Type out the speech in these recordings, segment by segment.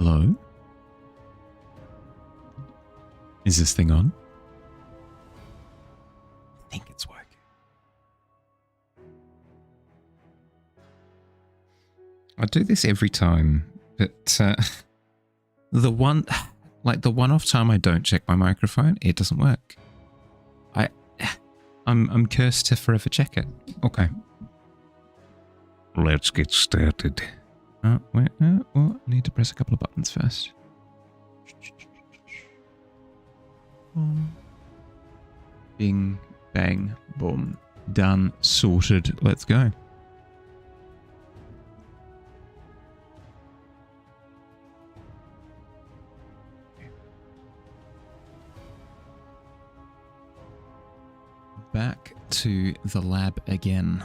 Hello? Is this thing on? I think it's working. I do this every time, but the one-off time I don't check my microphone, it doesn't work. I'm cursed to forever check it. Okay. Let's get started. Wait, I need to press a couple of buttons first. Bing, bang, boom. Done, sorted. Let's go. Back to the lab again.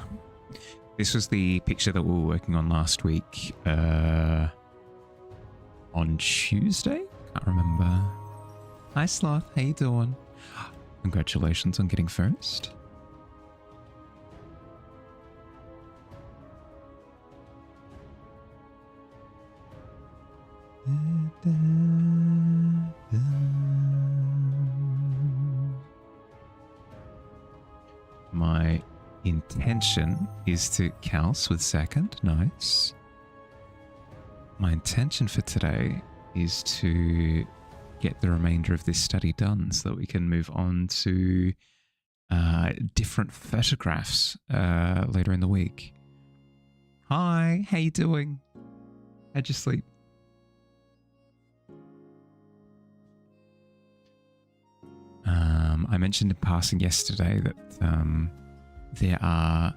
This was the picture that we were working on last week on Tuesday? Can't remember. Hi Sloth, how you doing? Congratulations on getting first. My intention is to Kals with second. Nice. My intention for today is to get the remainder of this study done so that we can move on to different photographs later in the week. Hi, how you doing? How'd you sleep? I mentioned in passing yesterday that there are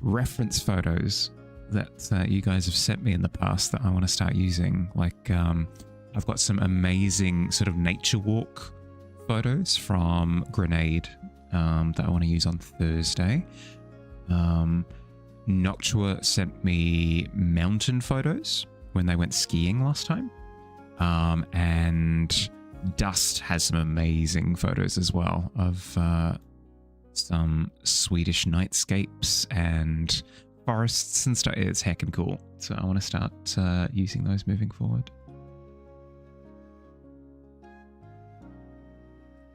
reference photos that you guys have sent me in the past that I want to start using. Like, I've got some amazing sort of nature walk photos from Grenade that I want to use on Thursday. Noctua sent me mountain photos when they went skiing last time. And Dust has some amazing photos as well of some Swedish nightscapes and forests and stuff. It's heckin' cool. So I want to start using those moving forward.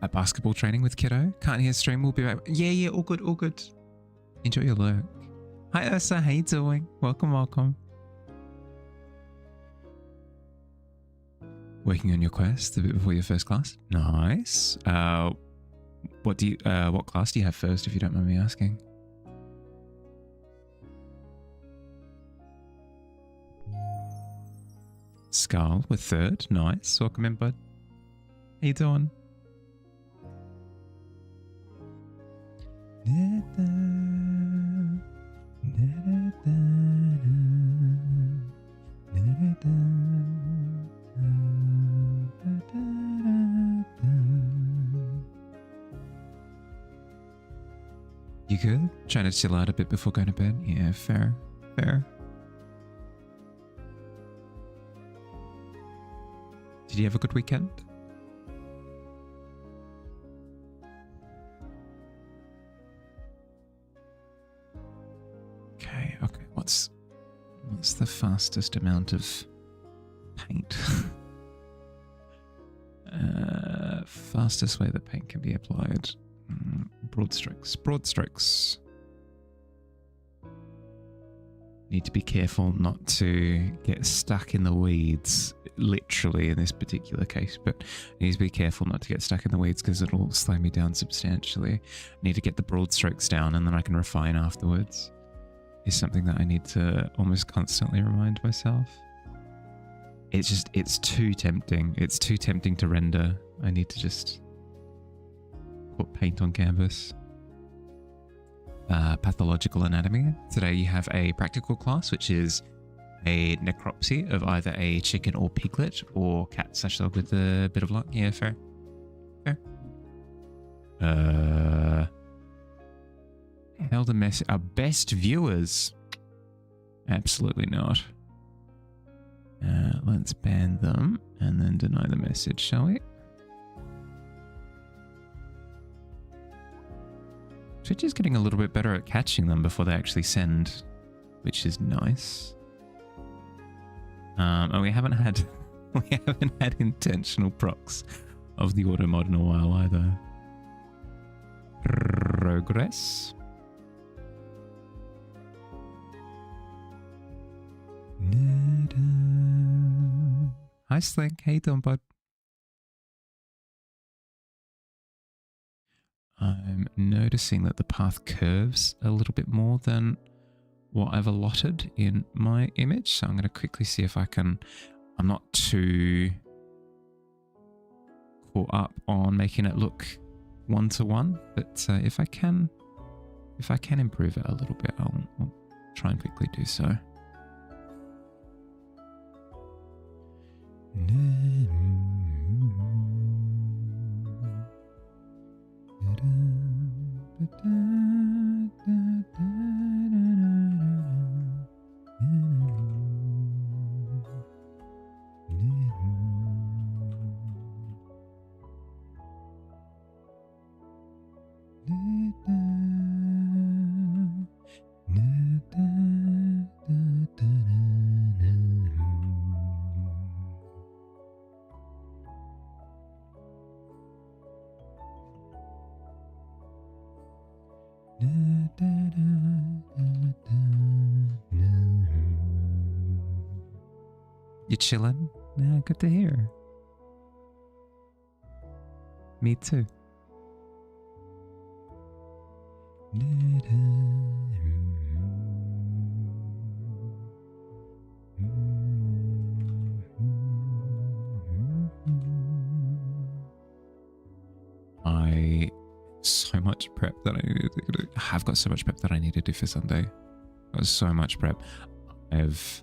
At basketball training with kiddo. Can't hear stream. We'll be right. Yeah, all good, all good. Enjoy your lurk. Hi Ursa, how you doing? Welcome, welcome. Working on your quest a bit before your first class. Nice. What class do you have first, if you don't mind me asking? Skull with third. Nice. Welcome in, bud. How you doing? You good? Trying to chill out a bit before going to bed? Yeah, fair. Fair. Did you have a good weekend? Okay. What's the fastest amount of paint? Fastest way that paint can be applied. Broad strokes. Need to be careful not to get stuck in the weeds, literally in this particular case, but I need to be careful not to get stuck in the weeds because it'll slow me down substantially. I need to get the broad strokes down and then I can refine afterwards. Is something that I need to almost constantly remind myself. It's too tempting. It's too tempting to render. I need to just put paint on canvas. Pathological anatomy. Today you have a practical class, which is a necropsy of either a chicken or piglet or cat/dog with a bit of luck. Yeah, fair. Held a mess. Our best viewers? Absolutely not. Let's ban them and then deny the message, shall we? Twitch is getting a little bit better at catching them before they actually send, which is nice. And we haven't had We haven't had intentional procs of the auto mod in a while either. Progress. Hi Slink, how you doing, bud? I'm noticing that the path curves a little bit more than what I've allotted in my image. So I'm going to quickly see if I can... I'm not too caught up on making it look one-to-one, but if I can improve it a little bit, I'll try and quickly do so. You chilling? Yeah, good to hear. Me too. So much prep that I need to do. I've got so much prep that I need to do for Sunday. I've got so much prep. I've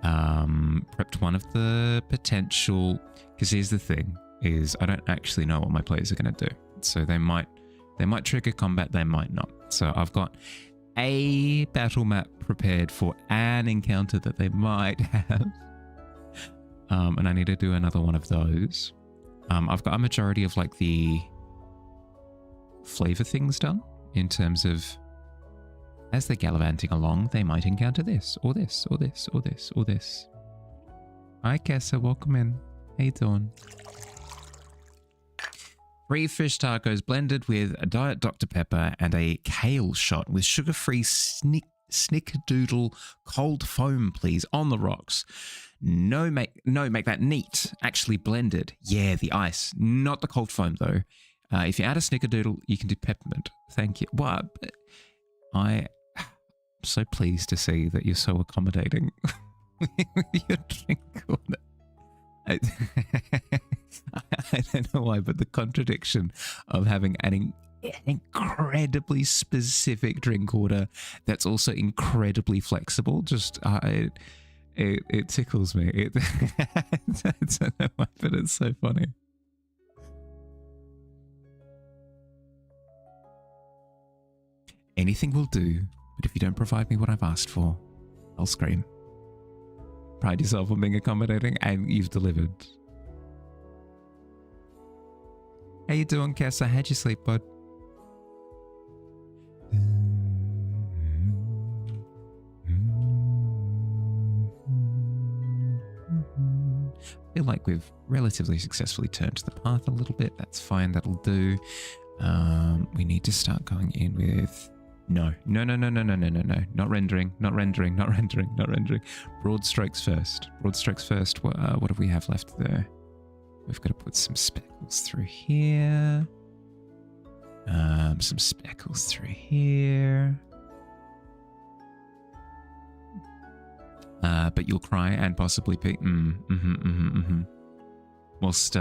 prepped one of the potential, because here's the thing, is I don't actually know what my players are going to do. So they might trigger combat, they might not. So I've got a battle map prepared for an encounter that they might have. And I need to do another one of those. I've got a majority of like the flavor things done, in terms of as they're gallivanting along, they might encounter this, or this, or this, or this, or this. Hi Kessa, welcome in. How you doing? 3 fish tacos blended with a Diet Dr. Pepper and a kale shot with sugar-free snickerdoodle cold foam, please, on the rocks. No, make that neat, actually blended. Yeah, the ice, not the cold foam though. If you add a snickerdoodle, you can do peppermint. Thank you. What? I'm so pleased to see that you're so accommodating with your drink order. I don't know why, but the contradiction of having an incredibly specific drink order that's also incredibly flexible, just it tickles me. I don't know why, but it's so funny. Anything will do, but if you don't provide me what I've asked for, I'll scream. Pride yourself on being accommodating, and you've delivered. How you doing, Kessa? How'd you sleep, bud? I feel like we've relatively successfully turned the path a little bit. That's fine, that'll do. We need to start going in with... No. Not rendering. Broad strokes first. What do we have left there? We've got to put some speckles through here. Some speckles through here. But you'll cry and possibly pee. Whilst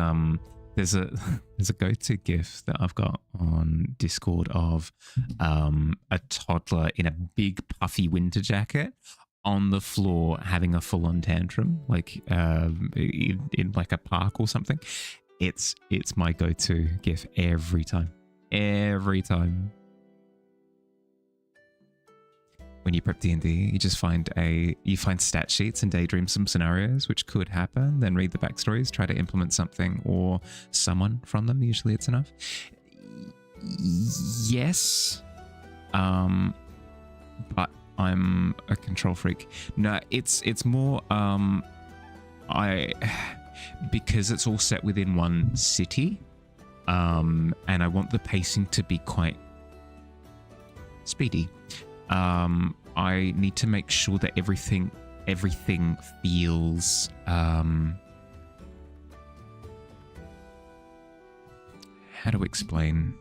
there's a go-to gif that I've got on Discord of a toddler in a big puffy winter jacket on the floor having a full-on tantrum, like in like a park or something. It's my go-to gif every time. When you prep D&D, you just find stat sheets and daydream some scenarios which could happen, then read the backstories, try to implement something or someone from them. Usually it's enough. Yes. But I'm a control freak. No, it's more because it's all set within one city, and I want the pacing to be quite speedy. I need to make sure that everything feels how to explain?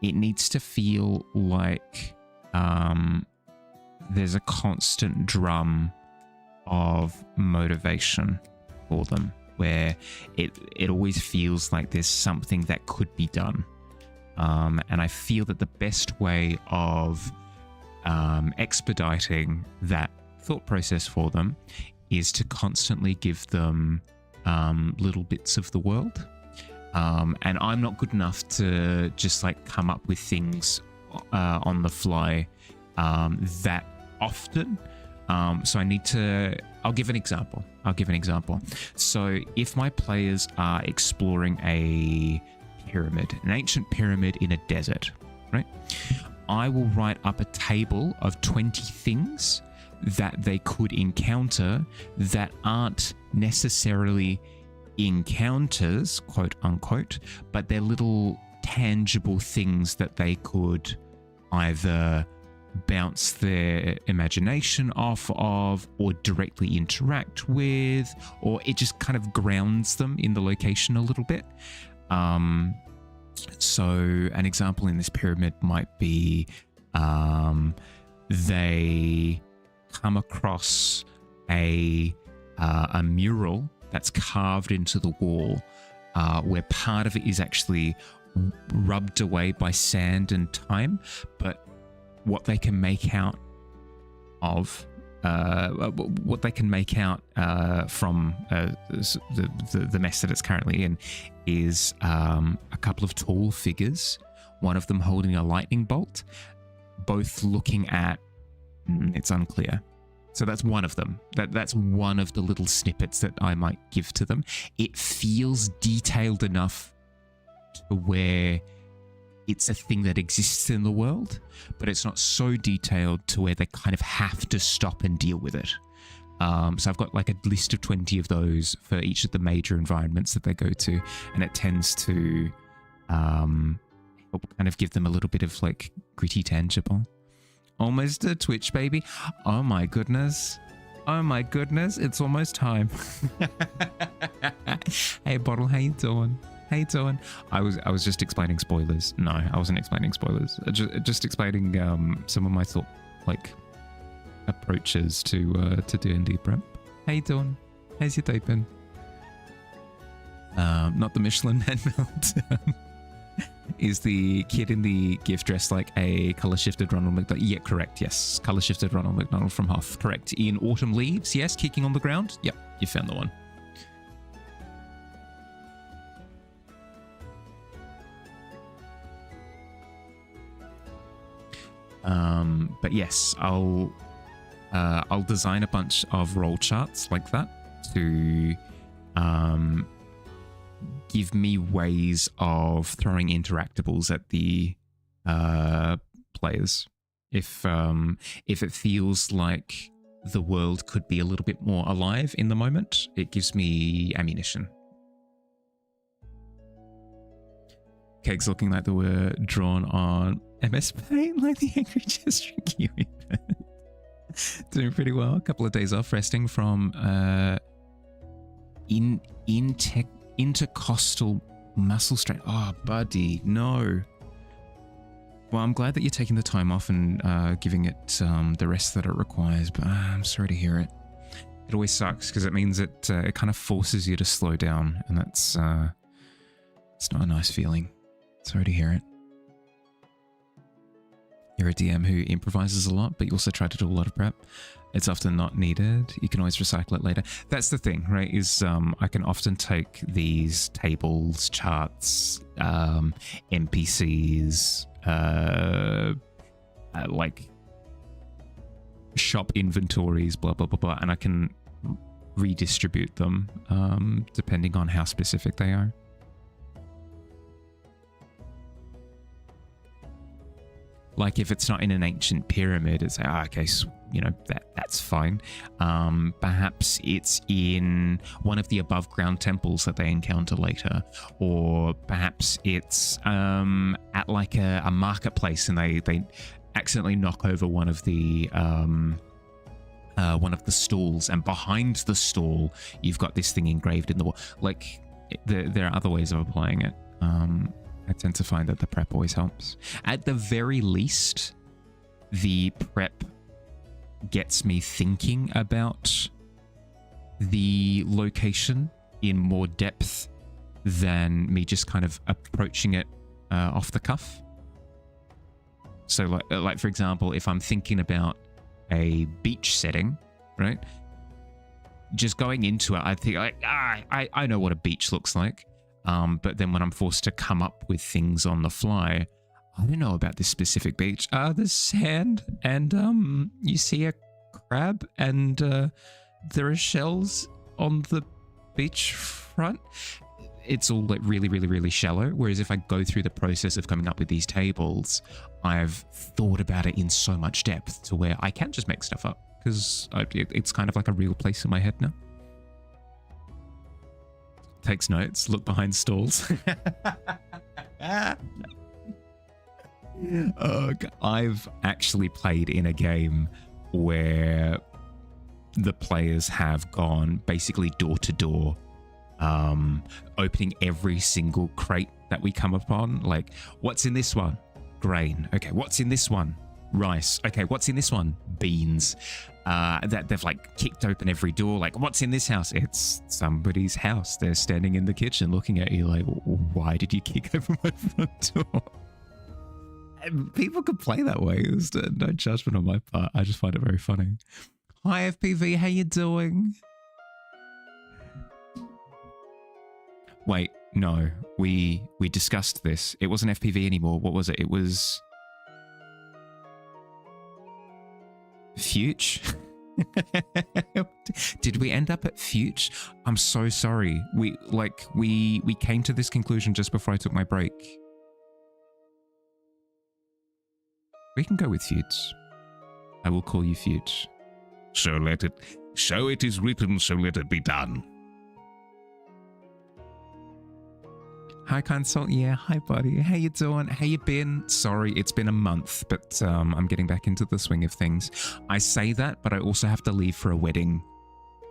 It needs to feel like there's a constant drum of motivation for them, where it always feels like there's something that could be done. And I feel that the best way of expediting that thought process for them is to constantly give them little bits of the world. And I'm not good enough to just like come up with things on the fly that often. So I need to, I'll give an example. So if my players are exploring a pyramid, an ancient pyramid in a desert, right? I will write up a table of 20 things that they could encounter that aren't necessarily encounters, quote unquote, but they're little tangible things that they could either bounce their imagination off of or directly interact with, or it just kind of grounds them in the location a little bit. So an example in this pyramid might be they come across a mural that's carved into the wall, where part of it is actually rubbed away by sand and time, but what they can make out of, what they can make out from the mess that it's currently in is a couple of tall figures, one of them holding a lightning bolt, both looking at, it's unclear. So that's one of them. That's one of the little snippets that I might give to them. It feels detailed enough to where it's a thing that exists in the world, but it's not so detailed to where they kind of have to stop and deal with it. So I've got like a list of 20 of those for each of the major environments that they go to, and it tends to help kind of give them a little bit of like gritty tangible. Almost a Twitch, baby. Oh my goodness. It's almost time. Hey, Bottle, how you doing? I was just explaining spoilers. No, I wasn't explaining spoilers. Just explaining some of my thought, like, approaches to D&D prep. How you doing? How's your day been? Not the Michelin Man melt. Is the kid in the GIF dressed like a color-shifted Ronald McDonald? Yeah, correct, yes. Color-shifted Ronald McDonald from Hoth, correct. In Autumn Leaves, yes, kicking on the ground? Yep, you found the one. But yes, I'll design a bunch of roll charts like that to give me ways of throwing interactables at the players. If it feels like the world could be a little bit more alive in the moment, it gives me ammunition. Kegs looking like they were drawn on MS Paint, like the angry gesturing kiwi. Doing pretty well. A couple of days off, resting from intercostal muscle strain. Oh, buddy, no. Well, I'm glad that you're taking the time off and giving it the rest that it requires, but I'm sorry to hear it. It always sucks because it means it kind of forces you to slow down, and that's it's not a nice feeling. Sorry to hear it. You're a DM who improvises a lot, but you also try to do a lot of prep. It's often not needed. You can always recycle it later. That's the thing, right? Is I can often take these tables, charts, NPCs, like shop inventories, blah, blah, blah, blah, and I can redistribute them depending on how specific they are. Like if it's not in an ancient pyramid, it's like, okay, so, you know, that's fine. Perhaps it's in one of the above ground temples that they encounter later, or perhaps it's at like a marketplace and they accidentally knock over one of the stalls, and behind the stall you've got this thing engraved in the wall. Like there are other ways of applying it. I tend to find that the prep always helps. At the very least, the prep gets me thinking about the location in more depth than me just kind of approaching it off the cuff. So like for example, if I'm thinking about a beach setting, right? Just going into it, I think like, I know what a beach looks like. But then when I'm forced to come up with things on the fly, I don't know about this specific beach. There's sand and you see a crab and there are shells on the beach front. It's all like really, really, really shallow. Whereas if I go through the process of coming up with these tables, I've thought about it in so much depth to where I can just make stuff up because it's kind of like a real place in my head now. Takes notes, look behind stalls. I've actually played in a game where the players have gone basically door to door, opening every single crate that we come upon. Like, what's in this one? Grain. Okay, what's in this one? Rice. Okay, what's in this one? Beans. That they've like kicked open every door. Like, what's in this house? It's somebody's house. They're standing in the kitchen looking at you like, why did you kick open my front door? And people can play that way. There's no judgment on my part. I just find it very funny. Hi FPV, how you doing? Wait, no, we discussed this. It wasn't FPV anymore. What was it? It was Fuge? Did we end up at Fuge? I'm so sorry. We came to this conclusion just before I took my break. We can go with Fuge. I will call you Fuge. So it is written, so let it be done. Hi, Consult. Yeah, hi, buddy. How you doing? How you been? Sorry, it's been a month, but I'm getting back into the swing of things. I say that, but I also have to leave for a wedding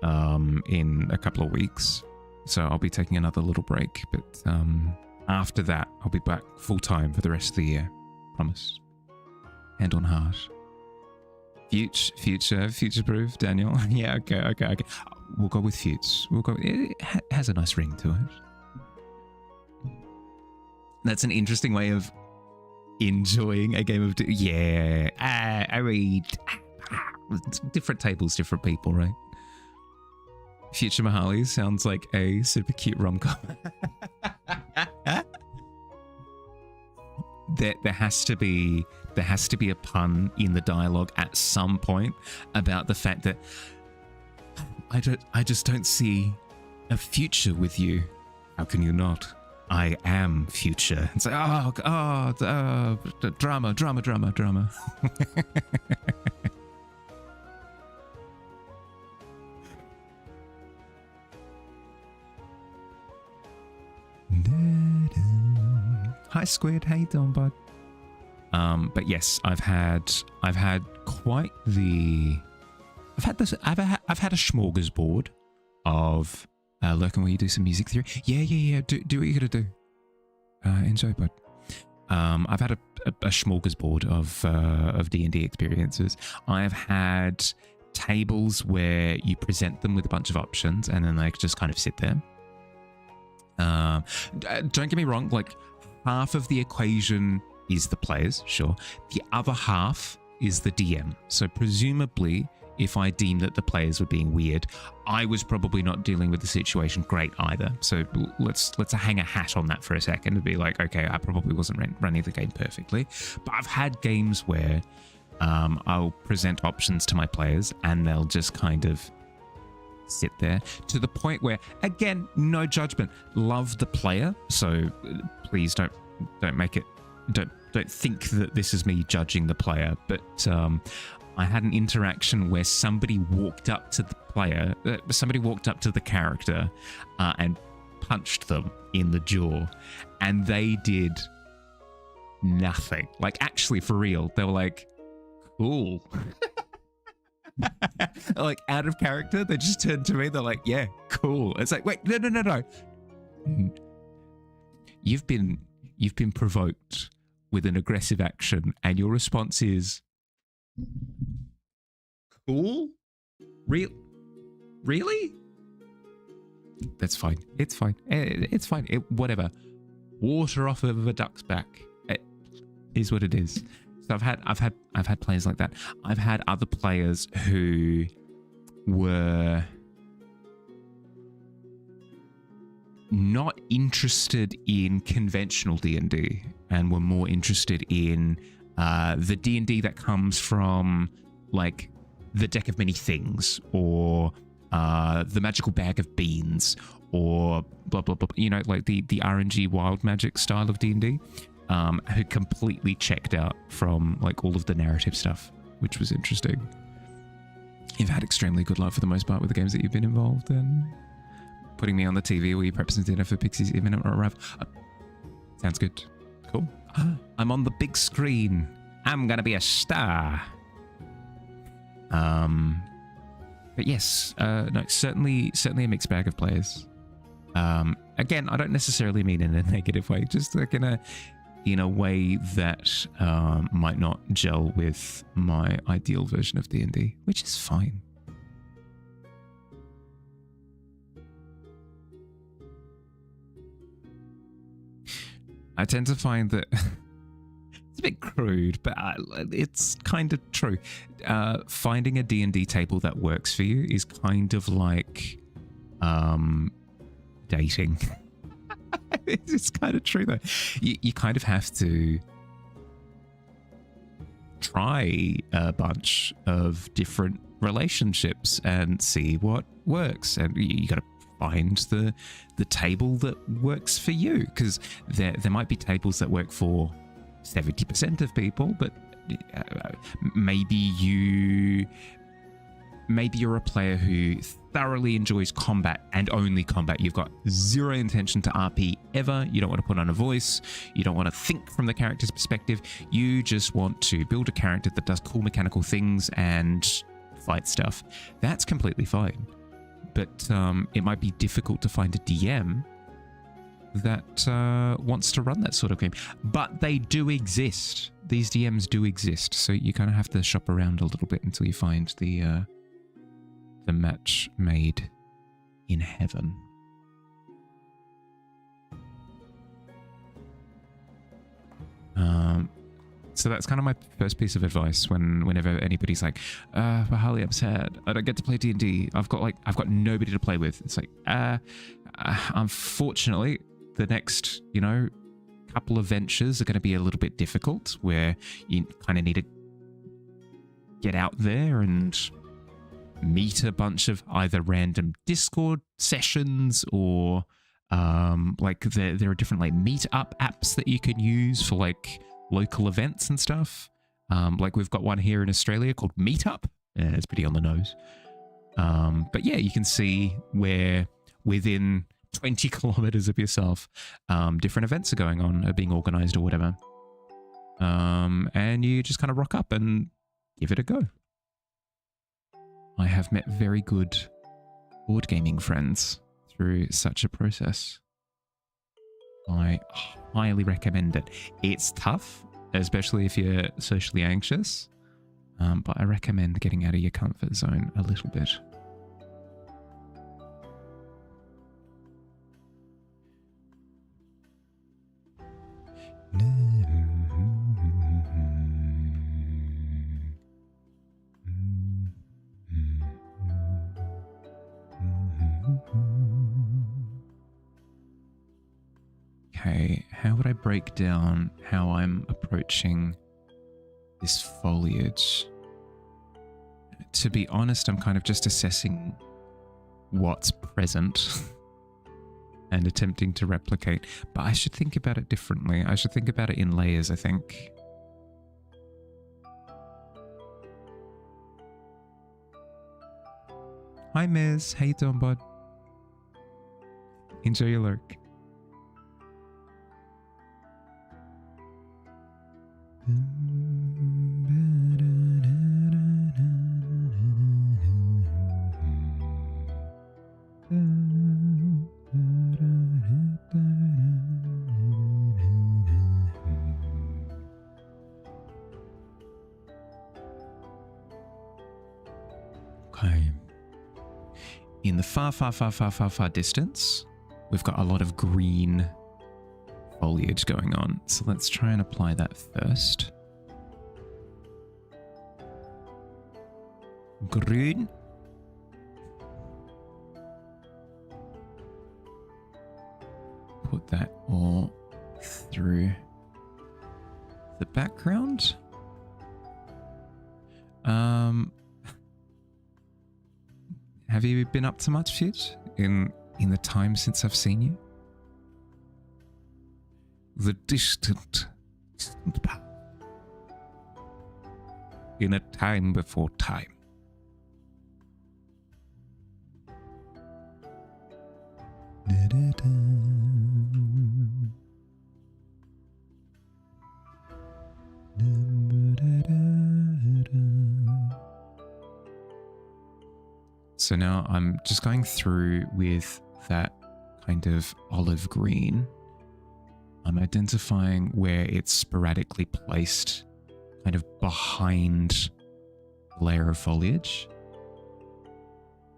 in a couple of weeks. So I'll be taking another little break, but after that, I'll be back full-time for the rest of the year. Promise. Hand on heart. Future-proof, Daniel. Yeah, okay. We'll go with Future. It has a nice ring to it. That's an interesting way of enjoying a game of... Yeah, I mean... different tables, different people, right? Future Mahali sounds like a super cute rom-com. There has to be a pun in the dialogue at some point about the fact that I just don't see a future with you. How can you not? I am future. It's like, drama. Hi Squid, how you doing, bud? But yes, I've had quite the... I've had a smorgasbord of... Lurkin, will you do some music theory? Yeah. Do what you gotta do. Enjoy, bud. I've had a smorgasbord of D&D experiences. I've had tables where you present them with a bunch of options and then they just kind of sit there. Don't get me wrong, like half of the equation is the players, sure. The other half is the DM. So presumably, if I deemed that the players were being weird, I was probably not dealing with the situation great either. So let's hang a hat on that for a second and be like, okay, I probably wasn't running the game perfectly. But I've had games where I'll present options to my players and they'll just kind of sit there to the point where, again, no judgment, love the player. So please don't don't think that this is me judging the player, but I had an interaction where somebody walked up to the player, somebody walked up to the character and punched them in the jaw, and they did nothing. Like, actually, for real, they were like, cool. Like, out of character, they just turned to me, they're like, yeah, cool. It's like, wait, no. You've been provoked with an aggressive action, and your response is cool? Really? That's fine. It's fine. It's fine. Whatever. Water off of a duck's back. It is what it is. So I've had players like that. I've had other players who were not interested in conventional D&D and were more interested in the D&D that comes from like the Deck of Many Things or the Magical Bag of Beans or blah blah blah, you know, like the RNG wild magic style of D&D, who completely checked out from like all of the narrative stuff, which was interesting. You've had extremely good luck for the most part with the games that you've been involved in. Putting me on the TV while you prep some dinner for Pixie's imminent arrival. Sounds good. Cool. I'm on the big screen. I'm gonna be a star. But yes, no, certainly a mixed bag of players. Again, I don't necessarily mean in a negative way, just like in a way that might not gel with my ideal version of D&D, which is fine. I tend to find that it's a bit crude, but it's kind of true. Finding a D&D table that works for you is kind of like dating. It's kind of true though. You kind of have to try a bunch of different relationships and see what works, and you got to find the table that works for you, because there might be tables that work for 70% of people, but maybe you're a player who thoroughly enjoys combat and only combat. You've got zero intention to RP ever. You don't want to put on a voice. You don't want to think from the character's perspective. You just want to build a character that does cool mechanical things and fight stuff. That's completely fine. But it might be difficult to find a DM that wants to run that sort of game. But they do exist. These DMs do exist. So you kind of have to shop around a little bit until you find the match made in heaven. So that's kind of my first piece of advice whenever anybody's like, Bahali, I'm sad. I don't get to play D&D. I've got nobody to play with. It's like, unfortunately, the next, couple of ventures are going to be a little bit difficult, where you kind of need to get out there and meet a bunch of either random Discord sessions or there are different like meetup apps that you can use for like local events and stuff. Like we've got one here in Australia called Meetup. Yeah, it's pretty on the nose. But yeah, you can see where within 20 kilometers of yourself, different events are going on, are being organized or whatever. And you just kind of rock up and give it a go. I have met very good board gaming friends through such a process. I highly recommend it. It's tough, especially if you're socially anxious, but I recommend getting out of your comfort zone a little bit. Okay, how would I break down how I'm approaching this foliage? To be honest, I'm kind of just assessing what's present. and attempting to replicate. But I should think about it differently. I should think about it in layers, I think. Hi, Miz. How you doing, bud? Enjoy your lurk. Okay. In the far distance, we've got a lot of green foliage going on. So let's try and apply that first. Green. Put that all through the background. Have you been up to much, Fitch, in the time since I've seen you? The distant past. In a time before time. So now I'm just going through with that kind of olive green. I'm identifying where it's sporadically placed kind of behind the layer of foliage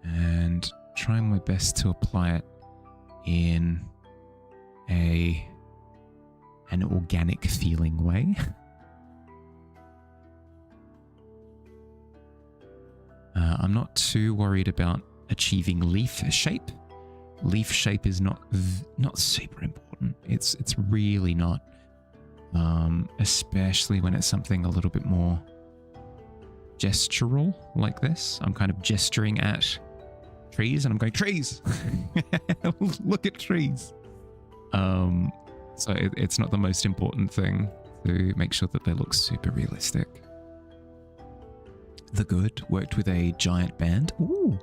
and trying my best to apply it in an organic feeling way. I'm not too worried about achieving leaf shape. Leaf shape is not super important. It's really not, especially when it's something a little bit more gestural like this. I'm kind of gesturing at trees and I'm going, trees! Look at trees! So it's not the most important thing to make sure that they look super realistic. The Good worked with a giant band. Ooh,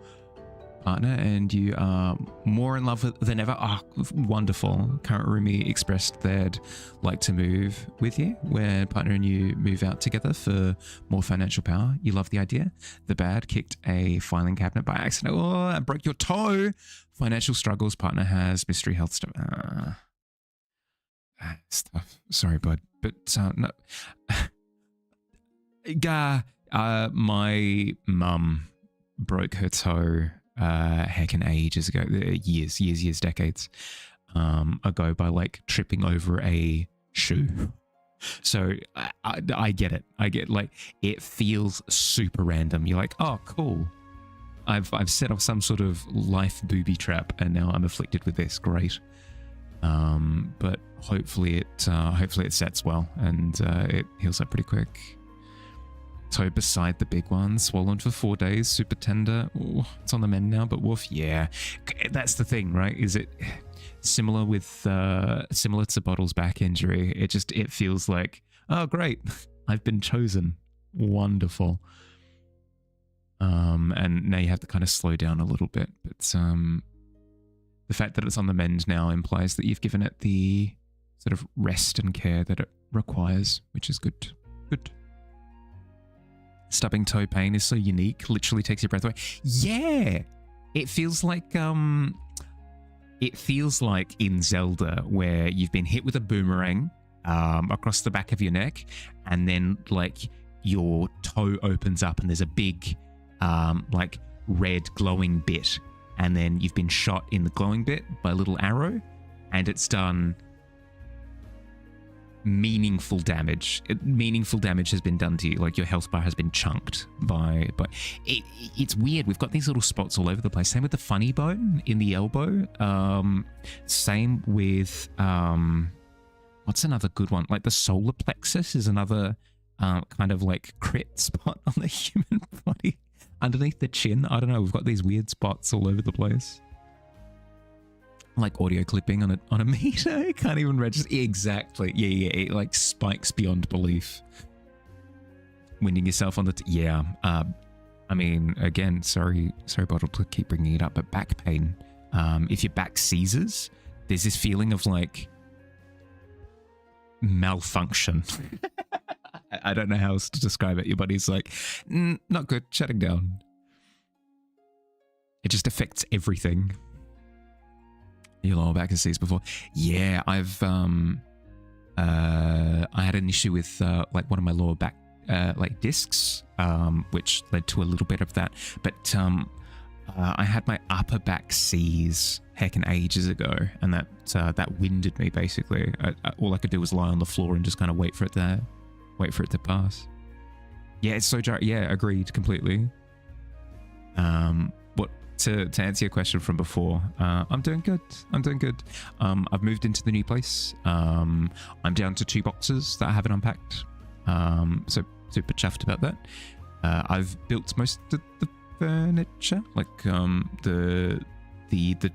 partner, and you are more in love than ever. Ah, wonderful. Current roomie expressed they'd like to move with you, where partner and you move out together for more financial power. You love the idea. The Bad kicked a filing cabinet by accident. Oh, and broke your toe. Financial struggles. Partner has mystery health stuff. Stuff. Sorry, bud. But no. My mum broke her toe heckin' ages ago, years, decades ago by like tripping over a shoe. So I get it. I get, like, it feels super random. You're like, oh, cool. I've set off some sort of life booby trap and now I'm afflicted with this. Great. But hopefully it sets well and it heals up pretty quick. Toe beside the big one, swollen for 4 days, super tender. Ooh, it's on the mend now, but woof, yeah. That's the thing, right? Is it similar to Bottle's back injury? It feels like, oh great, I've been chosen. Wonderful. And now you have to kind of slow down a little bit. But the fact that it's on the mend now implies that you've given it the sort of rest and care that it requires, which is good. Good. Stubbing toe pain is so unique, literally takes your breath away. Yeah, it feels like in Zelda where you've been hit with a boomerang across the back of your neck, and then like your toe opens up and there's a big like red glowing bit, and then you've been shot in the glowing bit by a little arrow, and it's done meaningful damage. Meaningful damage has been done to you. Like your health bar has been chunked by. But it's weird. We've got these little spots all over the place. Same with the funny bone in the elbow. Same with what's another good one? Like the solar plexus is another kind of like crit spot on the human body underneath the chin. I don't know. We've got these weird spots all over the place. like audio clipping on a meter. It can't even register. Exactly. Yeah. It like spikes beyond belief. Winding yourself on the yeah. I mean, again, sorry, Bottle, to keep bringing it up, but back pain. If your back seizes, there's this feeling of like malfunction. I don't know how else to describe it. Your body's like, not good, shutting down. It just affects everything. Your lower back has seized before. Yeah, I've I had an issue with like one of my lower back like discs, which led to a little bit of that. But I had my upper back seize heckin' ages ago, and that winded me basically. All I could do was lie on the floor and just kind of wait for it to pass. Yeah, it's so jarring. Yeah, agreed completely. What to answer your question from before? I'm doing good. I've moved into the new place. I'm down to 2 boxes that I haven't unpacked. So super chuffed about that. I've built most of the furniture, like the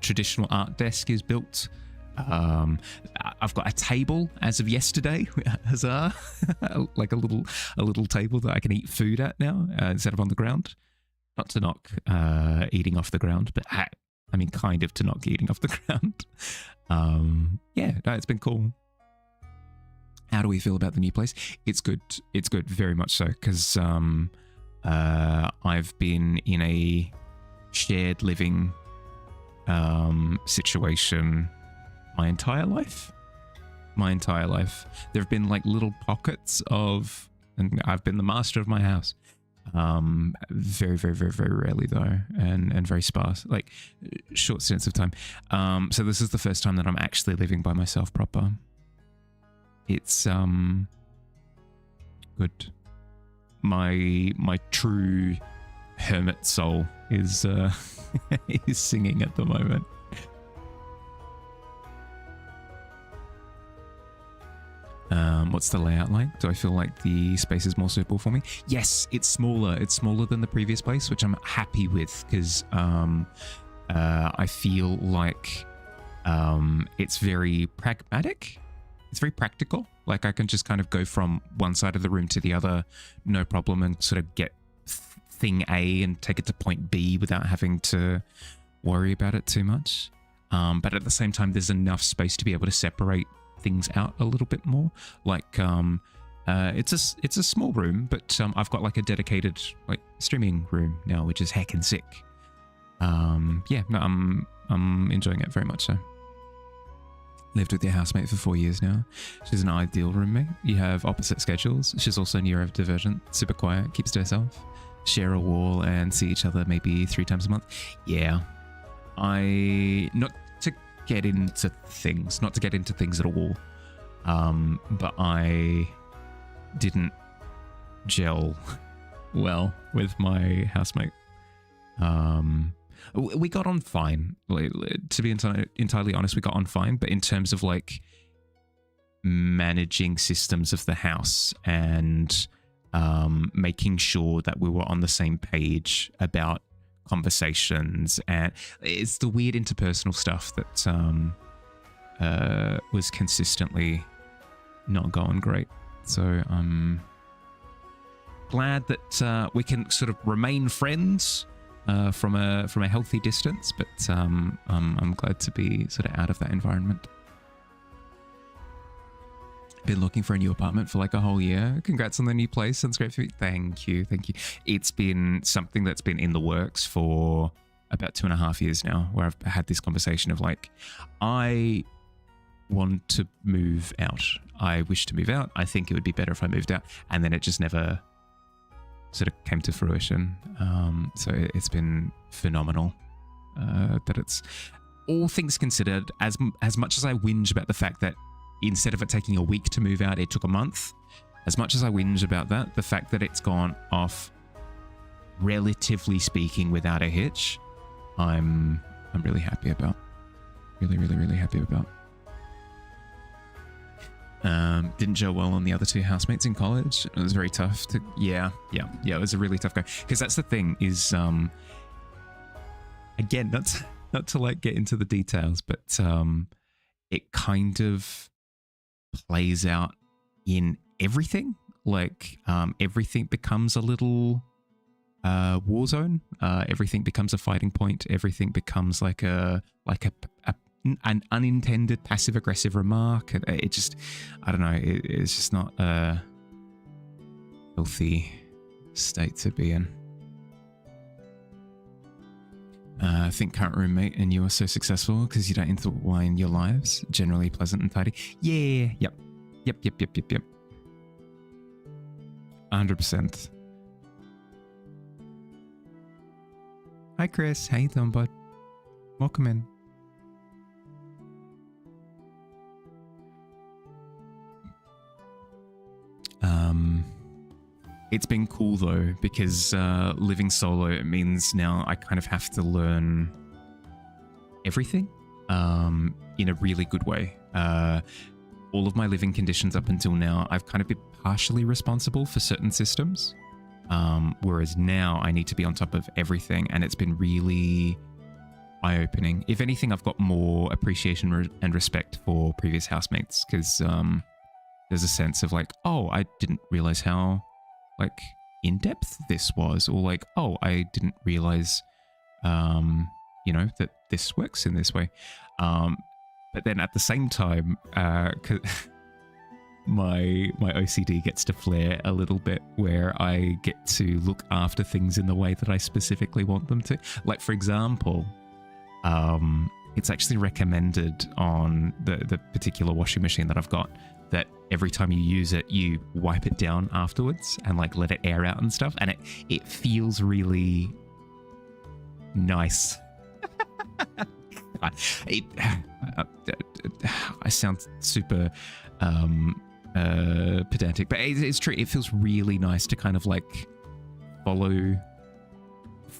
traditional art desk is built. I've got a table as of yesterday, huzzah! Like a little table that I can eat food at now instead of on the ground. Not to knock eating off the ground, but I mean kind of to knock eating off the ground. Yeah, no, it's been cool. How do we feel about the new place? It's good. It's good, very much so, because I've been in a shared living situation my entire life. There have been like little pockets of, and I've been the master of my house. Very rarely though, and very sparse, like short stints of time. So this is the first time that I'm actually living by myself proper. It's good. My true hermit soul is is singing at the moment. What's the layout like? Do I feel like the space is more suitable for me? Yes, it's smaller. It's smaller than the previous place, which I'm happy with, because I feel like it's very pragmatic. It's very practical. Like I can just kind of go from one side of the room to the other, no problem, and sort of get thing A and take it to point B without having to worry about it too much. But at the same time, there's enough space to be able to separate things out a little bit more. Like it's a small room, but I've got like a dedicated like streaming room now, which is heckin' sick. Yeah, no, I'm enjoying it very much so. Lived with your housemate for 4 years now. She's an ideal roommate. You have opposite schedules. She's also neurodivergent, super quiet, keeps to herself. Share a wall and see each other maybe 3 times a month. Yeah, not to get into things at all. But I didn't gel well with my housemate. We got on fine. To be entirely honest, we got on fine. But in terms of like managing systems of the house and making sure that we were on the same page about conversations, and it's the weird interpersonal stuff that was consistently not going great. So I'm glad that we can sort of remain friends from a healthy distance, but I'm glad to be sort of out of that environment. Been looking for a new apartment for like a whole year. Congrats on the new place. Sounds great for you. Thank you. It's been something that's been in the works for about 2.5 years now, where I've had this conversation of like, I want to move out. I wish to move out. I think it would be better if I moved out. And then it just never sort of came to fruition. So it's been phenomenal. That it's, all things considered, as much as I whinge about the fact that instead of it taking a week to move out, it took a month. As much as I whinge about that, the fact that it's gone off, relatively speaking, without a hitch, I'm really happy about. Really happy about. Didn't gel well on the other 2 housemates in college. It was very tough to, yeah, it was a really tough go. Because that's the thing is, again, not to like get into the details, but it kind of plays out in everything. Like everything becomes a little war zone. Everything becomes a fighting point. Everything becomes like an unintended passive aggressive remark. It just, I don't know. It's just not a healthy state to be in. I think current roommate and you are so successful because you don't intertwine your lives. Generally pleasant and tidy. Yeah. Yep. 100%. Hi, Chris. How you doing, bud? Welcome in. It's been cool though, because living solo means now I kind of have to learn everything in a really good way. All of my living conditions up until now, I've kind of been partially responsible for certain systems, whereas now I need to be on top of everything, and it's been really eye-opening. If anything, I've got more appreciation and respect for previous housemates, because there's a sense of like, oh, I didn't realize how like in-depth this was, or like, oh, I didn't realize you know, that this works in this way. But then at the same time, my OCD gets to flare a little bit, where I get to look after things in the way that I specifically want them to. Like, for example, it's actually recommended on the particular washing machine that I've got that every time you use it, you wipe it down afterwards and like let it air out and stuff. And it feels really nice. I sound super pedantic, but it's true. It feels really nice to kind of like follow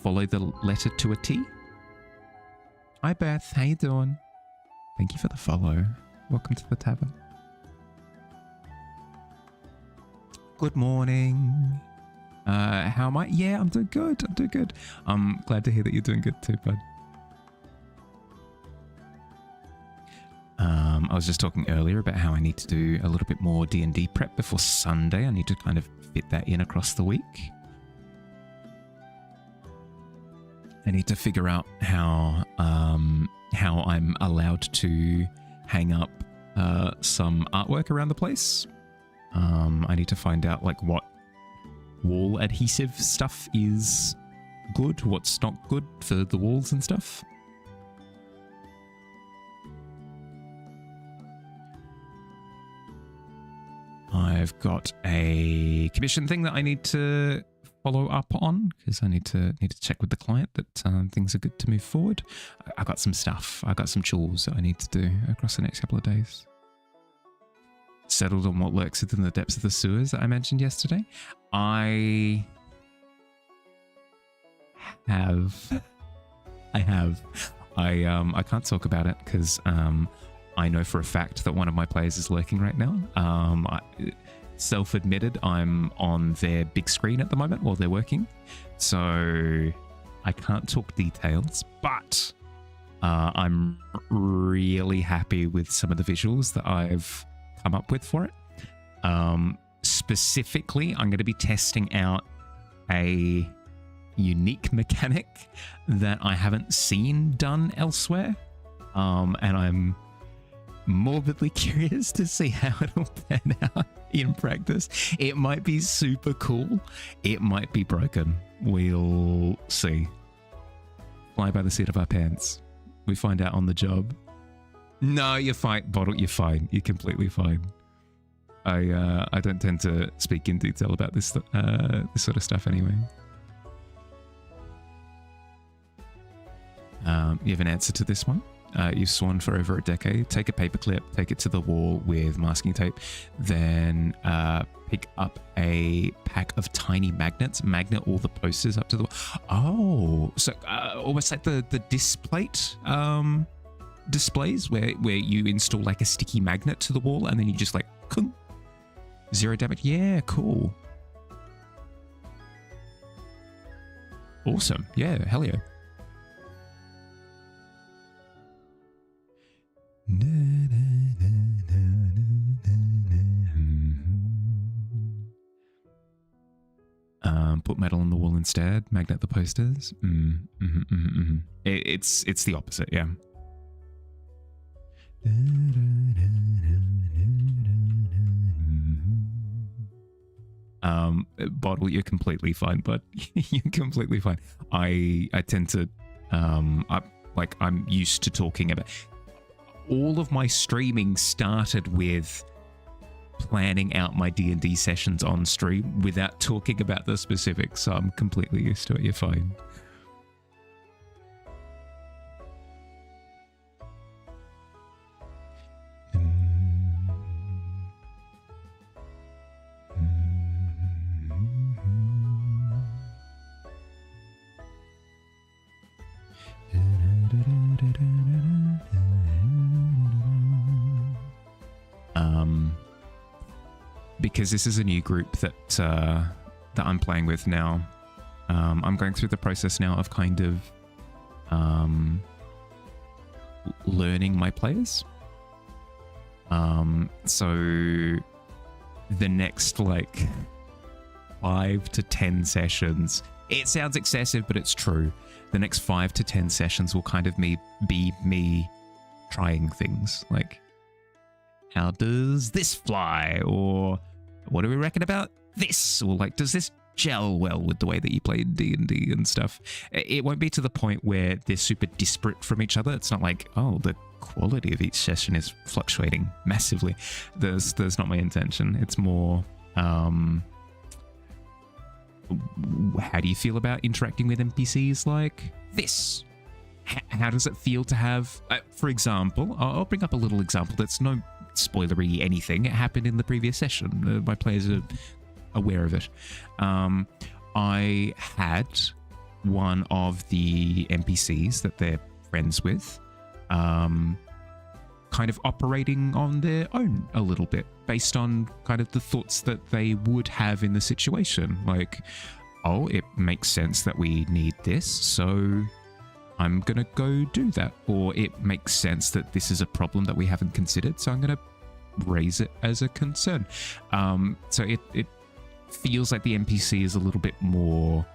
the letter to a T. Hi Beth, how you doing? Thank you for the follow. Welcome to the tavern. Good morning. How am I? Yeah, I'm doing good. I'm doing good. I'm glad to hear that you're doing good too, bud. I was just talking earlier about how I need to do a little bit more D&D prep before Sunday. I need to kind of fit that in across the week. I need to figure out how I'm allowed to hang up some artwork around the place. I need to find out like what wall adhesive stuff is good, what's not good for the walls and stuff. I've got a commission thing that I need to follow up on because I need to check with the client that things are good to move forward. I got some stuff. I got some chores that I need to do across the next couple of days. Settled on what lurks within the depths of the sewers that I mentioned yesterday. I can't talk about it because I know for a fact that one of my players is lurking right now. Self-admitted, I'm on their big screen at the moment while they're working, so I can't talk details, but I'm really happy with some of the visuals that I've come up with for it. Specifically, I'm going to be testing out a unique mechanic that I haven't seen done elsewhere, and I'm morbidly curious to see how it'll pan out in practice. It might be super cool. It might be broken. We'll see. Fly by the seat of our pants. We find out on the job. No, you're fine, Bottle. You're fine. You're completely fine. I don't tend to speak in detail about this sort of stuff anyway. You have an answer to this one? You've sworn for over a decade. Take a paperclip, take it to the wall with masking tape, then pick up a pack of tiny magnets, magnet all the posters up to the wall. Oh, so almost like the displate displays where you install like a sticky magnet to the wall and then you just like 0 damage. Yeah, cool. Awesome. Yeah, hell yeah. Put metal on the wall instead. Magnet the posters. It's the opposite, yeah. Bottle, you're completely fine, but you're completely fine. I tend to I'm used to talking about all of my streaming started with planning out my D&D sessions on stream without talking about the specifics, so I'm completely used to it. You're fine. Because this is a new group that I'm playing with now, I'm going through the process now of kind of learning my players. So the next 5 to 10 sessions, it sounds excessive, but it's true. The next 5 to 10 sessions will kind of be me trying things like, how does this fly? Or what do we reckon about this? Or does this gel well with the way that you play D&D and stuff? It won't be to the point where they're super disparate from each other. It's not like, oh, the quality of each session is fluctuating massively. There's not my intention. It's more, how do you feel about interacting with NPCs like this? How does it feel to have, for example, I'll bring up a little example that's no spoilery anything. It happened in the previous session. My players are aware of it. I had one of the NPCs that they're friends with kind of operating on their own a little bit based on kind of the thoughts that they would have in the situation. Like, oh, it makes sense that we need this, so I'm going to go do that. Or it makes sense that this is a problem that we haven't considered, so I'm going to raise it as a concern. So it feels like the NPC is a little bit more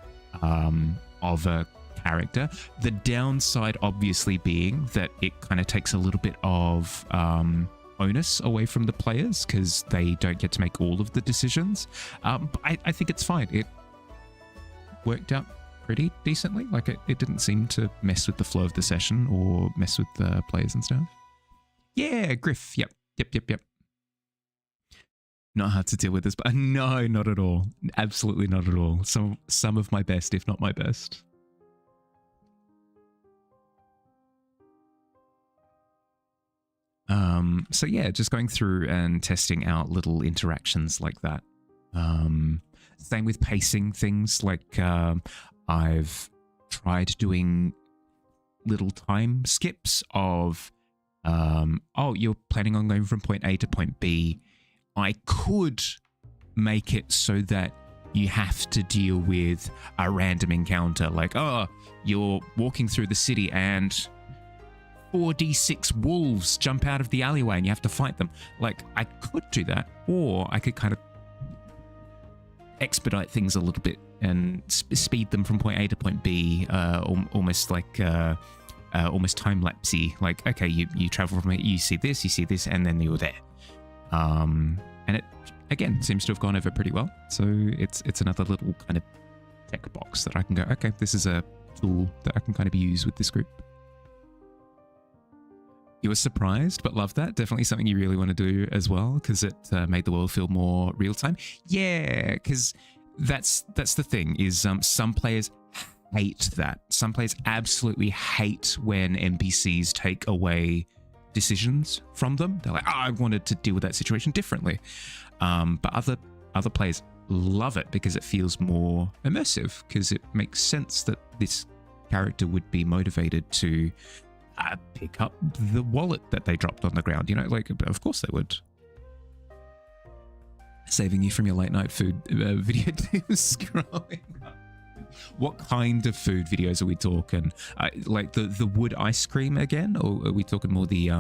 of a character. The downside obviously being that it kind of takes a little bit of onus away from the players because they don't get to make all of the decisions. But I think it's fine. It worked out pretty decently. Like it didn't seem to mess with the flow of the session or mess with the players and stuff. Yeah, Griff. Yep. Not hard to deal with this, but no, not at all. Absolutely not at all. Some of my best, if not my best. So yeah, just going through and testing out little interactions like that. Same with pacing things, like I've tried doing little time skips of, oh, you're planning on going from point A to point B. I could make it so that you have to deal with a random encounter, like, oh, you're walking through the city and 4d6 wolves jump out of the alleyway and you have to fight them. Like, I could do that, or I could kind of expedite things a little bit and speed them from point A to point B, almost like almost time-lapsey. Like, okay, you travel from it, you see this, and then you're there. And it again seems to have gone over pretty well. So it's another little kind of check box that I can go, okay, this is a tool that I can kind of use with this group. You were surprised, but loved that. Definitely something you really want to do as well, because it made the world feel more real time. Yeah, because that's the thing is some players hate that. Some players absolutely hate when NPCs take away decisions from them. They're like, oh, I wanted to deal with that situation differently. But other players love it because it feels more immersive, because it makes sense that this character would be motivated to pick up the wallet that they dropped on the ground. You know, like, of course they would. Saving you from your late night food video scrolling. What kind of food videos are we talking? Like the wood ice cream again, or are we talking more the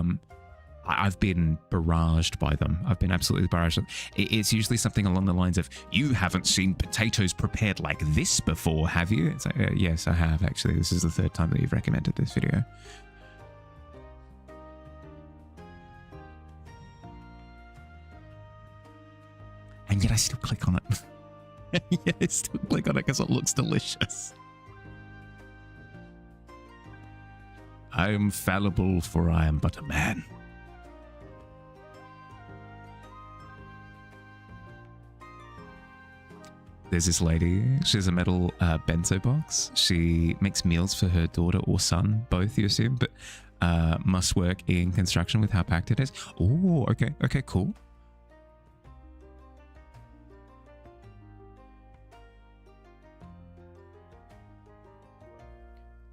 I've been barraged by them. I've been absolutely barraged. It's usually something along the lines of, you haven't seen potatoes prepared like this before, have you? It's like, yes, I have, actually. This is the third time that you've recommended this video. And yet I still click on it. Yeah, I still click on it because it looks delicious. I am fallible, for I am but a man. There's this lady, she has a metal bento box. She makes meals for her daughter or son, both, you assume, but must work in construction with how packed it is. Oh, okay, okay, cool.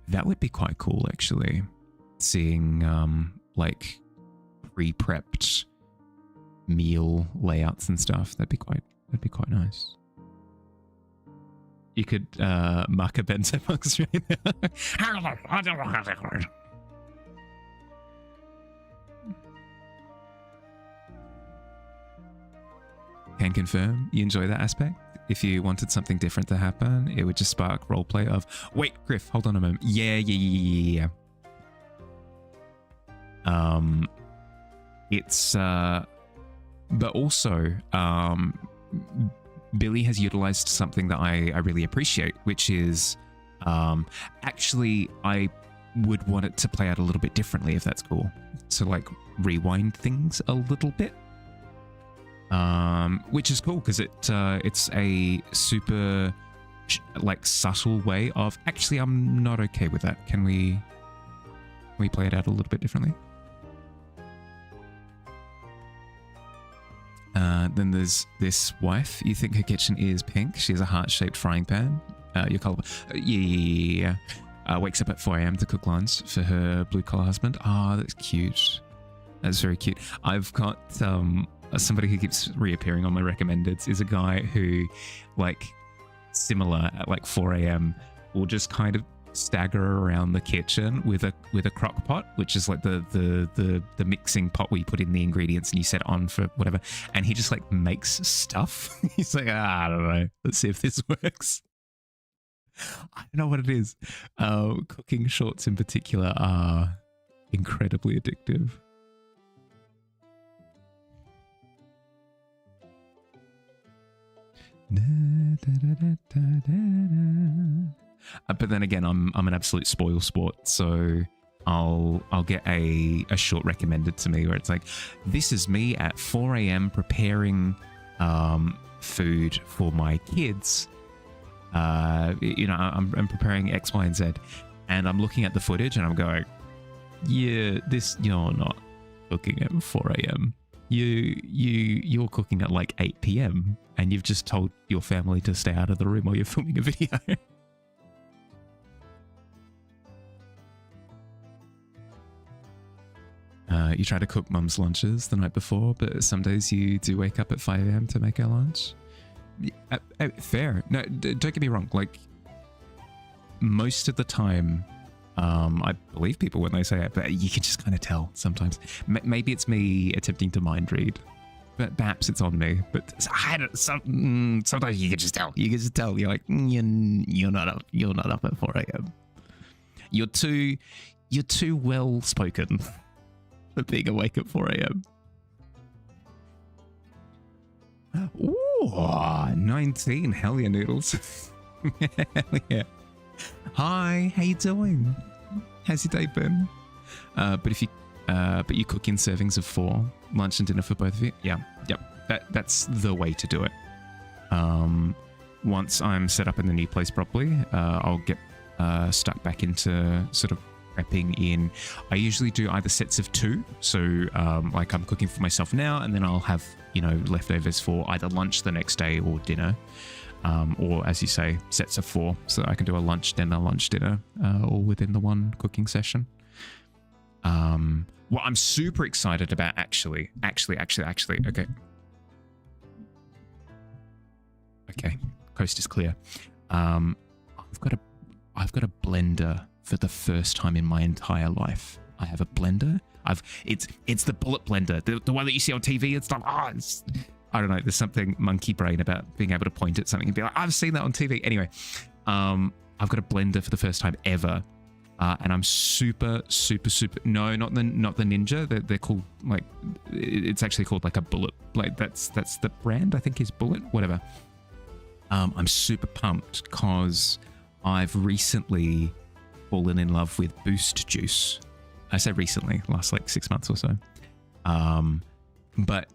That would be quite cool, actually. Seeing like pre-prepped meal layouts and stuff. That'd be quite nice. You could mark a bento box right now. Can confirm you enjoy that aspect. If you wanted something different to happen, it would just spark roleplay of, wait, Griff, hold on a moment. Yeah. It's, but also, Billy has utilized something that I really appreciate, which is, actually, I would want it to play out a little bit differently, if that's cool. So, like, rewind things a little bit. Which is cool because it's a super like subtle way of, actually I'm not okay with that. Can we play it out a little bit differently? Then there's this wife. You think her kitchen is pink. She has a heart-shaped frying pan. Your color, yeah. Wakes up at 4 a.m. to cook lunch for her blue-collar husband. Ah, that's cute. That's very cute. I've got somebody who keeps reappearing on my recommendeds is a guy who, like, similar at like 4 a.m. will just kind of stagger around the kitchen with a crock pot, which is like the mixing pot where you put in the ingredients and you set it on for whatever, and he just like makes stuff. He's like, I don't know, let's see if this works. I don't know what it is. Cooking shorts in particular are incredibly addictive. But then again, I'm an absolute spoil sport, so I'll get a short recommended to me where it's like, this is me at 4 a.m. preparing food for my kids. You know, I'm preparing X, Y, and Z, and I'm looking at the footage and I'm going, yeah, you're not cooking at 4 a.m. You're cooking at like 8 p.m. and you've just told your family to stay out of the room while you're filming a video. You try to cook mum's lunches the night before, but some days you do wake up at 5 a.m. to make her lunch. Fair. No, don't get me wrong. Like, most of the time, I believe people when they say it, but you can just kind of tell sometimes. Maybe it's me attempting to mind read, but perhaps it's on me. But sometimes you can just tell. You can just tell. You're like, you're not up. You're not up at 4 a.m. You're too well spoken for being awake at 4 a.m. Ooh, 19. Hell yeah, noodles. Hell yeah. Hi, how you doing? How's your day been? But you cook in servings of 4, lunch and dinner for both of you. Yeah, yep. That's the way to do it. Once I'm set up in the new place properly, I'll get stuck back into sort of prepping in. I usually do either sets of 2, so like I'm cooking for myself now, and then I'll have, you know, leftovers for either lunch the next day or dinner. Or, as you say, sets of 4, so I can do a lunch, dinner, all within the one cooking session. What I'm super excited about, actually, okay. Okay, coast is clear. I've got a blender for the first time in my entire life. I have a blender. It's the bullet blender, the one that you see on TV and stuff. I don't know. There's something monkey brain about being able to point at something and be like, I've seen that on TV. Anyway, I've got a blender for the first time ever. And I'm super. No, not the Ninja. They're called like, it's actually called like a Bullet. Like that's the brand, I think, is Bullet. Whatever. I'm super pumped because I've recently fallen in love with Boost Juice. I say recently, last like 6 months or so. But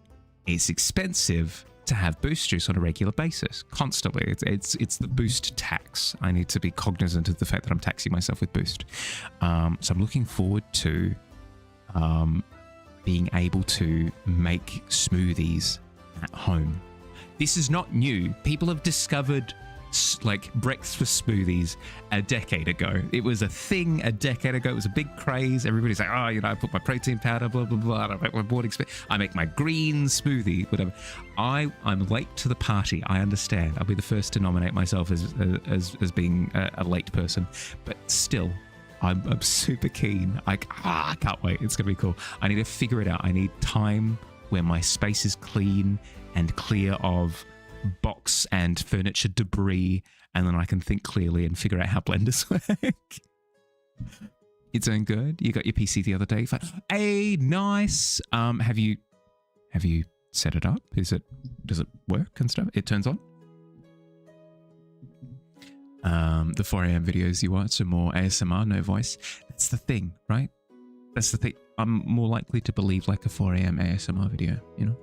it's expensive to have Boost Juice on a regular basis, constantly. It's the Boost tax. I need to be cognizant of the fact that I'm taxing myself with Boost. So I'm looking forward to being able to make smoothies at home. This is not new. People have discovered like breakfast smoothies a decade ago. It was a thing a decade ago. It was a big craze. Everybody's like, oh, you know, I put my protein powder, blah, blah, blah. I make my morning I make my green smoothie, whatever. I'm late to the party. I understand. I'll be the first to nominate myself as being a late person. But still, I'm super keen. I can't wait. It's going to be cool. I need to figure it out. I need time where my space is clean and clear of box and furniture debris, and then I can think clearly and figure out how blenders work. It's doing good. You got your PC the other day. Like, hey, nice. Have you set it up? Does it work and stuff? It turns on. The 4 a.m. videos you watch are more ASMR, no voice. That's the thing, right? That's the thing. I'm more likely to believe like a 4 a.m. ASMR video, you know?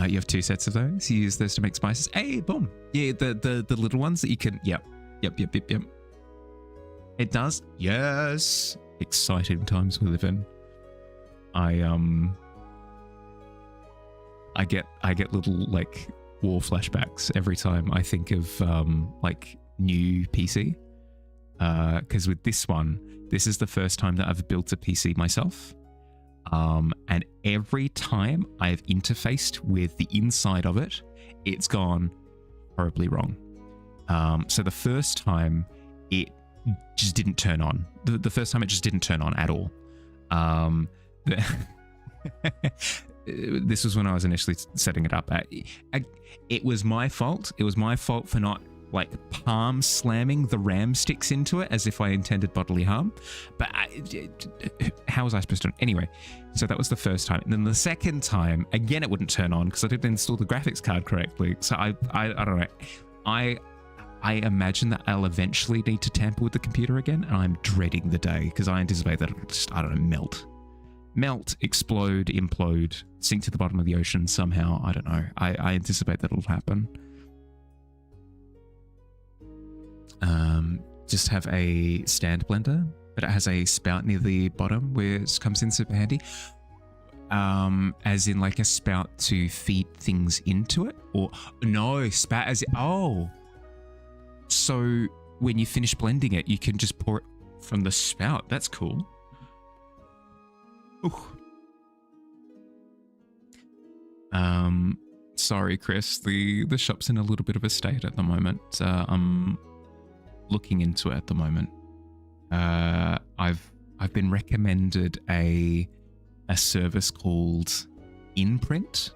You have 2 sets of those. You use those to make spices. Hey, boom. Yeah, the little ones that you can... Yep. It does? Yes. Exciting times we live in. I get little like war flashbacks every time I think of like new PC. Because with this one, this is the first time that I've built a PC myself. And every time I've interfaced with the inside of it, it's gone horribly wrong. So the first time it just didn't turn on. The first time it just didn't turn on at all. This was when I was initially setting it up. It was my fault. It was my fault for not like palm slamming the RAM sticks into it as if I intended bodily harm. But how was I supposed to? Anyway, so that was the first time. And then the second time, again, it wouldn't turn on because I didn't install the graphics card correctly. So I don't know. I imagine that I'll eventually need to tamper with the computer again, and I'm dreading the day because I anticipate that it'll just, I don't know, melt, explode, implode, sink to the bottom of the ocean somehow. I don't know. I anticipate that it'll happen. Just have a stand blender, but it has a spout near the bottom where it comes in super handy. As in like a spout to feed things into it, or no, spout as so when you finish blending it, you can just pour it from the spout. That's cool. Ooh. Sorry, Chris. The shop's in a little bit of a state at the moment. I'm looking into it at the moment. I've been recommended a service called InPrint,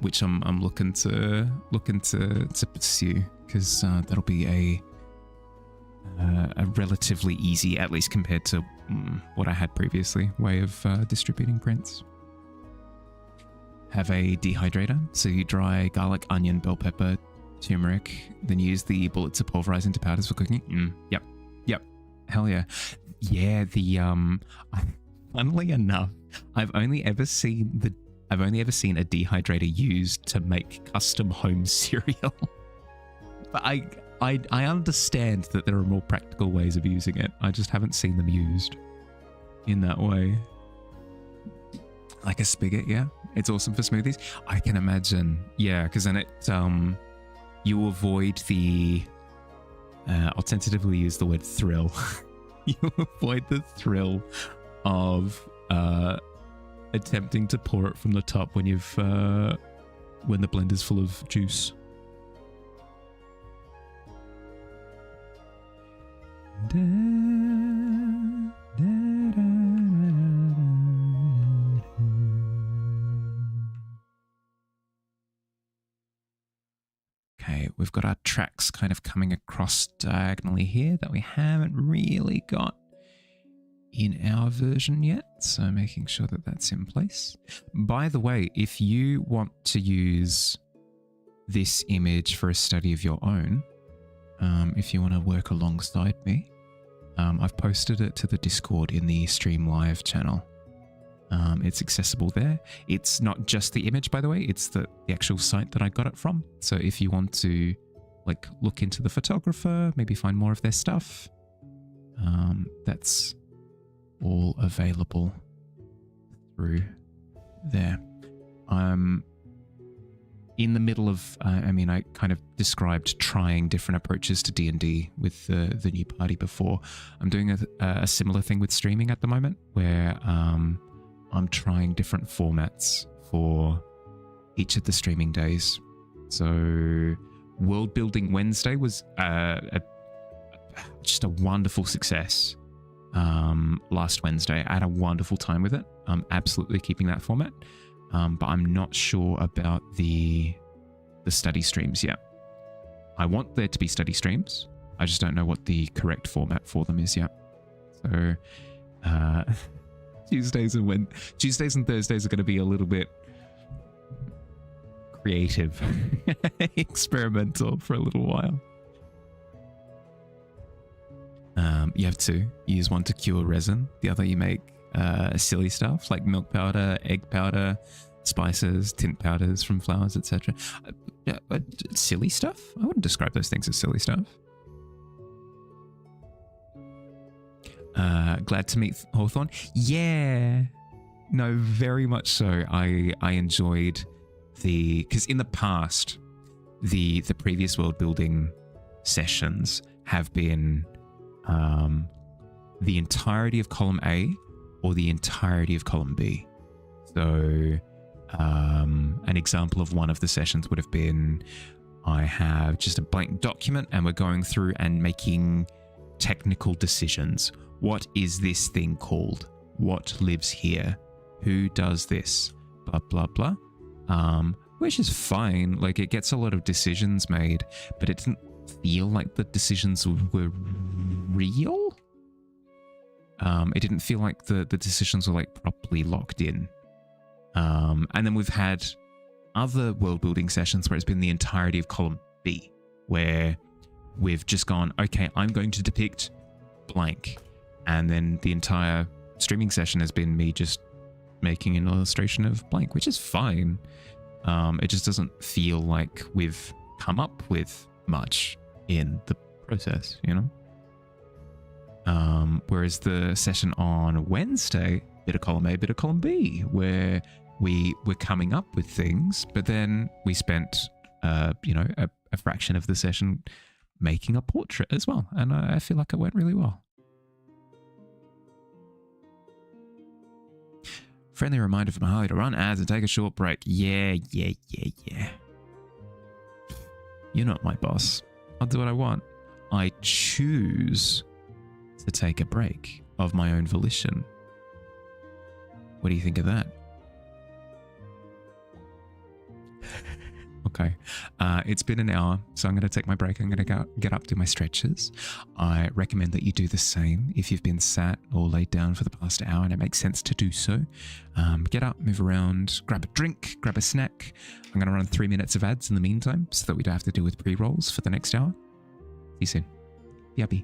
which I'm looking to pursue because that'll be a relatively easy, at least compared to what I had previously, way of distributing prints. Have a dehydrator, so you dry garlic, onion, bell pepper, turmeric, then use the bullets to pulverize into powders for cooking. Yep. Hell yeah. Yeah, funnily enough, I've only ever seen a dehydrator used to make custom home cereal. But I understand that there are more practical ways of using it. I just haven't seen them used in that way. Like a spigot, yeah. It's awesome for smoothies. I can imagine, yeah, because then it you avoid the I'll tentatively use the word thrill. You avoid the thrill of attempting to pour it from the top when when the blender's full of juice. we've got our tracks kind of coming across diagonally here that we haven't really got in our version yet. So making sure that that's in place. By the way, if you want to use this image for a study of your own, if you want to work alongside me, I've posted it to the Discord in the Stream Live channel. It's accessible there. It's not just the image, by the way, it's the actual site that I got it from. So if you want to like look into the photographer, maybe find more of their stuff, that's all available through there. I'm in the middle of, I kind of described trying different approaches to D&D with the new party before. I'm doing a similar thing with streaming at the moment, where I'm trying different formats for each of the streaming days. So World Building Wednesday was just a wonderful success last Wednesday. I had a wonderful time with it. I'm absolutely keeping that format. But I'm not sure about the study streams yet. I want there to be study streams. I just don't know what the correct format for them is yet. So Tuesdays and Thursdays are going to be a little bit creative, experimental for a little while. You have two. You use one to cure resin. The other you make silly stuff like milk powder, egg powder, spices, tint powders from flowers, etc. Silly stuff? I wouldn't describe those things as silly stuff. Glad to meet Hawthorne. Yeah, no, very much so. I enjoyed because in the past, the previous world building sessions have been the entirety of column A or the entirety of column B. So an example of one of the sessions would have been, I have just a blank document and we're going through and making technical decisions. What is this thing called? What lives here? Who does this? Blah, blah, blah. Which is fine. Like, it gets a lot of decisions made, but it didn't feel like the decisions were real. It didn't feel like the decisions were like properly locked in. And then we've had other world building sessions where it's been the entirety of column B, where we've just gone, okay, I'm going to depict blank. And then the entire streaming session has been me just making an illustration of blank, which is fine. It just doesn't feel like we've come up with much in the process, you know? Whereas the session on Wednesday, bit of column A, bit of column B, where we were coming up with things, but then we spent, a fraction of the session making a portrait as well. And I feel like it went really well. Friendly reminder from Harley to run ads and take a short break. Yeah. You're not my boss. I'll do what I want. I choose to take a break of my own volition. What do you think of that? Okay. It's been an hour, so I'm going to take my break. I'm going to get up, do my stretches. I recommend that you do the same if you've been sat or laid down for the past hour and it makes sense to do so. Get up, move around, grab a drink, grab a snack. I'm going to run 3 minutes of ads in the meantime so that we don't have to deal with pre-rolls for the next hour. See you soon. Yabby.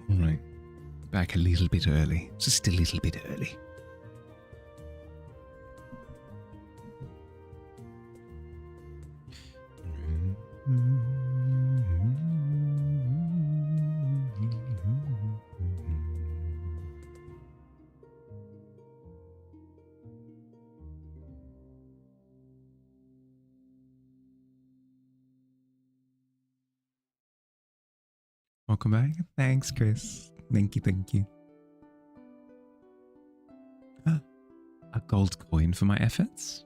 All right. Back a little bit early. Just a little bit early. Welcome back. Thanks, Chris. Thank you, thank you. A gold coin for my efforts.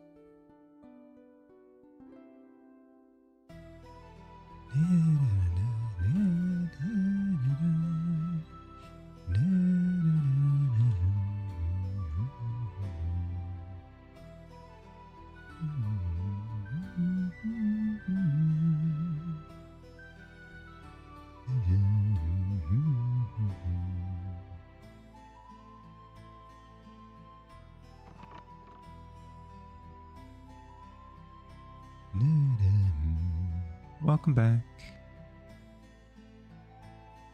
Welcome back.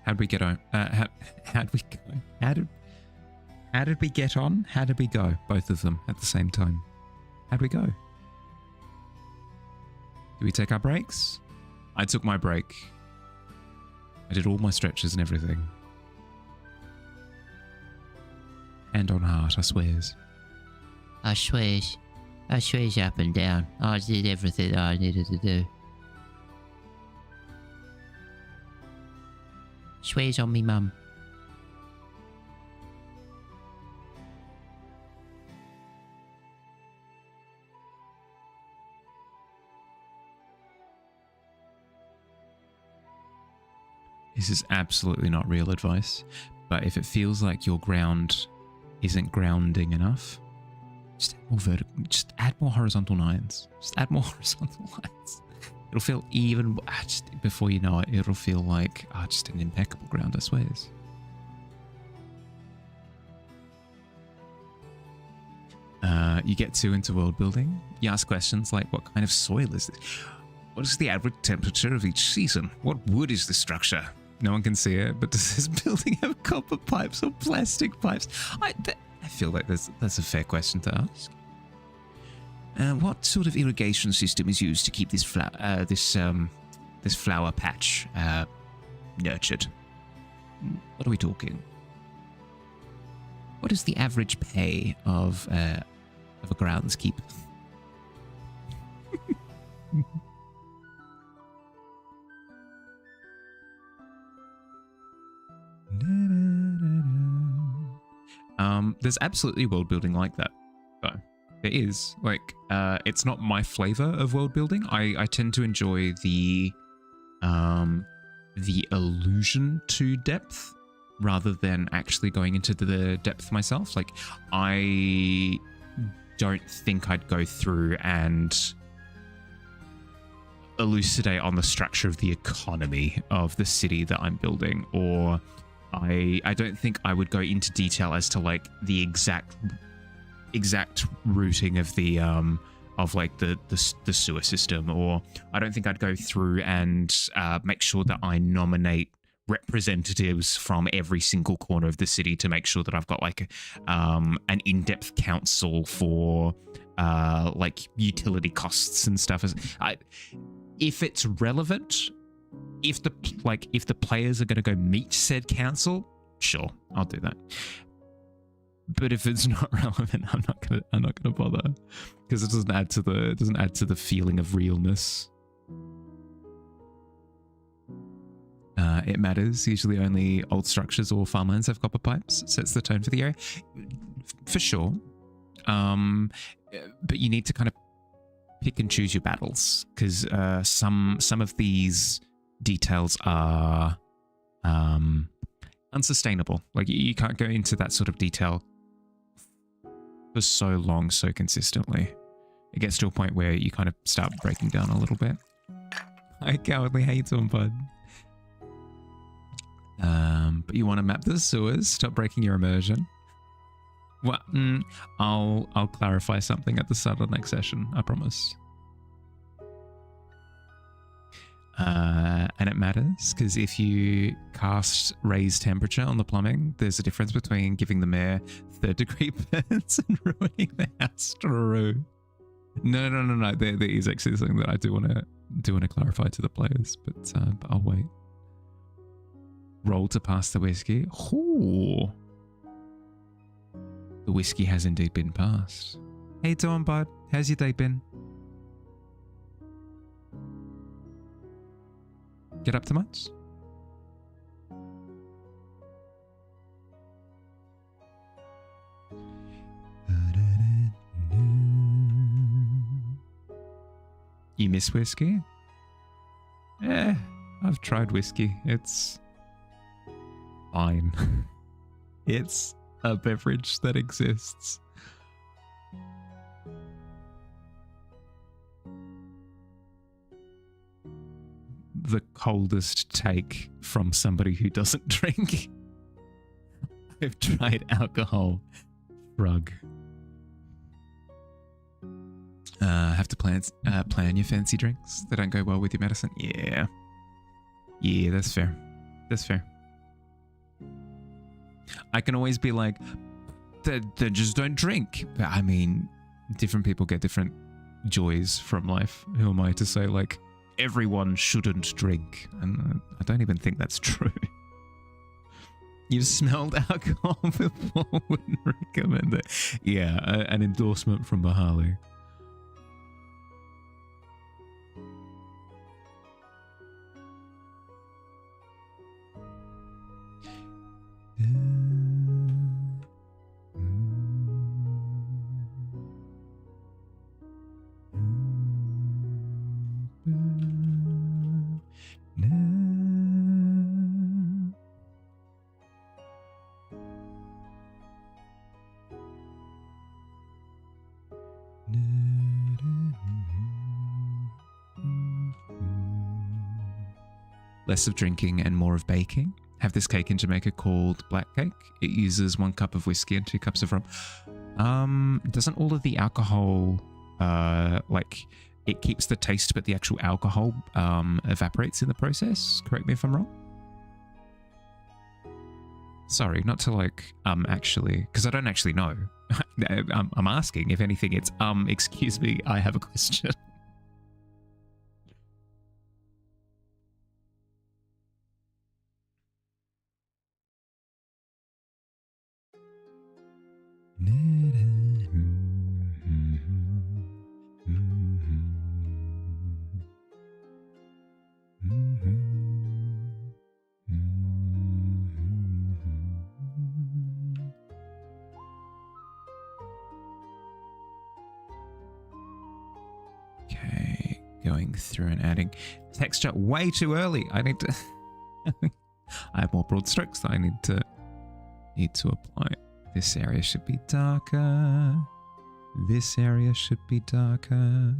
How'd we get on? How'd we go? How did we get on? How did we go? Both of them at the same time. How'd we go? Did we take our breaks? I took my break. I did all my stretches and everything. Hand on heart, I swears. I swears up and down. I did everything I needed to do. Swears on me mum. This is absolutely not real advice, but if it feels like your ground isn't grounding enough, just add more vertical, just add more horizontal lines. Just add more horizontal lines. It'll feel even, just before you know it, it'll feel like just an impeccable ground, I swears. You get too into world building. You ask questions like, what kind of soil is this? What is the average temperature of each season? What wood is the structure? No one can see it, but does this building have copper pipes or plastic pipes? I feel like that's a fair question to ask. What sort of irrigation system is used to keep this flower patch nurtured? What are we talking? What is the average pay of a groundskeeper? There's absolutely world building like that, though. There is. Like, it's not my flavor of world building. I tend to enjoy the allusion to depth rather than actually going into the depth myself. Like, I don't think I'd go through and elucidate on the structure of the economy of the city that I'm building, or I don't think I would go into detail as to like the exact routing of the the sewer system, or I don't think I'd go through and make sure that I nominate representatives from every single corner of the city to make sure that I've got like an in-depth council for like utility costs and stuff. If it's relevant, if the players are going to go meet said council, sure, I'll do that. But if it's not relevant, I'm not gonna bother, because it doesn't add to the feeling of realness. It matters. Usually only old structures or farmlands have copper pipes. Sets the tone for the area, for sure. But you need to kind of pick and choose your battles, because some of these details are unsustainable. Like, you can't go into that sort of detail for so long, so consistently. It gets to a point where you kind of start breaking down a little bit. I cowardly hate them, bud. But you want to map the sewers, stop breaking your immersion. Well, I'll clarify something at the start of the next session, I promise. And it matters because if you cast raise temperature on the plumbing, there's a difference between giving the mayor 3rd-degree burns and ruining the house through. No. There is actually something that I do want to clarify to the players, but I'll wait. Roll to pass the whiskey. Ooh. The whiskey has indeed been passed. Hey, Dawn, bud. How's your day been? Get up to much? You miss whiskey? I've tried whiskey. It's fine. It's a beverage that exists. The coldest take from somebody who doesn't drink. I've tried alcohol. Shrug. Have to plan your fancy drinks that don't go well with your medicine. Yeah, that's fair. That's fair. I can always be like, they just don't drink. But I mean, different people get different joys from life. Who am I to say, like, everyone shouldn't drink? And I don't even think that's true. You've smelled alcohol before, wouldn't recommend it. Yeah, an endorsement from Bahali. Less of drinking and more of baking. Have this cake in Jamaica called black cake. It uses 1 cup of whiskey and 2 cups of rum. Doesn't all of the alcohol, like, it keeps the taste, but the actual alcohol evaporates in the process? Correct me if I'm wrong. Sorry, not to like, actually, because I don't actually know. I'm asking. If anything, it's, excuse me, I have a question. Okay, going through and adding texture way too early. I need to I have more broad strokes that I need to apply. This area should be darker. This area should be darker.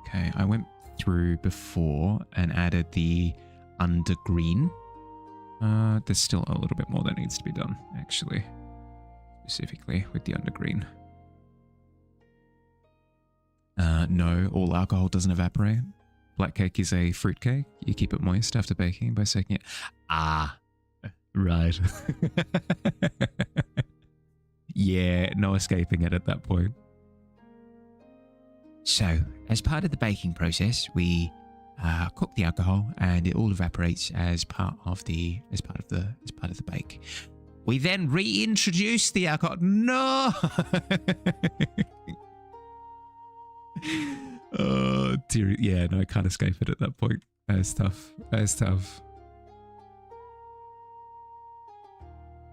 Okay, I went through before and added the under green. There's still a little bit more that needs to be done, actually, specifically with the under green. No, all alcohol doesn't evaporate. Black cake is a fruit cake. You keep it moist after baking by soaking it. Ah, right. Yeah, no escaping it at that point. So, as part of the baking process, we cook the alcohol, and it all evaporates as part of the bake. We then reintroduce the alcohol. No. Oh Yeah, no, I can't escape it at that point. That's tough. That's tough.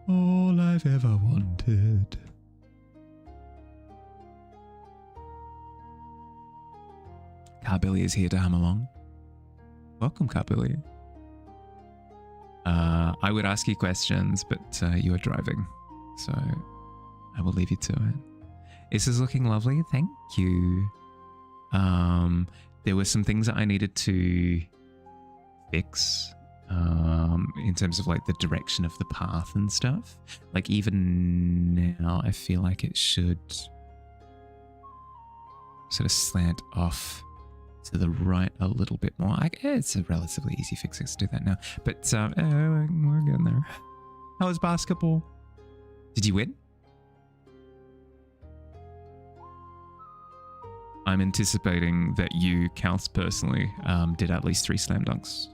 All I've ever wanted. Carbilly is here to hum along. Welcome, Carbilly. I would ask you questions, but you are driving, so I will leave you to it. This is looking lovely. Thank you. There were some things that I needed to fix in terms of like the direction of the path and stuff. Like even now, I feel like it should sort of slant off to the right a little bit more. It's a relatively easy fix to do that now, but we're getting there. How was basketball? Did you win? I'm anticipating that you, Kals, personally, did at least 3 slam dunks.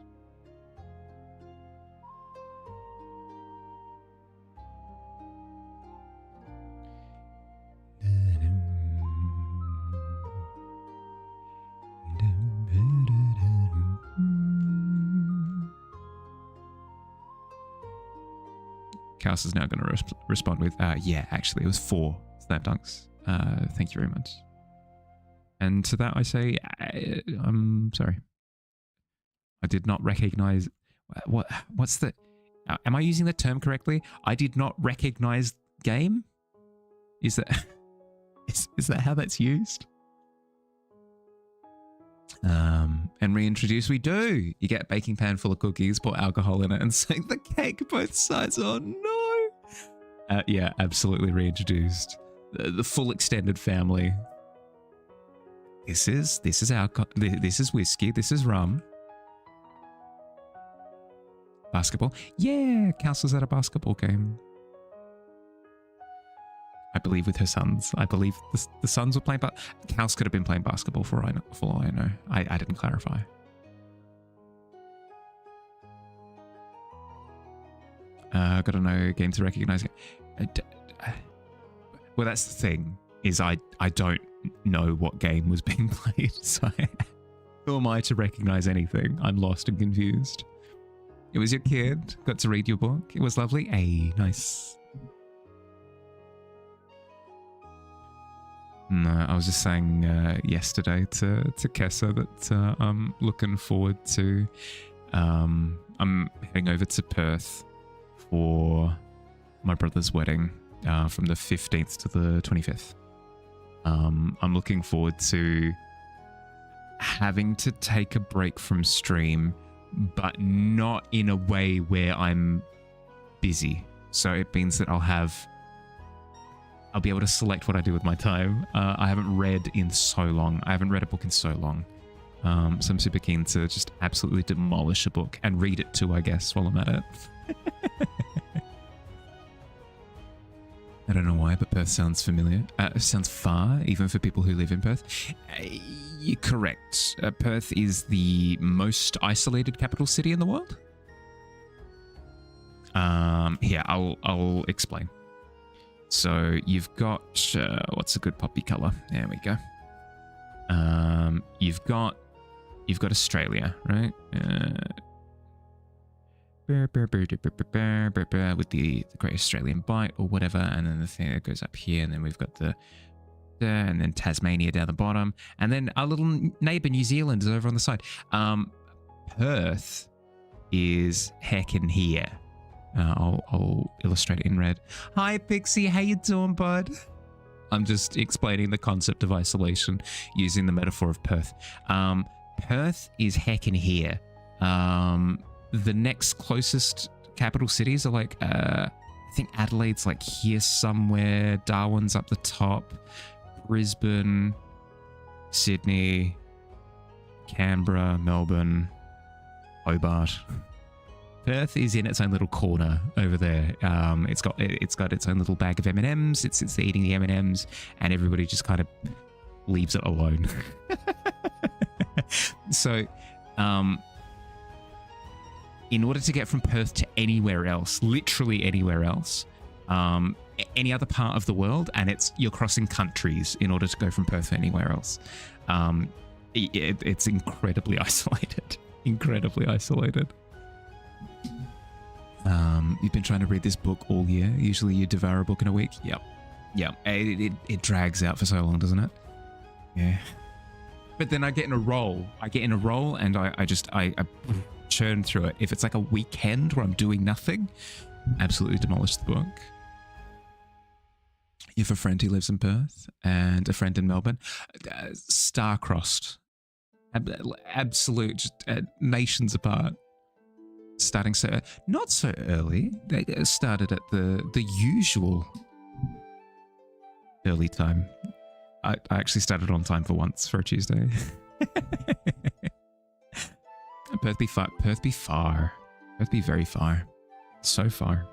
Kals is now going to respond with, yeah, actually, it was 4 slam dunks. Thank you very much. And to that I say, I'm sorry. I did not recognize... What's the... am I using the term correctly? I did not recognize game? Is that... is that how that's used? And reintroduce, we do. You get a baking pan full of cookies, pour alcohol in it, and sink the cake both sides. Oh no! Yeah, absolutely reintroduced. The full extended family. This is alcohol. This is whiskey. This is rum. Basketball. Yeah, Kals was at a basketball game. I believe with her sons. I believe the sons were playing, but Kals could have been playing basketball for all I know. I didn't clarify. Got to know game to recognize it. Well, that's the thing, is I don't know what game was being played, so who am I to recognize anything? I'm lost and confused. It was your kid. Got to read your book. It was lovely. Hey, nice. No, I was just saying yesterday to Kessa that I'm looking forward to... I'm heading over to Perth for my brother's wedding from the 15th to the 25th. I'm looking forward to having to take a break from stream, but not in a way where I'm busy. So it means that I'll be able to select what I do with my time. I haven't read in so long. I haven't read a book in so long. So I'm super keen to just absolutely demolish a book and read it too, I guess, while I'm at it. I don't know why, but Perth sounds familiar. Sounds far, even for people who live in Perth. You're correct. Perth is the most isolated capital city in the world. Here, I'll explain. So you've got, what's a good poppy color? There we go. You've got Australia, right? With the Great Australian Bight or whatever, and then the thing that goes up here, and then we've got and then Tasmania down the bottom, and then our little neighbour New Zealand is over on the side. Perth is heckin' here. I'll illustrate it in red. Hi Pixie, how you doing, bud? I'm just explaining the concept of isolation using the metaphor of Perth. Perth is heckin' here. The next closest capital cities are like, I think Adelaide's like here somewhere. Darwin's up the top. Brisbane, Sydney, Canberra, Melbourne, Hobart. Perth is in its own little corner over there. It's got its own little bag of M&Ms. It sits there eating the M&Ms, and everybody just kind of leaves it alone. So, in order to get from Perth to anywhere else, literally anywhere else, any other part of the world, and you're crossing countries in order to go from Perth to anywhere else. It's incredibly isolated. Incredibly isolated. You've been trying to read this book all year. Usually you devour a book in a week. Yep. It drags out for so long, doesn't it? Yeah. But then I get in a roll. And I churn through it. If it's like a weekend where I'm doing nothing, absolutely demolish the book. You have a friend who lives in Perth and a friend in Melbourne. Star-crossed. Absolute, just nations apart. Starting so not so early. They started at the usual early time. I actually started on time for once for a Tuesday. Perth be far. Perth be far. Perth be very far. So far.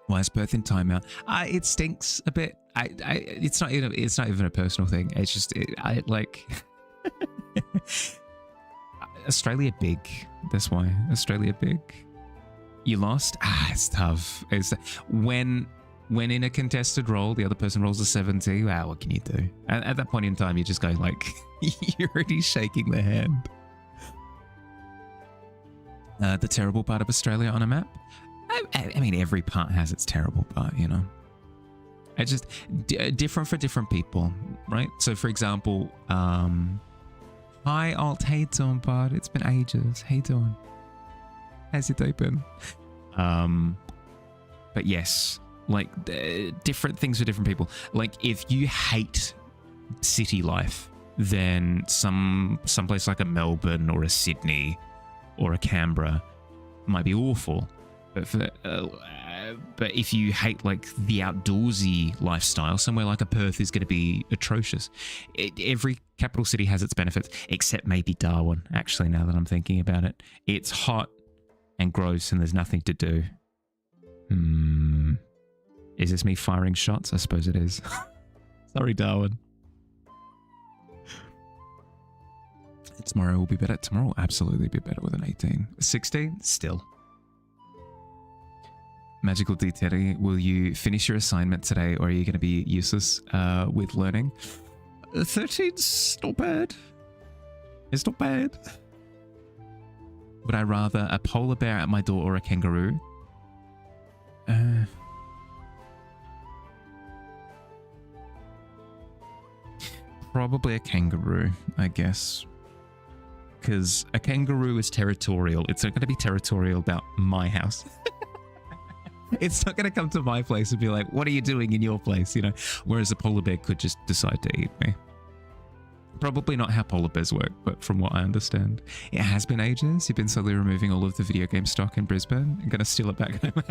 Why is Perth in timeout? It stinks a bit. It's not even a personal thing. It's just Australia big. That's why Australia big. You lost. It's tough. When in a contested roll, the other person rolls a 70. Wow, what can you do? At that point in time, you're just going like, you're already shaking their hand. The terrible part of Australia on a map. I mean, every part has its terrible part, you know. It's just different for different people, right? So, for example, hi, Alt. How you doing, bud? It's been ages. How you doing? How's your day been? But yes, like different things for different people. Like if you hate city life, then someplace like a Melbourne or a Sydney or a Canberra might be awful. But if you hate like the outdoorsy lifestyle, somewhere like a Perth is going to be atrocious. Every capital city has its benefits, except maybe Darwin, actually, now that I'm thinking about it. It's hot and gross and there's nothing to do. Is this me firing shots? I suppose it is. Sorry, Darwin. Tomorrow will be better. Tomorrow will absolutely be better with an 18. 16? Still. Magical D10, will you finish your assignment today or are you going to be useless with learning? 13's not bad. It's not bad. Would I rather a polar bear at my door or a kangaroo? Probably a kangaroo, I guess. Because a kangaroo is territorial. It's not going to be territorial about my house. It's not going to come to my place and be like, what are you doing in your place, you know? Whereas a polar bear could just decide to eat me. Probably not how polar bears work, but from what I understand. It has been ages. You've been slowly removing all of the video game stock in Brisbane. I'm going to steal it back home.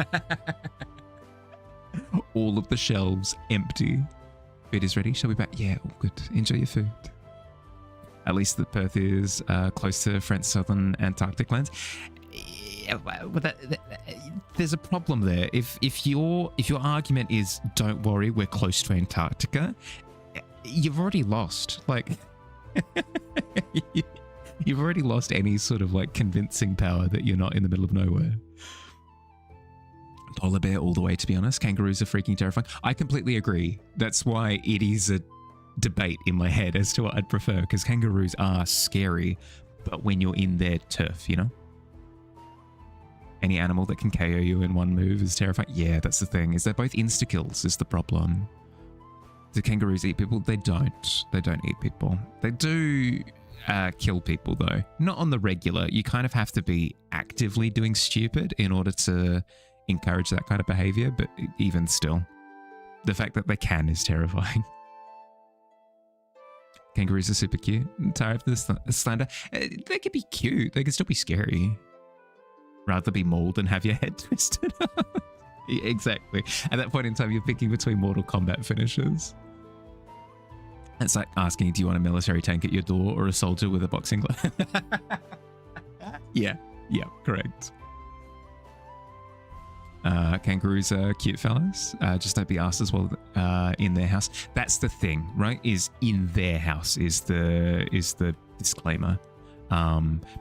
All of the shelves empty. Food is ready. Shall we back? Yeah, all good. Enjoy your food. At least the Perth is close to French southern Antarctic lands. But there's a problem there. If your argument is don't worry, we're close to Antarctica, you've already lost. Like you've already lost any sort of like convincing power that you're not in the middle of nowhere. Polar bear all the way, to be honest. Kangaroos are freaking terrifying. I completely agree. That's why it is a debate in my head as to what I'd prefer, because kangaroos are scary, but when you're in their turf, you know? Any animal that can KO you in one move is terrifying. Yeah, that's the thing. Is they're both insta-kills is the problem. Do kangaroos eat people? They don't. They don't eat people. They do kill people, though. Not on the regular. You kind of have to be actively doing stupid in order to encourage that kind of behavior, but even still, the fact that they can is terrifying. Kangaroos are super cute. Tired of this slander. They can be cute. They can still be scary. Rather be mauled than have your head twisted. Exactly. At that point in time, you're picking between Mortal Kombat finishes. It's like asking, do you want a military tank at your door or a soldier with a boxing glove? Yeah, correct. Kangaroos are cute fellas. Just don't be asked as well in their house. That's the thing, right? Is in their house is the disclaimer.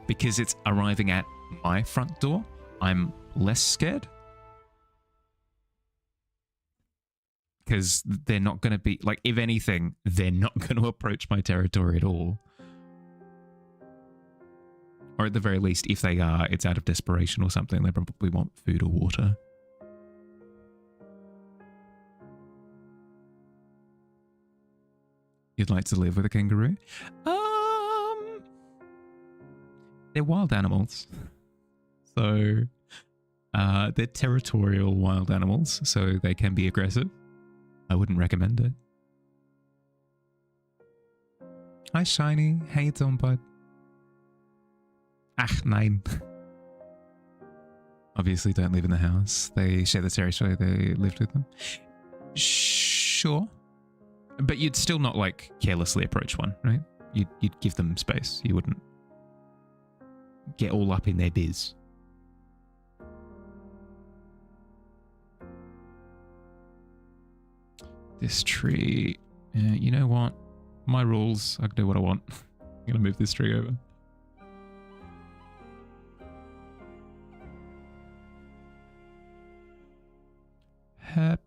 Because it's arriving at my front door, I'm less scared. because they're not going to be like, if anything, they're not going to approach my territory at all. Or at the very least, if they are, it's out of desperation or something. They probably want food or water. You'd like to live with a kangaroo? They're wild animals. So, they're territorial wild animals, so they can be aggressive. I wouldn't recommend it. Hi, Shiny. How you doing, bud? Ach, nein. Obviously, don't live in the house. They share the territory. They lived with them. Sure. But you'd still not, like, carelessly approach one, right? You'd give them space. You wouldn't get all up in their biz. This tree. You know what? My rules. I can do what I want. I'm going to move this tree over. Herp.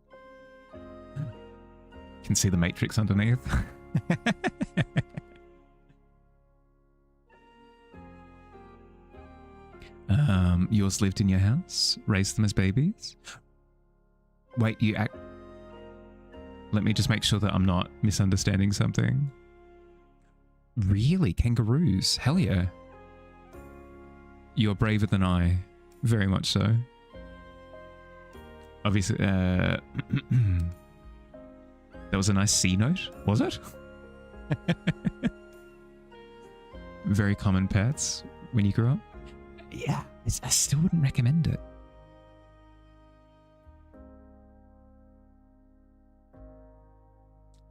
Can see the matrix underneath. Yours lived in your house, raised them as babies. Wait, you act. Let me just make sure that I'm not misunderstanding something. Really? Kangaroos? Hell yeah. You're braver than I. Very much so. Obviously, that was a nice C note, was it? Very common pets when you grow up. Yeah, I still wouldn't recommend it.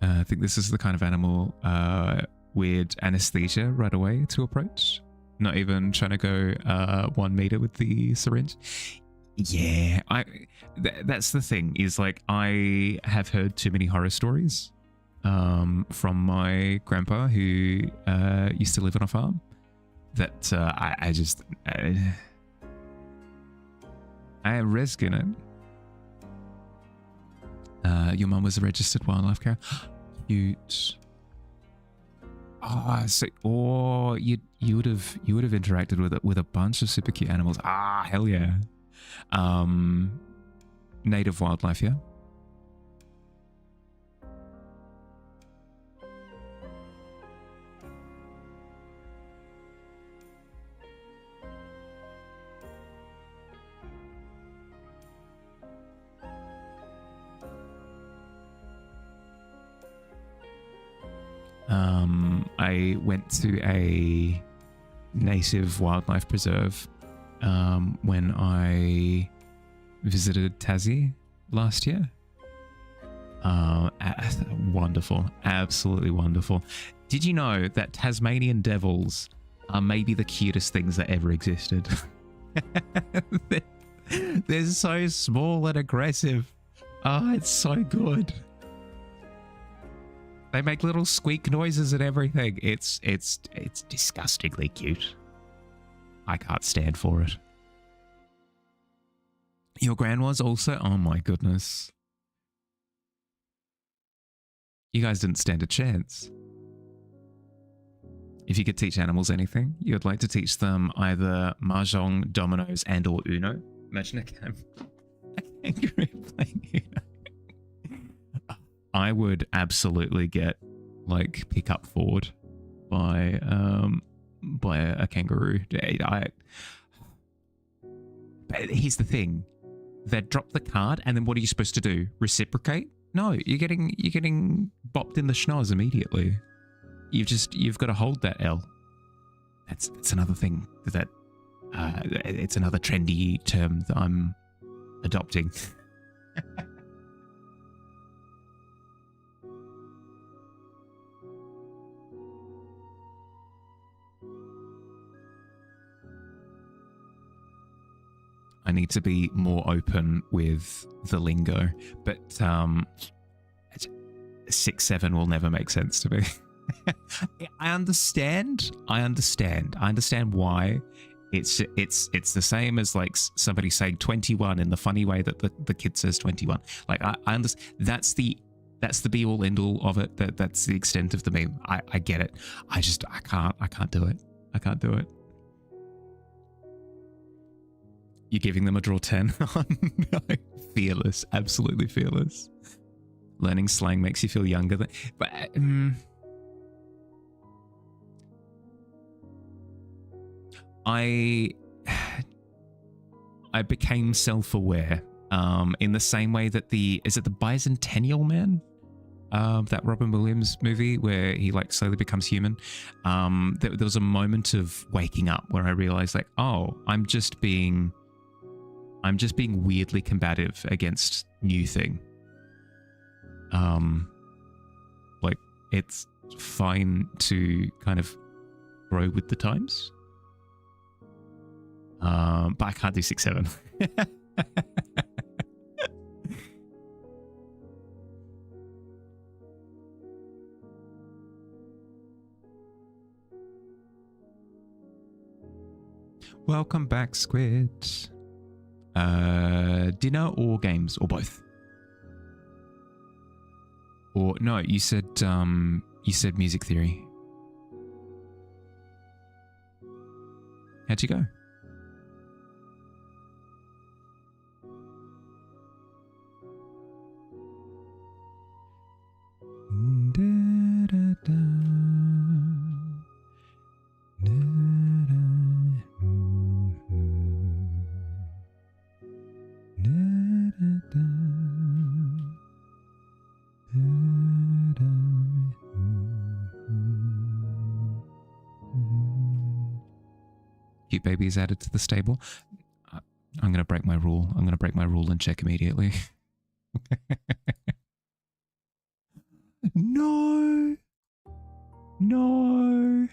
I think this is the kind of animal with anesthesia right away to approach. Not even trying to go 1 meter with the syringe. Yeah, that's the thing, is like, I have heard too many horror stories from my grandpa who used to live on a farm that I am risking it. Your mum was a registered wildlife carer. Cute. You would have interacted with a bunch of super cute animals. Ah, hell yeah. Native wildlife, yeah. I went to a native wildlife preserve when I visited Tassie last year. Wonderful. Absolutely wonderful. Did you know that Tasmanian devils are maybe the cutest things that ever existed? They're so small and aggressive. Oh, it's so good. They make little squeak noises and everything. It's disgustingly cute. I can't stand for it. Your gran was also? Oh my goodness. You guys didn't stand a chance. If you could teach animals anything, you'd like to teach them either mahjong, dominoes, and or Uno. Imagine a kangaroo playing Uno. I would absolutely get like pick up forward by a kangaroo. But here's the thing: they drop the card, and then what are you supposed to do? Reciprocate? No, you're getting bopped in the schnoz immediately. You've got to hold that L. That's another thing that it's another trendy term that I'm adopting. I need to be more open with the lingo, but 6-7 will never make sense to me. I understand why It's the same as like somebody saying 21 in the funny way that the kid says 21. Like I understand that's the be all end all of it. That's the extent of the meme. I get it. I can't do it. I can't do it. You're giving them a draw 10. No, fearless, absolutely fearless. Learning slang makes you feel younger than, but I became self-aware in the same way that is it the Bicentennial Man? That Robin Williams movie where he like slowly becomes human. There was a moment of waking up where I realized like, oh, I'm just being weirdly combative against new thing. Like it's fine to kind of grow with the times. But I can't do 6-7. Welcome back, Squid. Dinner or games or both? Or no, you said music theory. How'd you go? Cute baby is added to the stable. I'm going to break my rule. I'm going to break my rule and check immediately. No. No.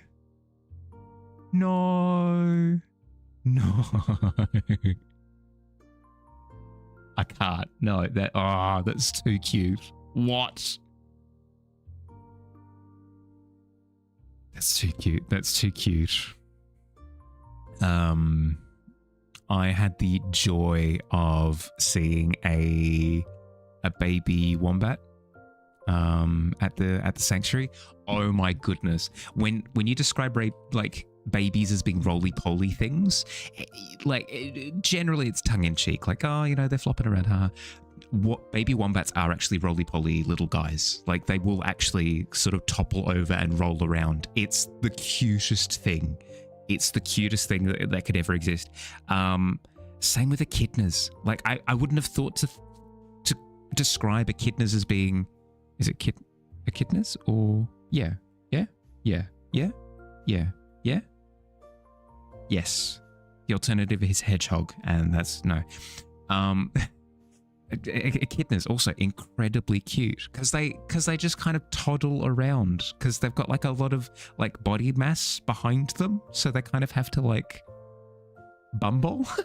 No. No. I can't. No, that's too cute. What? That's too cute. That's too cute. I had the joy of seeing a baby wombat at the sanctuary. Oh my goodness. When you describe like babies as being roly-poly things, generally it's tongue-in-cheek, like, oh, you know, they're flopping around, huh? What baby wombats are actually roly-poly little guys. Like they will actually sort of topple over and roll around. It's the cutest thing. It's the cutest thing that could ever exist. Same with echidnas. Like I wouldn't have thought to describe echidnas as being, is it echidnas or yeah. Yes. The alternative is hedgehog, and that's no. Echidnas also incredibly cute because they just kind of toddle around because they've got like a lot of like body mass behind them, so they kind of have to like bumble. I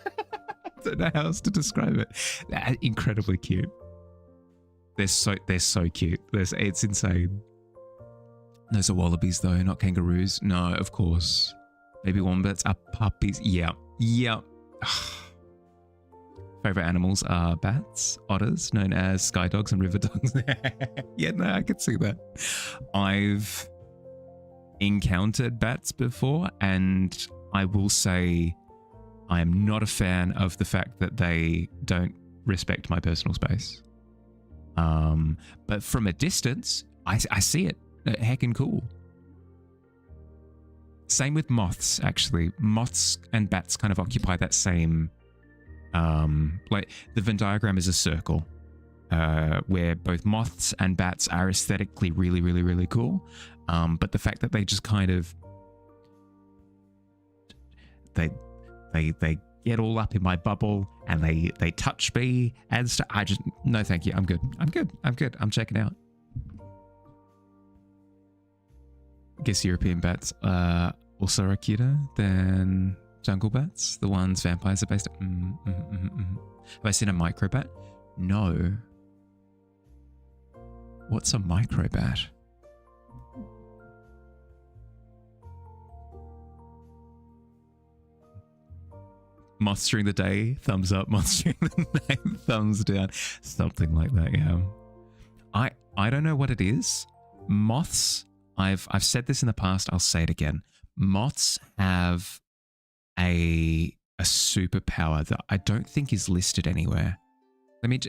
don't know how else to describe it. They're incredibly cute. They're so cute. It's insane. Those are wallabies though, not kangaroos. No, of course. Baby wombats are puppies. Yeah. Favorite animals are bats, otters, known as sky dogs and river dogs. Yeah, no, I could see that. I've encountered bats before, and I will say I am not a fan of the fact that they don't respect my personal space. But from a distance, I see it. Heckin' cool. Same with moths, actually. Moths and bats kind of occupy that same... like the Venn diagram is a circle where both moths and bats are aesthetically really, really, really cool. But the fact that they just kind of... They get all up in my bubble and they touch me and stuff. I just... No, thank you. I'm good. I'm checking out. I guess European bats also are cuter than jungle bats, the ones vampires are based on. Have I seen a microbat? No. What's a microbat? moths during the day, thumbs up. Moths during the night, thumbs down. Something like that, yeah. I don't know what it is. Moths, I've said this in the past, I'll say it again. Moths have a superpower that I don't think is listed anywhere. Let me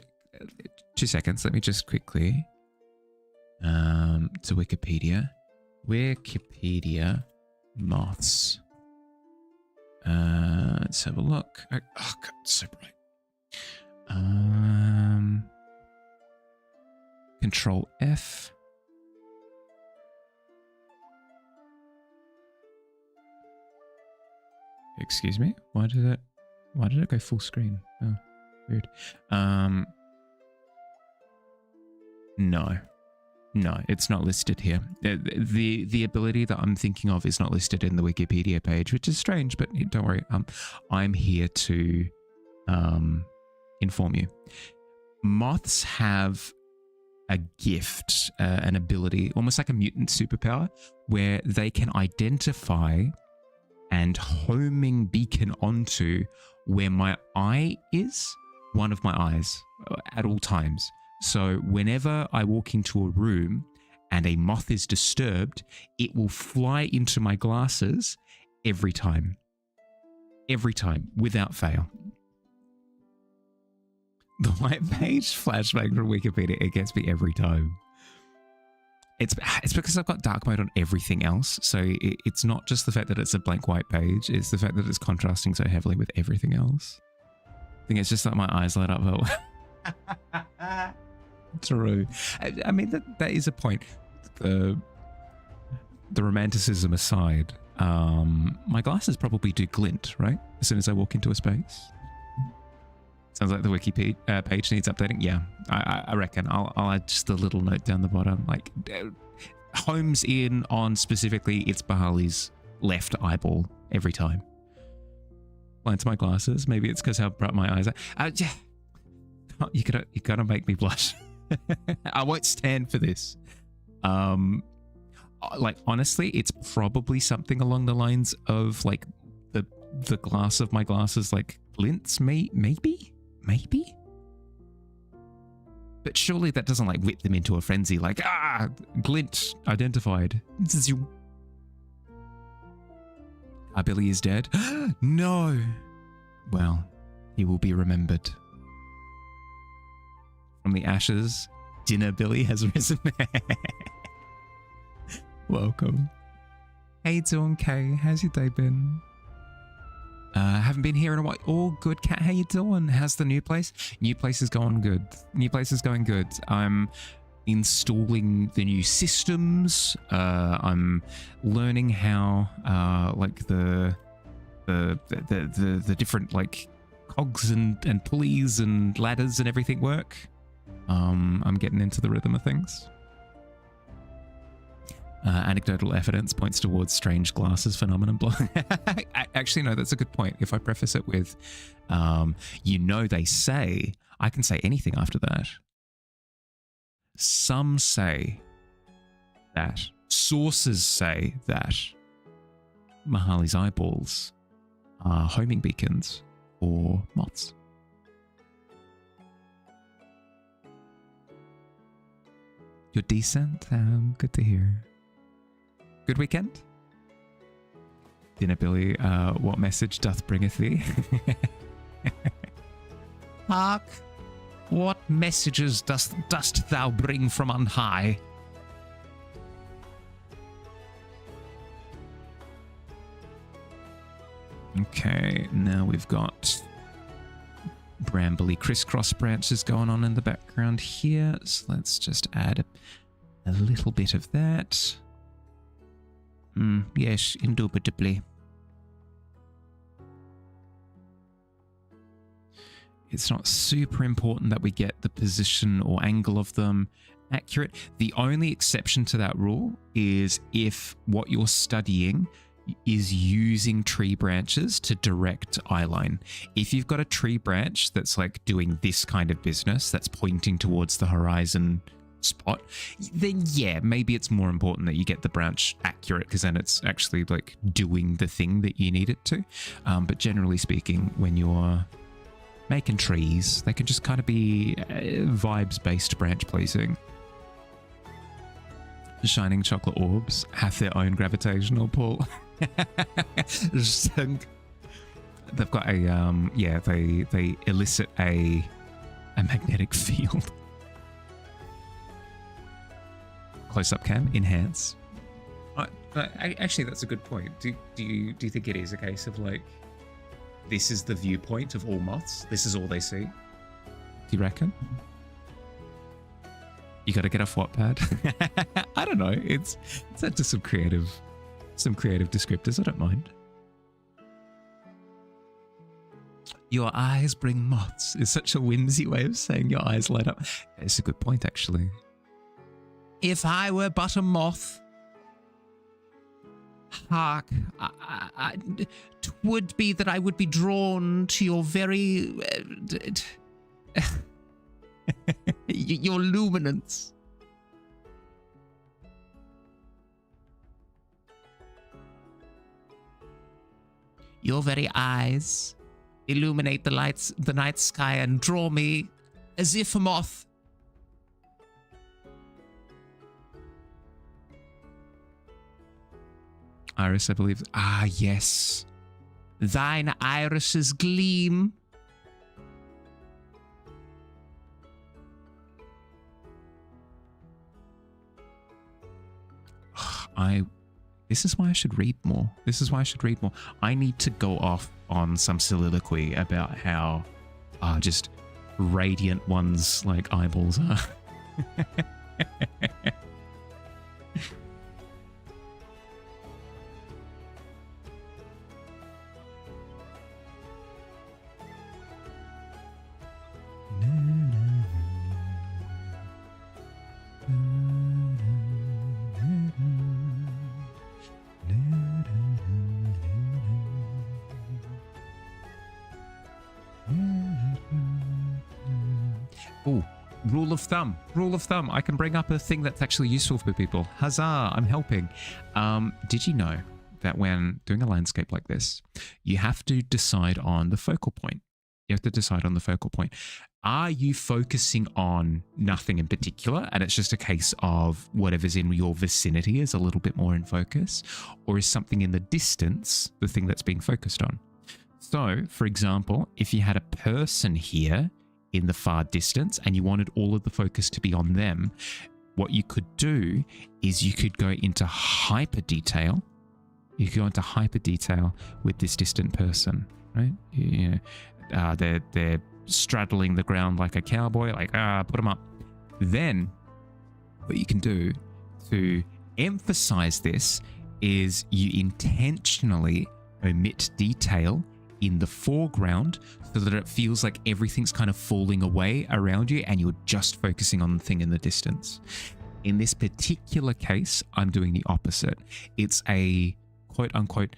2 seconds. Let me just quickly to Wikipedia. Wikipedia moths. Let's have a look. Oh God, so bright. Control F. Excuse me. Why did it go full screen? Oh, weird. No, it's not listed here. The ability that I'm thinking of is not listed in the Wikipedia page, which is strange, but don't worry. I'm here to inform you. Moths have a gift, an ability, almost like a mutant superpower, where they can identify and homing beacon onto where my eye is, one of my eyes, at all times. So whenever I walk into a room and a moth is disturbed, it will fly into my glasses every time. Every time, without fail. The white page flashback from Wikipedia, it gets me every time. It's because I've got dark mode on everything else. So it's not just the fact that it's a blank white page. It's the fact that it's contrasting so heavily with everything else. I think it's just that my eyes light up. True. I mean, that is a point. The romanticism aside, my glasses probably do glint, right? As soon as I walk into a space. Sounds like the Wikipedia page needs updating. Yeah, I reckon. I'll add just a little note down the bottom. Like, homes in on specifically it's Bahali's left eyeball every time. Blinds my glasses. Maybe it's because how bright my eyes are. Yeah. You gotta make me blush. I won't stand for this. Like, honestly, it's probably something along the lines of like the glass of my glasses like glints. Maybe. But surely that doesn't like whip them into a frenzy. Like, glint identified. Billy is dead. No. Well, he will be remembered. From the ashes, Dinner Billy has risen. Welcome. How you doing, Kay? How's your day been? Haven't been here in a while. All good, Cat. How you doing? How's the new place? New place is going good. New place is going good. I'm installing the new systems. I'm learning how like the different like cogs and pulleys and ladders and everything work. I'm getting into the rhythm of things. Anecdotal evidence points towards strange glasses phenomenon. Actually, no, that's a good point. If I preface it with, they say, I can say anything after that. Some say that, sources say that Mahali's eyeballs are homing beacons or moths. You're decent? Good to hear. Good weekend? Dinner Billy, what message doth bringeth thee? Hark, what messages dost thou bring from on high? Okay, now we've got brambly crisscross branches going on in the background here. So let's just add a little bit of that. Yes, indubitably. It's not super important that we get the position or angle of them accurate. The only exception to that rule is if what you're studying is using tree branches to direct eyeline. If you've got a tree branch that's like doing this kind of business, that's pointing towards the horizon spot, then yeah, maybe it's more important that you get the branch accurate, because then it's actually like doing the thing that you need it to. But generally speaking, when you're making trees, they can just kind of be vibes-based branch placing. Shining chocolate orbs have their own gravitational pull. They've got a they elicit a magnetic field. Close-up cam, enhance. Actually, that's a good point. Do you think it is a case of like, this is the viewpoint of all moths? This is all they see? Do you reckon? You got to get off Wattpad. I don't know. It's into some creative descriptors. I don't mind. Your eyes bring moths is such a whimsy way of saying your eyes light up. It's a good point, actually. If I were but a moth, hark, 'twould be that I would be drawn to your very... your luminance. Your very eyes illuminate the night sky and draw me as if a moth. Iris, I believe. Ah, yes. Thine irises gleam. This is why I should read more. I need to go off on some soliloquy about how just radiant one's like eyeballs are. Rule of thumb. I can bring up a thing that's actually useful for people. Huzzah, I'm helping. Did you know that when doing a landscape like this, you have to decide on the focal point? Are you focusing on nothing in particular, and it's just a case of whatever's in your vicinity is a little bit more in focus? Or is something in the distance the thing that's being focused on? So, for example, if you had a person here in the far distance and you wanted all of the focus to be on them, what you could do is you could go into hyper detail. You could go into hyper detail with this distant person, right? They're straddling the ground like a cowboy, like, put them up. Then what you can do to emphasize this is you intentionally omit detail in the foreground so that it feels like everything's kind of falling away around you and you're just focusing on the thing in the distance. In this particular case, I'm doing the opposite. It's a quote unquote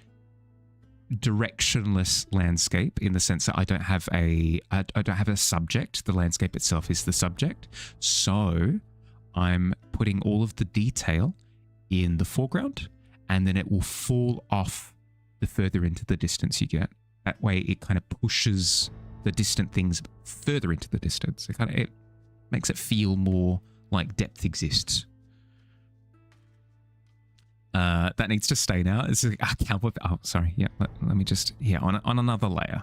directionless landscape in the sense that I don't have a subject. The landscape itself is the subject. So I'm putting all of the detail in the foreground, and then it will fall off the further into the distance you get. That way it kind of pushes the distant things further into the distance. It makes it feel more like depth exists. That needs to stay now. It's like, I can't believe, oh, sorry. Yeah, let me just, on another layer.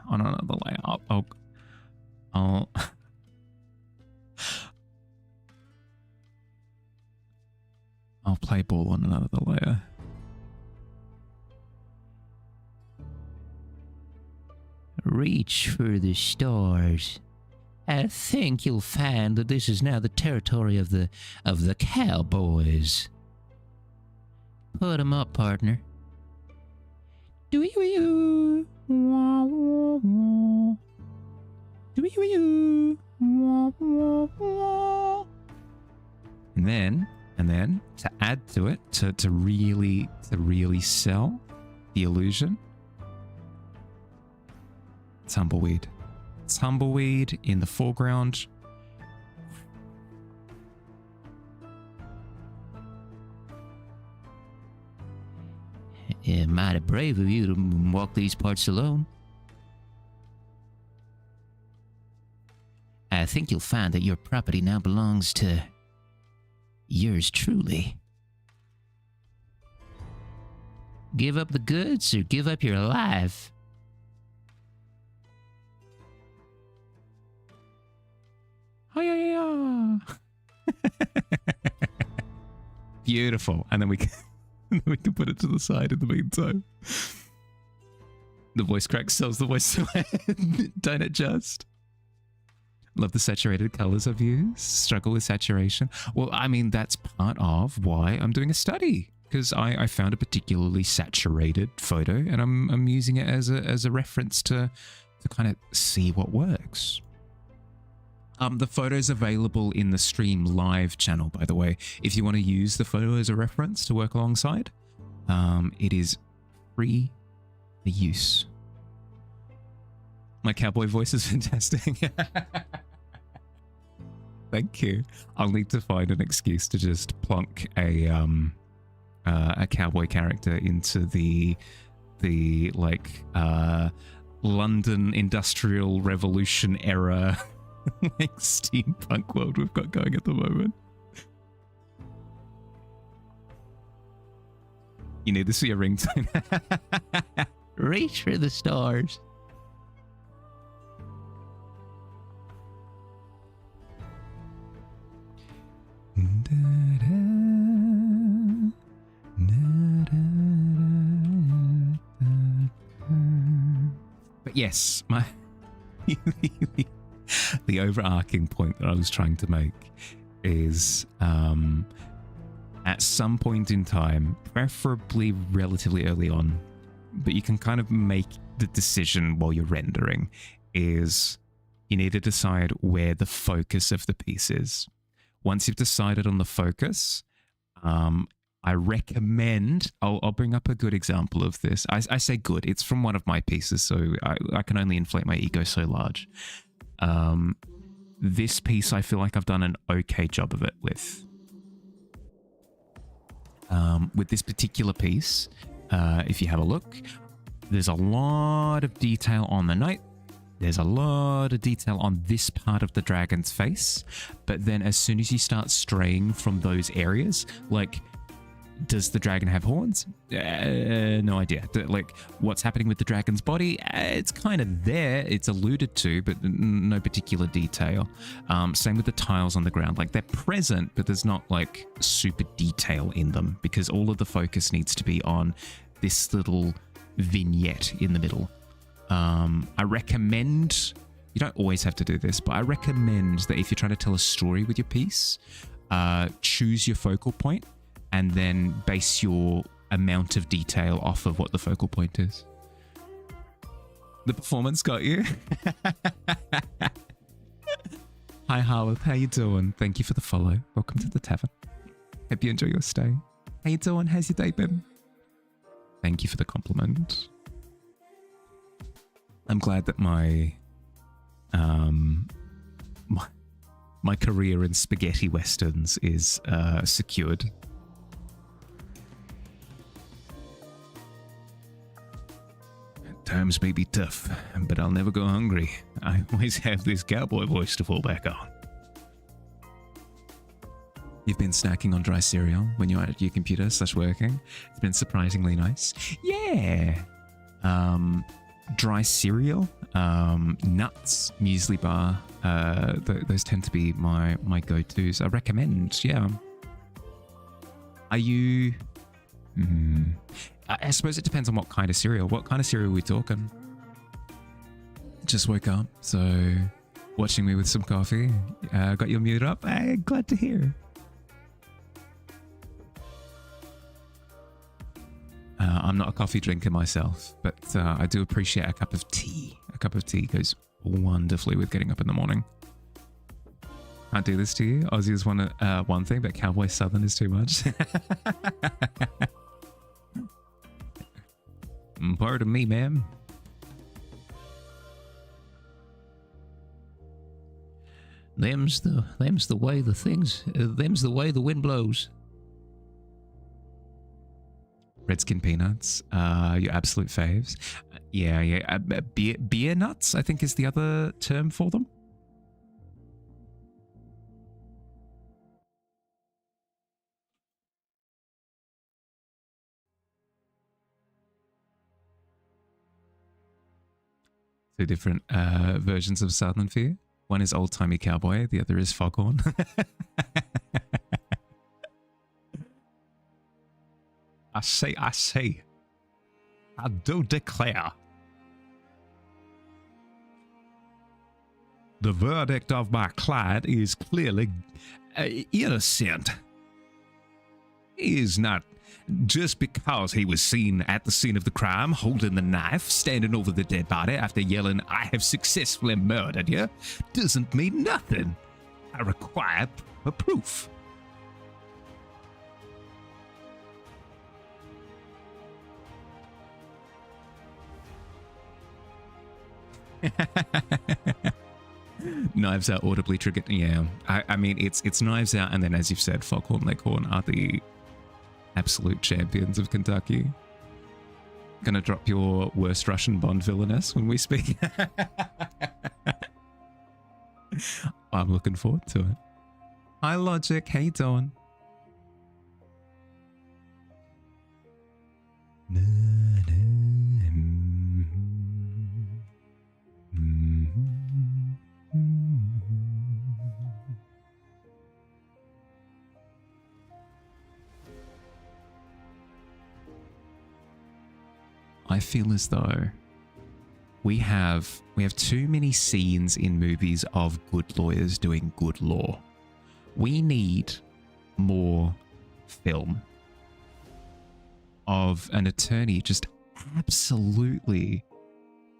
I'll play ball on another layer. Reach for the stars. I think you'll find that this is now the territory of the cowboys. Put 'em up, partner. Do-wee-wee-oo. Wah-wah-wah. Do-wee-wee-oo. Wah-wah-wah. And then to add to it, to really sell the illusion, tumbleweed in the foreground. Mighty brave of you to walk these parts alone. I think you'll find that your property now belongs to yours truly. Give up the goods or give up your life. Beautiful. And then we can put it to the side in the meantime. The voice crack sells the voice away. Don't it just? Love the saturated colors I've used. Struggle with saturation. Well, I mean, that's part of why I'm doing a study. Because I found a particularly saturated photo and I'm using it as a reference to kind of see what works. The photo's available in the Stream Live channel, by the way. If you want to use the photo as a reference to work alongside, it is free for use. My cowboy voice is fantastic. Thank you. I'll need to find an excuse to just plonk a cowboy character into the like London Industrial Revolution era like steampunk world we've got going at the moment. You need to see a ringtone. Reach for the stars. But yes, my the overarching point that I was trying to make is at some point in time, preferably relatively early on, but you can kind of make the decision while you're rendering, is you need to decide where the focus of the piece is. Once you've decided on the focus, I recommend, I'll bring up a good example of this. I say good, it's from one of my pieces, so I can only inflate my ego so large. This piece, I feel like I've done an okay job of it with. With this particular piece, if you have a look, there's a lot of detail on the knight. There's a lot of detail on this part of the dragon's face. But then as soon as you start straying from those areas, like, does the dragon have horns? No idea. Like, what's happening with the dragon's body? It's kind of there. It's alluded to, but no particular detail. Same with the tiles on the ground. Like, they're present, but there's not, like, super detail in them because all of the focus needs to be on this little vignette in the middle. I recommend, you don't always have to do this, but I recommend that if you're trying to tell a story with your piece, choose your focal point and then base your amount of detail off of what the focal point is. The performance got you. Hi Harleth, how you doing? Thank you for the follow. Welcome to the Tavern. Hope you enjoy your stay. How you doing? How's your day been? Thank you for the compliment. I'm glad that my career in spaghetti westerns is secured. Times may be tough, but I'll never go hungry. I always have this cowboy voice to fall back on. You've been snacking on dry cereal when you're at your computer / working. It's been surprisingly nice. Yeah. Dry cereal, nuts, muesli bar. Those tend to be my go-tos. I recommend. Yeah. Are you? I suppose it depends on what kind of cereal. What kind of cereal are we talking? Just woke up, so watching me with some coffee. Got your mute up. Glad to hear. I'm not a coffee drinker myself, but I do appreciate a cup of tea. A cup of tea goes wonderfully with getting up in the morning. Can't do this to you. Aussie is one thing, but Cowboy Southern is too much. Pardon me, ma'am. Them's the way the things. Them's the way the wind blows. Redskin peanuts, your absolute faves. Yeah. Beer nuts, I think, is the other term for them. Two different versions of Southern Fear. One is Old Timey Cowboy, the other is Foghorn. I say. I do declare. The verdict of my client is clearly innocent. He is not, just because he was seen at the scene of the crime holding the knife, standing over the dead body after yelling, "I have successfully murdered you," doesn't mean nothing. I require a proof. Knives Out audibly triggered. Yeah, I mean, it's Knives Out, and then, as you've said, Foghorn Leghorn are the absolute champions of Kentucky. Gonna drop your worst Russian Bond villainess when we speak. I'm looking forward to it. Hi, Logic. How you doing? I feel as though we have too many scenes in movies of good lawyers doing good law. We need more film of an attorney just absolutely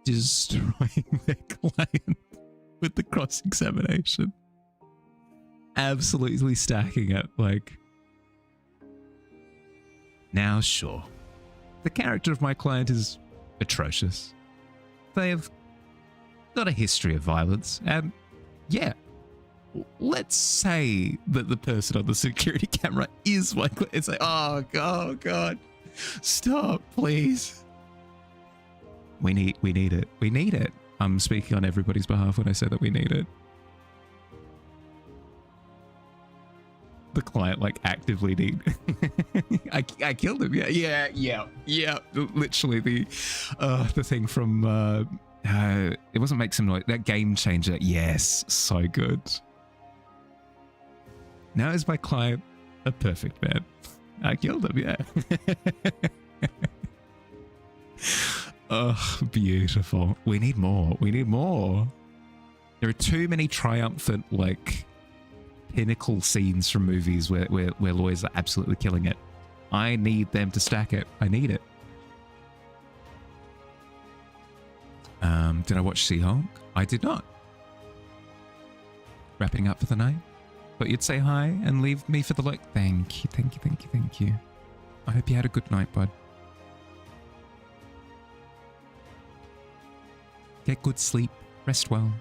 destroying their client with the cross-examination. Absolutely stacking it, like... Now, sure. The character of my client is atrocious. They have got a history of violence, and yeah, let's say that the person on the security camera is my client. It's like, oh God, stop, please. We need it. We need it. I'm speaking on everybody's behalf when I say that we need it. The client, like, actively need. I killed him. Yeah. Literally the thing from it wasn't Make Some Noise. That Game Changer. Yes, so good. Now is my client a perfect man? I killed him. Yeah. Oh, beautiful. We need more. We need more. There are too many triumphant, like, pinnacle scenes from movies where lawyers are absolutely killing it. I need them to stack it. I need it. Did I watch She-Hulk? I did not. Wrapping up for the night. But you'd say hi and leave me for the look. Thank you. I hope you had a good night, bud. Get good sleep. Rest well.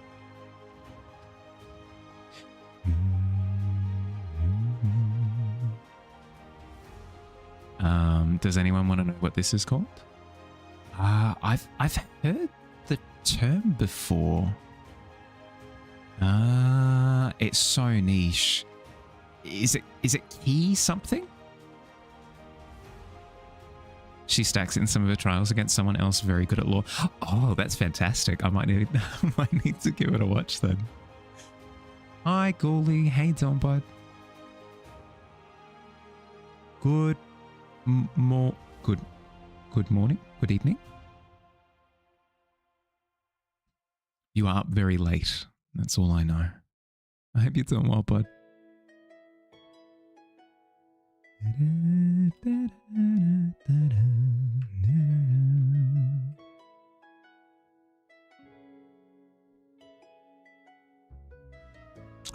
Does anyone want to know what this is called? I've heard the term before. It's so niche. Is it key something? She stacks it in some of her trials against someone else very good at law. Oh, that's fantastic. I might need to give it a watch then. Hi, Ghoulie. Hey, doing, bud? Good morning. Good evening. You are up very late. That's all I know. I hope you're doing well, bud.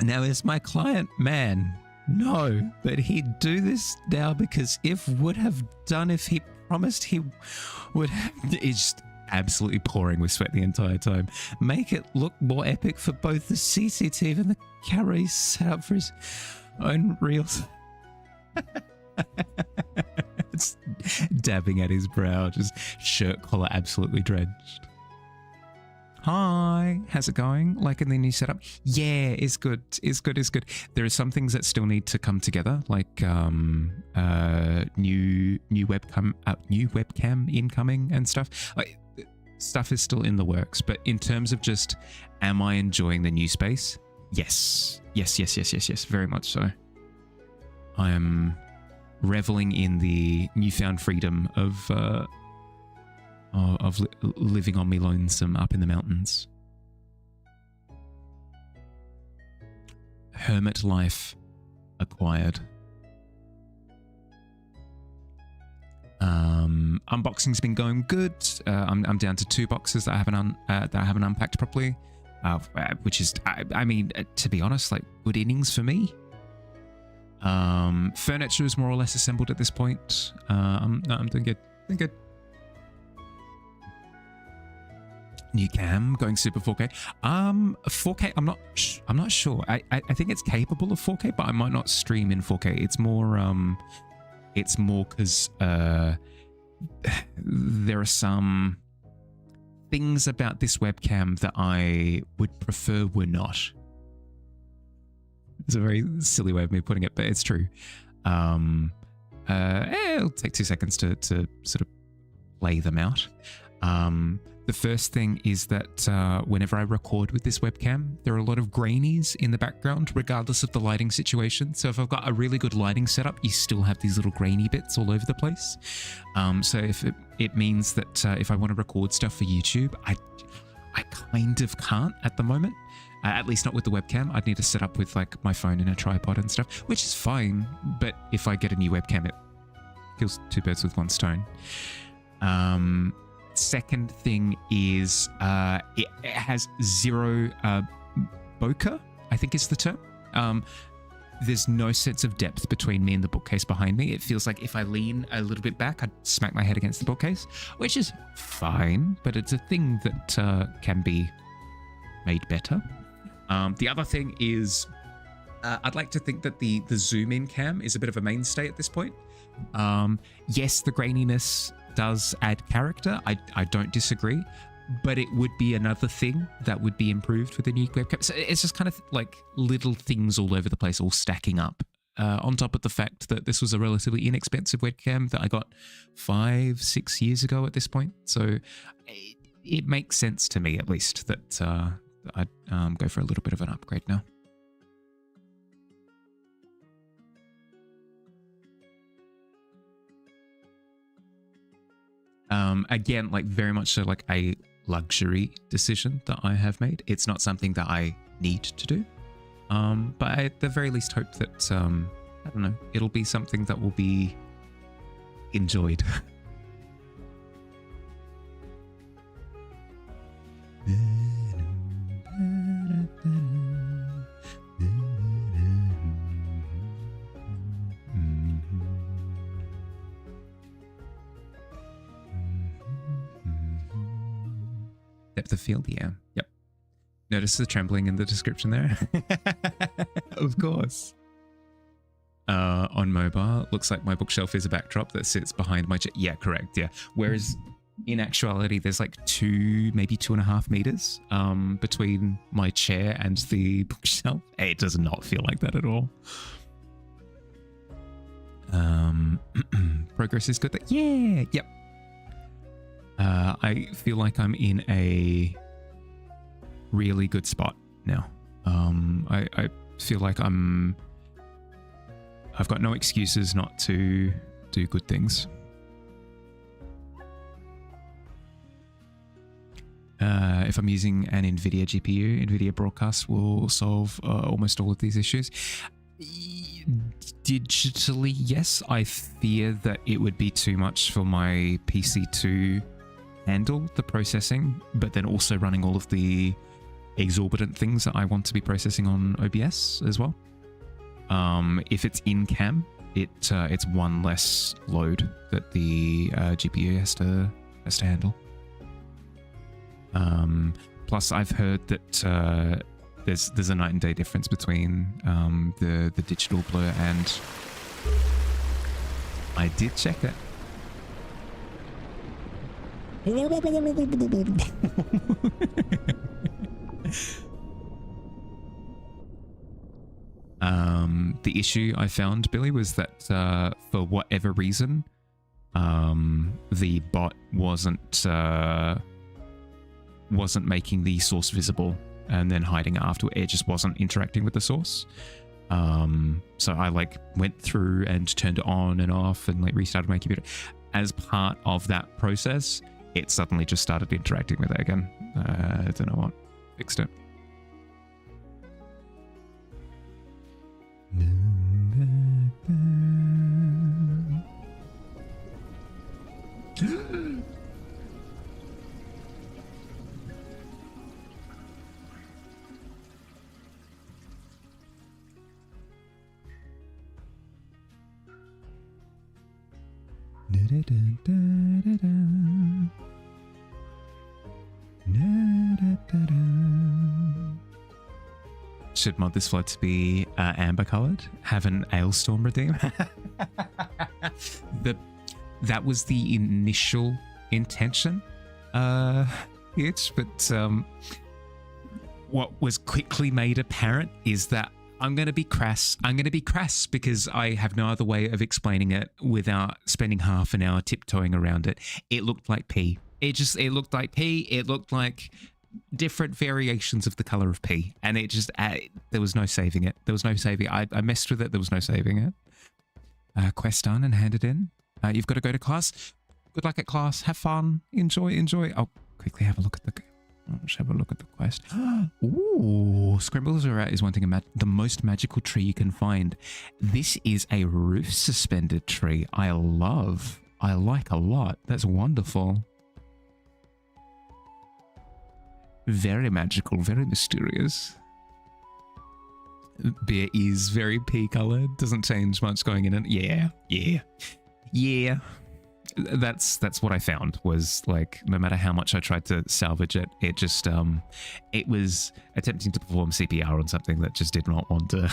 Now, is my client man? No, but he'd do this now because if he promised he would have. It's just absolutely pouring with sweat the entire time. Make it look more epic for both the CCTV and the camera he's set up for his own reels. dabbing at his brow, just shirt collar absolutely drenched. Hi, how's it going? Liking the new setup? Yeah, it's good. It's good. There are some things that still need to come together, like new webcam incoming and stuff. Like, stuff is still in the works, but in terms of just, am I enjoying the new space? Yes, very much so. I am reveling in the newfound freedom of living on me lonesome up in the mountains. Hermit life acquired. Unboxing's been going good. I'm down to 2 boxes that I haven't unpacked properly, which is, I mean, to be honest, like good innings for me. Furniture is more or less assembled at this point. I'm doing good. New cam going super 4K. 4K. I'm not sure. I think it's capable of 4K, but I might not stream in 4K. It's more because there are some things about this webcam that I would prefer were not. It's a very silly way of me putting it, but it's true. It'll take 2 seconds to sort of lay them out. The first thing is that whenever I record with this webcam, there are a lot of grainies in the background, regardless of the lighting situation. So if I've got a really good lighting setup, you still have these little grainy bits all over the place. So if it means that if I want to record stuff for YouTube, I kind of can't at the moment. At least not with the webcam. I'd need to set up with like my phone and a tripod and stuff, which is fine. But if I get a new webcam, it kills 2 birds with 1 stone. Second thing is it has 0 bokeh, I think is the term. There's no sense of depth between me and the bookcase behind me. It feels like if I lean a little bit back, I'd smack my head against the bookcase, which is fine, but it's a thing that can be made better. The other thing is I'd like to think that the zoom in cam is a bit of a mainstay at this point. Yes, the graininess does add character. I don't disagree, but it would be another thing that would be improved with the new webcam. So it's just kind of like little things all over the place, all stacking up. On top of the fact that this was a relatively inexpensive webcam that I got 5-6 years ago at this point. So it makes sense to me, at least, that I'd go for a little bit of an upgrade now. Again, like very much so like a luxury decision that I have made. It's not something that I need to do. But I at the very least hope that, I don't know, it'll be something that will be enjoyed. Depth of field, yeah. Yep. Notice the trembling in the description there? Of course. On mobile, looks like my bookshelf is a backdrop that sits behind my chair. Yeah, correct, yeah. Whereas in actuality, there's like 2, maybe 2.5 meters between my chair and the bookshelf. It does not feel like that at all. Progress is good. Yeah, yep. I feel like I'm in a really good spot now. I feel like I've got no excuses not to do good things. If I'm using an NVIDIA GPU, NVIDIA Broadcast will solve almost all of these issues. Digitally, yes. I fear that it would be too much for my PC to handle the processing, but then also running all of the exorbitant things that I want to be processing on OBS as well. If it's in cam, it's one less load that the GPU has to handle. Plus, I've heard that there's a night and day difference between the digital blur and I did check it. The issue I found, Billy, was that for whatever reason, the bot wasn't making the source visible and then hiding it afterward. It just wasn't interacting with the source. So I like went through and turned it on and off and like restarted my computer. As part of that process, it suddenly just started interacting with it again. I don't know what fixed it. Should mod this float to be amber colored? Have an Ailstorm redeem? That was the initial intention, but what was quickly made apparent is that I'm going to be crass. I'm going to be crass because I have no other way of explaining it without spending half an hour tiptoeing around it. It looked like pee. It looked like pee. It looked like different variations of the color of pee. And it just, there was no saving it. There was no saving it. I messed with it. There was no saving it. Quest done and handed in. You've got to go to class. Good luck at class. Have fun. Enjoy. I'll quickly have a look at the... Let's have a look at the quest. Ooh, Scrambles is wanting the most magical tree you can find. This is a roof suspended tree. I like a lot. That's wonderful. Very magical, very mysterious. Beer is very pea colored. Doesn't change much going in it. Yeah. That's what I found, was like, no matter how much I tried to salvage it, it just it was attempting to perform CPR on something that just did not want to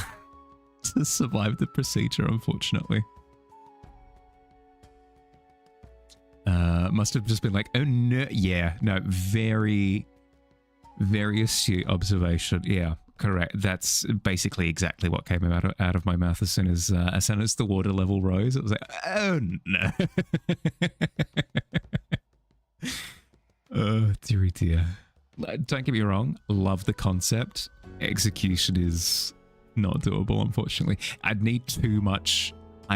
survive the procedure, unfortunately. Must have just been like, oh no, yeah, no, very astute observation. Yeah, correct. That's basically exactly what came out of my mouth as soon as the water level rose. It was like, oh no. Oh dear. Don't get me wrong, love the concept. Execution is not doable, unfortunately. I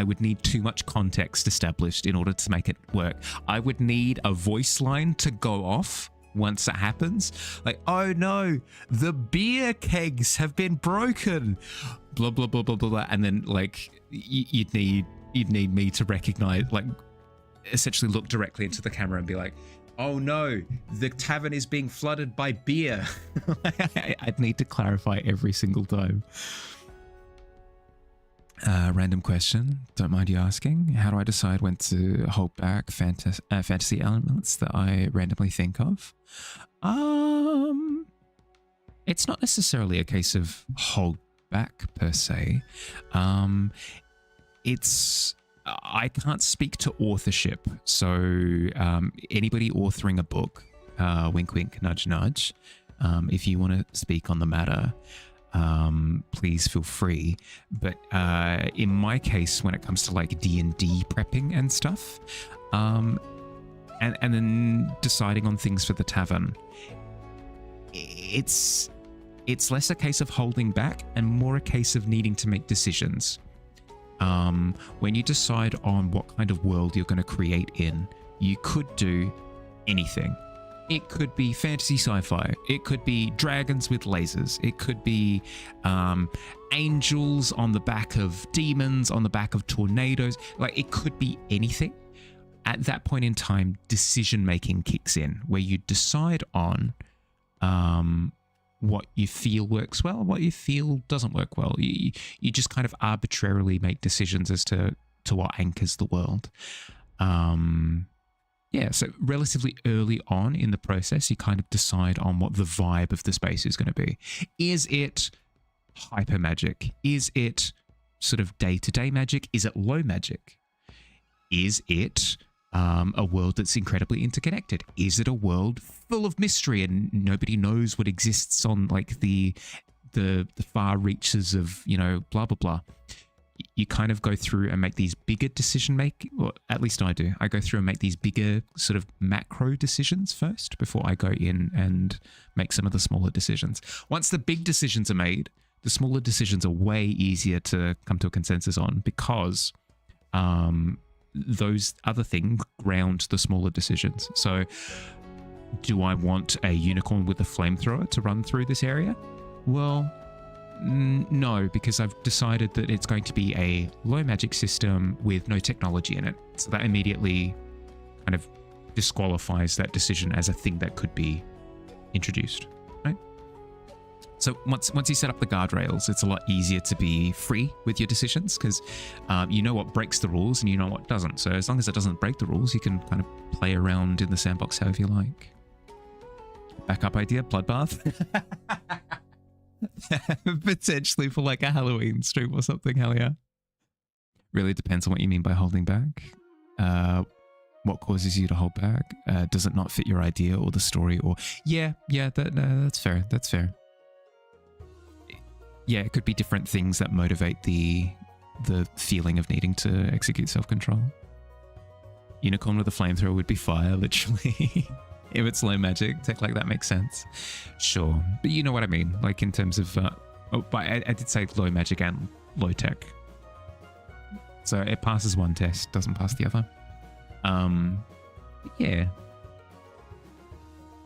would need too much context established in order to make it work. I would need a voice line to go off once it happens, like, oh no, the beer kegs have been broken, blah blah blah blah blah, and then like you'd need me to recognize, like, essentially look directly into the camera and be like, oh no, the tavern is being flooded by beer. I'd need to clarify every single time. Random question, don't mind you asking. How do I decide when to hold back fantasy elements that I randomly think of? It's not necessarily a case of hold back per se. I can't speak to authorship. So anybody authoring a book, wink wink, nudge nudge, if you want to speak on the matter, please feel free. But in my case, when it comes to like D&D prepping and stuff, and then deciding on things for the tavern, it's less a case of holding back and more a case of needing to make decisions. When you decide on what kind of world you're going to create in, you could do anything. It could be fantasy sci-fi. It could be dragons with lasers. It could be angels on the back of demons, on the back of tornadoes. Like, it could be anything. At that point in time, decision-making kicks in, where you decide on what you feel works well, what you feel doesn't work well. You just kind of arbitrarily make decisions as to what anchors the world. Yeah, so relatively early on in the process, you kind of decide on what the vibe of the space is going to be. Is it hyper magic? Is it sort of day-to-day magic? Is it low magic? Is it a world that's incredibly interconnected? Is it a world full of mystery and nobody knows what exists on like the far reaches of, you know, blah blah blah? You kind of go through and make these bigger decision making, or at least I do. I go through and make these bigger sort of macro decisions first before I go in and make some of the smaller decisions. Once the big decisions are made, the smaller decisions are way easier to come to a consensus on because those other things ground the smaller decisions. So do I want a unicorn with a flamethrower to run through this area? Well, no, because I've decided that it's going to be a low magic system with no technology in it. So that immediately kind of disqualifies that decision as a thing that could be introduced, right? So once you set up the guardrails, it's a lot easier to be free with your decisions because you know what breaks the rules and you know what doesn't. So as long as it doesn't break the rules, you can kind of play around in the sandbox however you like. Backup idea, bloodbath. Potentially for like a Halloween stream or something, hell yeah. Really depends on what you mean by holding back. What causes you to hold back? Does it not fit your idea or the story? Or that's fair. That's fair. Yeah, it could be different things that motivate the feeling of needing to execute self-control. Unicorn with a flamethrower would be fire, literally. If it's low magic, tech like that makes sense. Sure. But you know what I mean. Like in terms of... but I did say low magic and low tech. So it passes one test, doesn't pass the other. Yeah.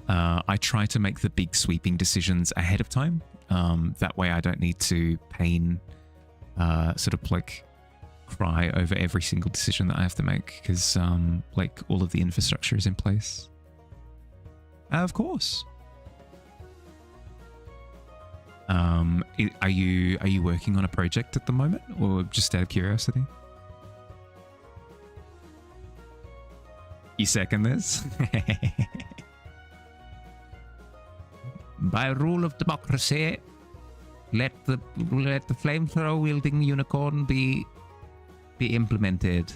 I try to make the big sweeping decisions ahead of time. That way I don't need to sort of like cry over every single decision that I have to make because like all of the infrastructure is in place. Of course. Are you working on a project at the moment, or just out of curiosity? You second this? By rule of democracy, let the flamethrower wielding unicorn be implemented.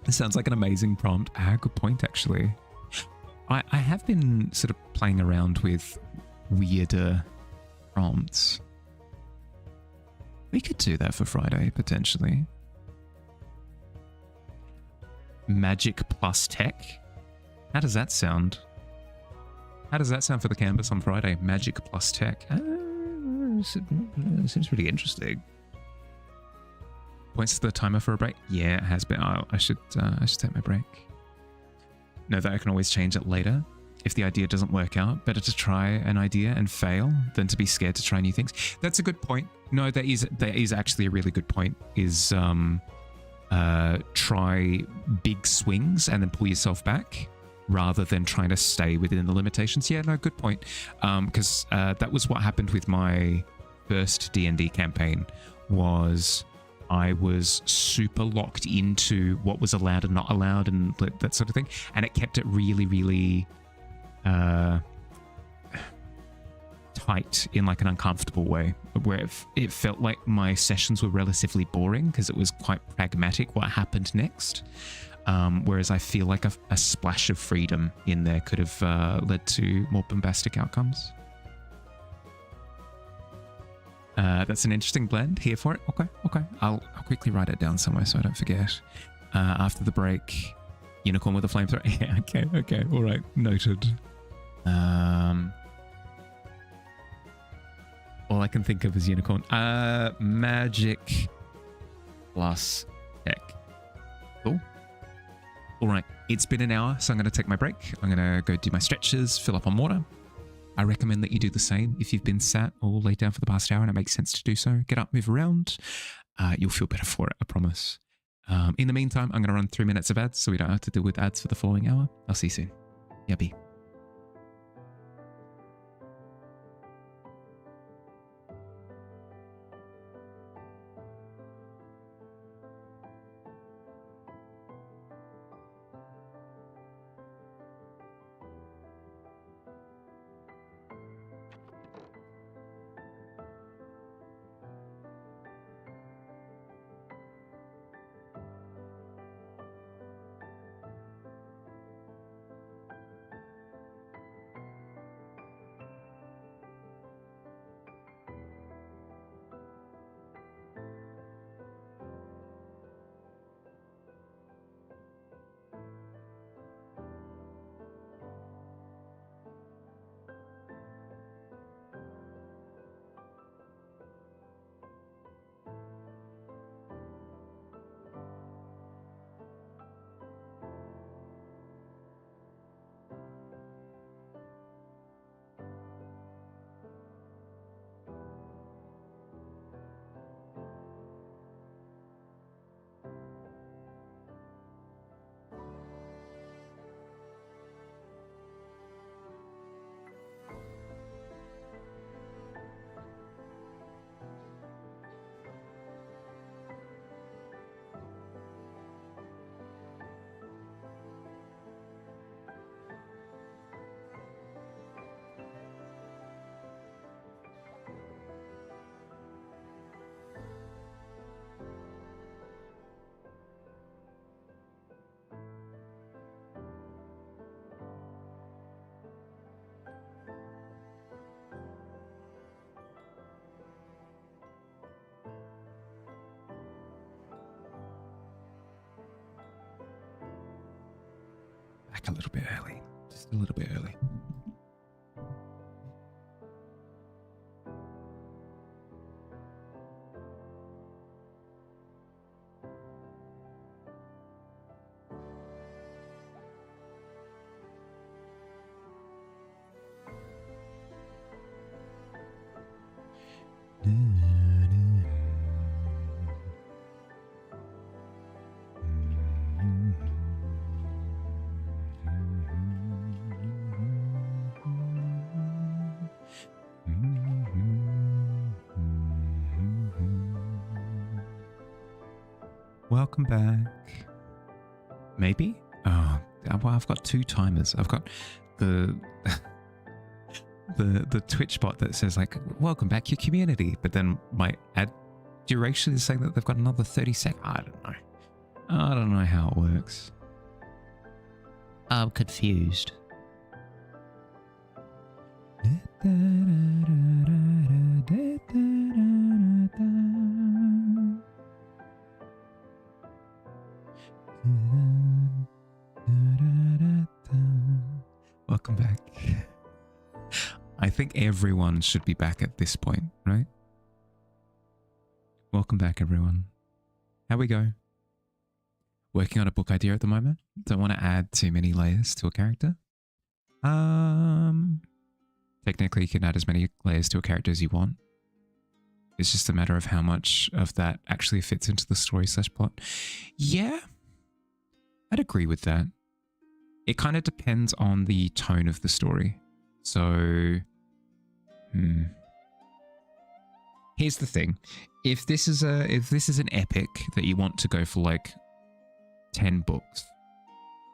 This sounds like an amazing prompt. Good point, actually. I have been sort of playing around with weirder prompts. We could do that for Friday, potentially. Magic plus tech? How does that sound? How does that sound for the canvas on Friday? Magic plus tech. Seems pretty interesting. Points to the timer for a break? Yeah, it has been. I should take my break. Know that I can always change it later. If the idea doesn't work out, better to try an idea and fail than to be scared to try new things. That's a good point. No, that is actually a really good point. Is try big swings and then pull yourself back rather than trying to stay within the limitations. Yeah, no, good point. Because that was what happened with my first D&D campaign. Was I was super locked into what was allowed and not allowed and that sort of thing. And it kept it really, really tight in like an uncomfortable way, where it felt like my sessions were relatively boring because it was quite pragmatic what happened next. Whereas I feel like a splash of freedom in there could have led to more bombastic outcomes. That's an interesting blend. Here for it. Okay. I'll quickly write it down somewhere so I don't forget. After the break, unicorn with a flamethrower. Yeah, okay. All right, noted. All I can think of is unicorn. Magic plus tech. Cool. All right, it's been an hour, so I'm going to take my break. I'm going to go do my stretches, fill up on water. I recommend that you do the same if you've been sat or laid down for the past hour and it makes sense to do so. Get up, move around. You'll feel better for it, I promise. In the meantime, I'm going to run 3 minutes of ads so we don't have to deal with ads for the following hour. I'll see you soon. Yabby. back a little bit early. Just a little bit early. Welcome back. Maybe? Oh, well, I've got two timers. I've got the the Twitch bot that says like, welcome back your community. But then my ad duration is saying that they've got another 30 seconds. I don't know. I don't know how it works. I'm confused. Welcome back. I think everyone should be back at this point, right? Welcome back, everyone. How we go? Working on a book idea at the moment. Don't want to add too many layers to a character. Technically, you can add as many layers to a character as you want. It's just a matter of how much of that actually fits into the story / plot. Yeah, I'd agree with that. It kind of depends on the tone of the story. So, here's the thing: if this is an epic that you want to go for like 10 books,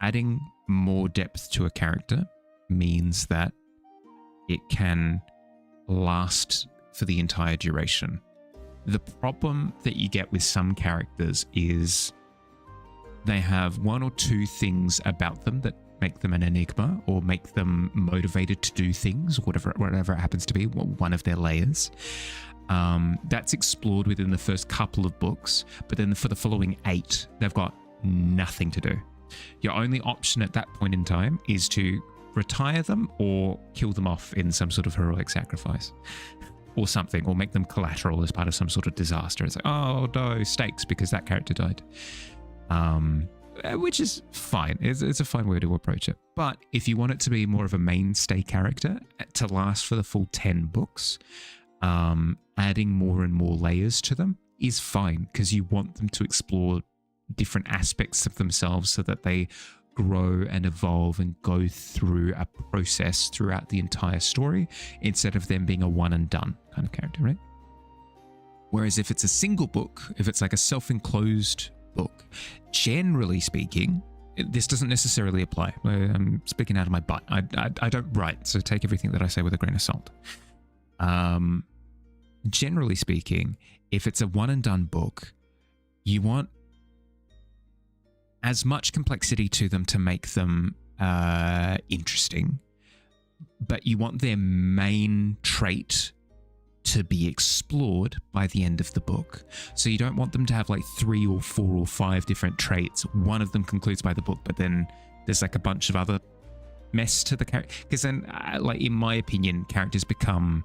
adding more depth to a character means that it can last for the entire duration. The problem that you get with some characters is they have one or two things about them that make them an enigma or make them motivated to do things, whatever it happens to be, one of their layers. That's explored within the first couple of books, but then for the following 8, they've got nothing to do. Your only option at that point in time is to retire them or kill them off in some sort of heroic sacrifice or something, or make them collateral as part of some sort of disaster. It's like, oh no, stakes because that character died. Which is fine. It's a fine way to approach it. But if you want it to be more of a mainstay character to last for the full 10 books, adding more and more layers to them is fine, because you want them to explore different aspects of themselves so that they grow and evolve and go through a process throughout the entire story, instead of them being a one and done kind of character, right? Whereas if it's a single book, if it's like a self-enclosed book, generally speaking, this doesn't necessarily apply. I'm speaking out of my butt. I don't write, so take everything that I say with a grain of salt. Generally speaking, if it's a one and done book, you want as much complexity to them to make them interesting, but you want their main trait to be explored by the end of the book. So you don't want them to have like 3 or 4 or 5 different traits. One of them concludes by the book, but then there's like a bunch of other mess to the character. Because then, like in my opinion, characters become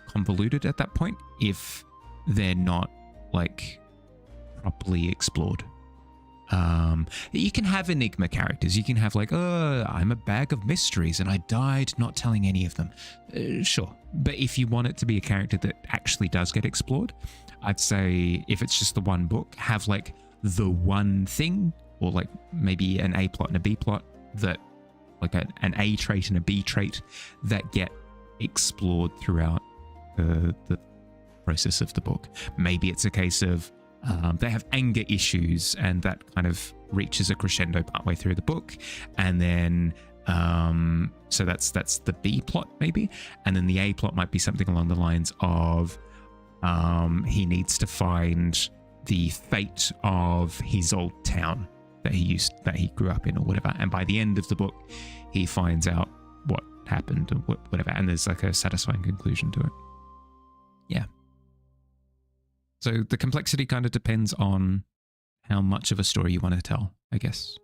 convoluted at that point if they're not like properly explored. You can have enigma characters. You can have like, I'm a bag of mysteries and I died not telling any of them. Sure. But if you want it to be a character that actually does get explored, I'd say if it's just the one book, have like the one thing, or like maybe an A plot and a B plot, that like an A trait and a B trait that get explored throughout the process of the book. Maybe it's a case of they have anger issues, and that kind of reaches a crescendo partway through the book, and then so that's the B plot maybe, and then the A plot might be something along the lines of he needs to find the fate of his old town that he grew up in or whatever, and by the end of the book he finds out what happened or whatever, and there's like a satisfying conclusion to it. Yeah. So the complexity kind of depends on how much of a story you want to tell, I guess.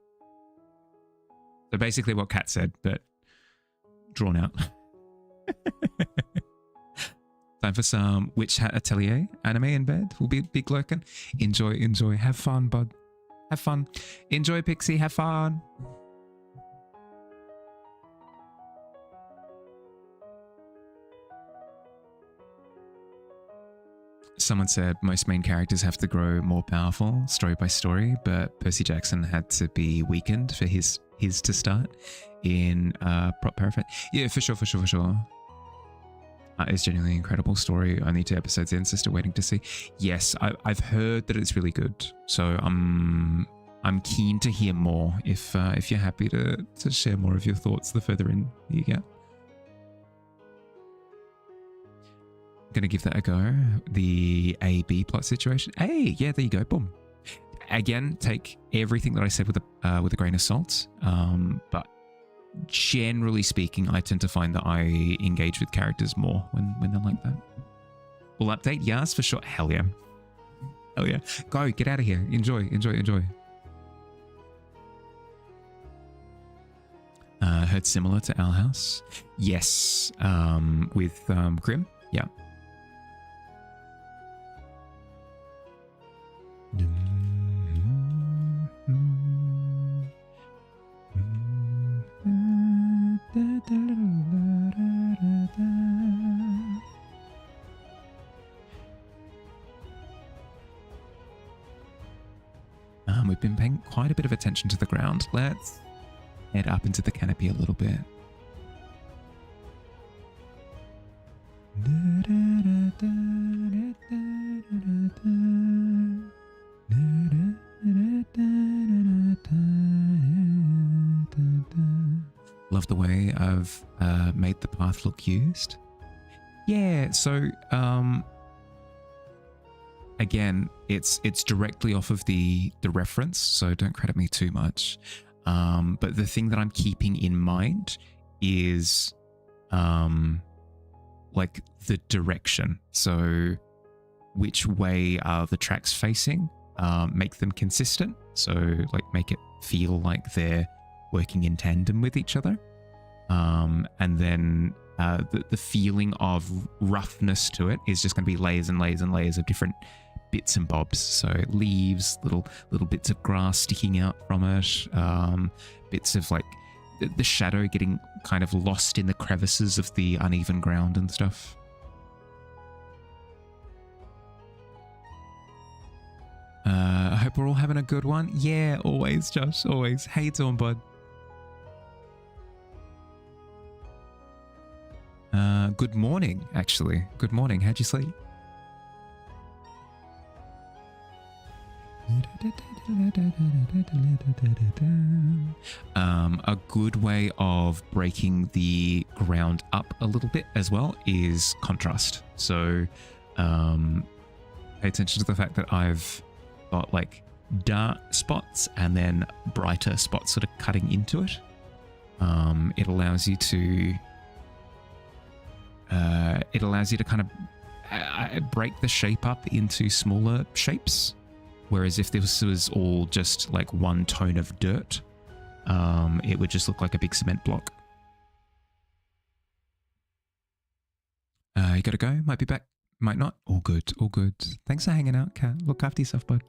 So basically what Kat said, but drawn out. Time for some Witch Hat Atelier anime in bed. We'll be big lurking. Enjoy, enjoy. Have fun, bud. Have fun. Enjoy, Pixie. Have fun. Someone said most main characters have to grow more powerful story by story, but Percy Jackson had to be weakened for his to start in prop paraphrase. Yeah, for sure. It's genuinely an incredible story. Only 2 episodes in, so still waiting to see. Yes, I've heard that it's really good, so I'm keen to hear more. If you're happy to share more of your thoughts, the further in you get. I'm gonna give that a go. The A-B plot situation. Hey, yeah, there you go. Boom. Again, take everything that I said with a grain of salt. But generally speaking, I tend to find that I engage with characters more when they're like that. We'll update. Yes, for sure. Hell yeah. Hell yeah. Go, get out of here. Enjoy. Heard similar to Our House. Yes. With Grim. Yeah. We've been paying quite a bit of attention to the ground. Let's head up into the canopy a little bit. Love the way I've made the path look used. Yeah, so again, it's directly off of the reference, so don't credit me too much. But the thing that I'm keeping in mind is like the direction. So which way are the tracks facing? Make them consistent. So like make it feel like they're working in tandem with each other. And then the feeling of roughness to it is just going to be layers and layers and layers of different bits and bobs. So leaves, little bits of grass sticking out from it, bits of like the shadow getting kind of lost in the crevices of the uneven ground and stuff. I hope we're all having a good one. Yeah, always, Josh, always. How you doing, bud? Good morning, actually. Good morning. How'd you sleep? A good way of breaking the ground up a little bit as well is contrast. So pay attention to the fact that I've got like dark spots and then brighter spots sort of cutting into it. It allows you to kind of break the shape up into smaller shapes. Whereas if this was all just like one tone of dirt, it would just look like a big cement block. You gotta go. Might be back. Might not. All good. All good. Thanks for hanging out, Kat. Look after yourself, bud.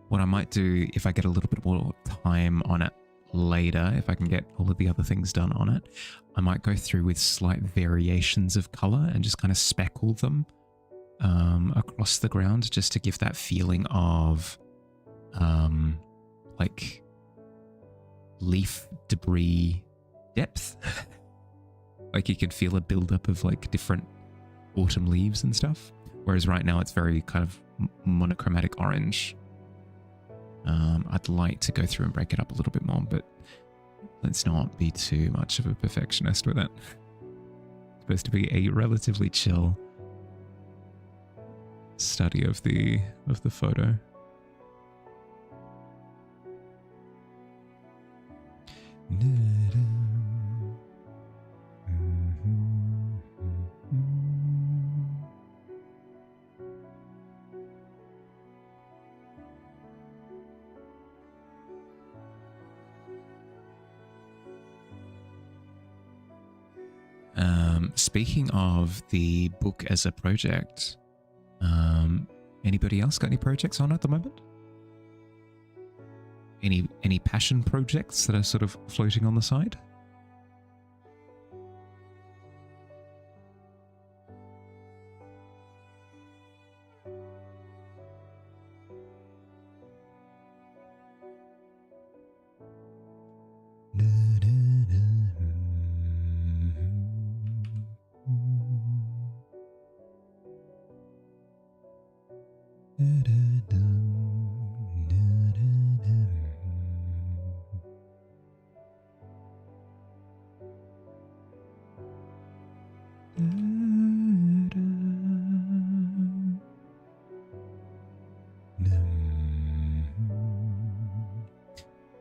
What I might do, if I get a little bit more time on it later, if I can get all of the other things done on it, I might go through with slight variations of color and just kind of speckle them across the ground, just to give that feeling of like leaf debris depth. Like you can feel a buildup of like different autumn leaves and stuff. Whereas right now it's very kind of monochromatic orange. I'd like to go through and break it up a little bit more, but let's not be too much of a perfectionist with it. It's supposed to be a relatively chill study of the photo. Speaking of the book as a project, anybody else got any projects on at the moment? Any passion projects that are sort of floating on the side?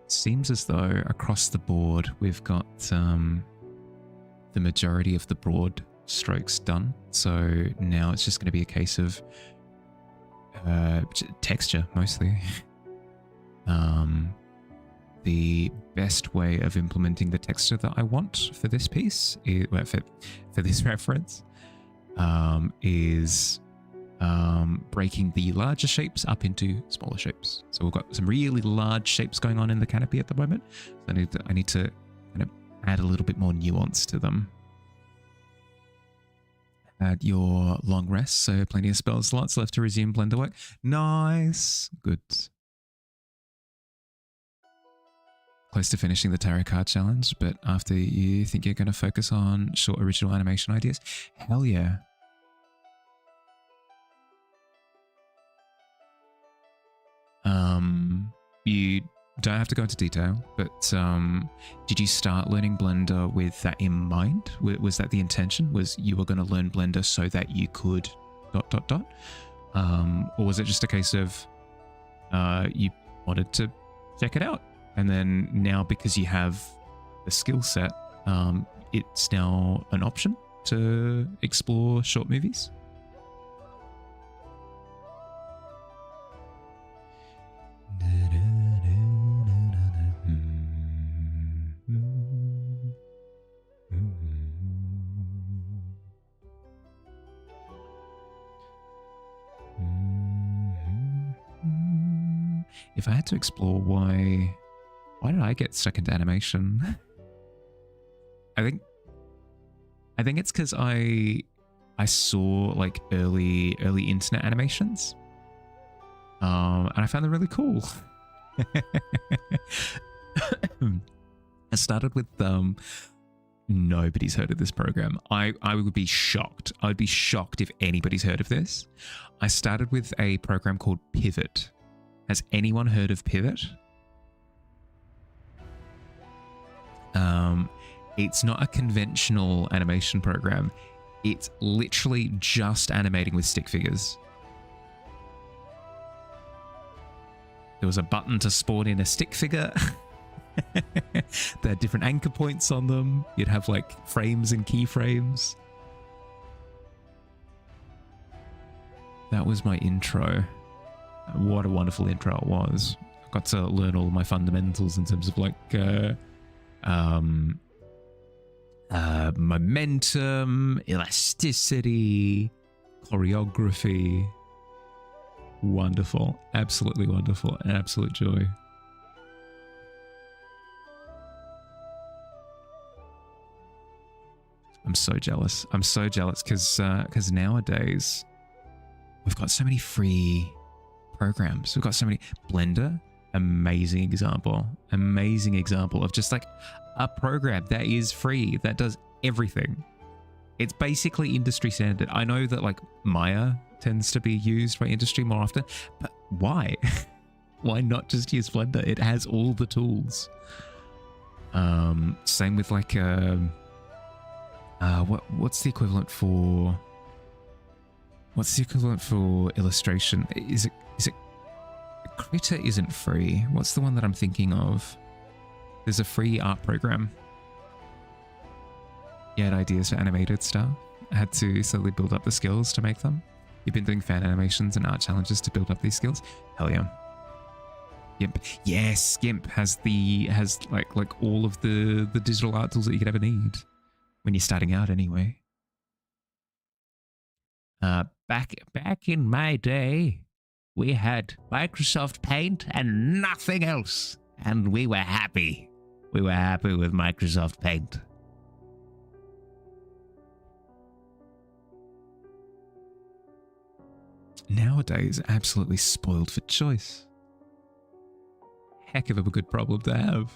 Seems as though across the board we've got the majority of the broad strokes done. So now it's just going to be a case of texture mostly. The best way of implementing the texture that I want for this piece, for this reference, is breaking the larger shapes up into smaller shapes. So we've got some really large shapes going on in the canopy at the moment. So I need to kind of add a little bit more nuance to them. Add your long rest, so plenty of spell slots left to resume Blender work. Nice. Good. Close to finishing the tarot card challenge, but after you think you're going to focus on short original animation ideas? Hell yeah. You don't have to go into detail, but did you start learning Blender with that in mind? Was that the intention? Was you were going to learn Blender so that you could ... Or was it just a case of you wanted to check it out? And then now because you have the skill set, it's now an option to explore short movies? If I had to explore why did I get stuck into animation? I think it's because I saw like early internet animations, and I found them really cool. I started with nobody's heard of this program. I would be shocked. I would be shocked if anybody's heard of this. I started with a program called Pivot. Has anyone heard of Pivot? It's not a conventional animation program. It's literally just animating with stick figures. There was a button to spawn in a stick figure. They had different anchor points on them. You'd have like frames and keyframes. That was my intro. What a wonderful intro it was. I got to learn all my fundamentals in terms of like momentum, elasticity, choreography. Wonderful. Absolutely wonderful. An absolute joy. I'm so jealous. I'm so jealous because nowadays we've got so many free programs. We've got so many. Blender, amazing example of just like a program that is free, that does everything. It's basically industry standard. I know that like Maya tends to be used by industry more often, but why? Why not just use Blender? It has all the tools. Same with like what's the equivalent for illustration? Is it Critter isn't free. What's the one that I'm thinking of? There's a free art program. You had ideas for animated stuff. I had to slowly build up the skills to make them. You've been doing fan animations and art challenges to build up these skills. Hell yeah. GIMP. Yes, GIMP has like all of the digital art tools that you could ever need when you're starting out anyway. Back in my day, we had Microsoft Paint and nothing else, and we were happy. We were happy with Microsoft Paint. Nowadays, absolutely spoiled for choice. Heck of a good problem to have.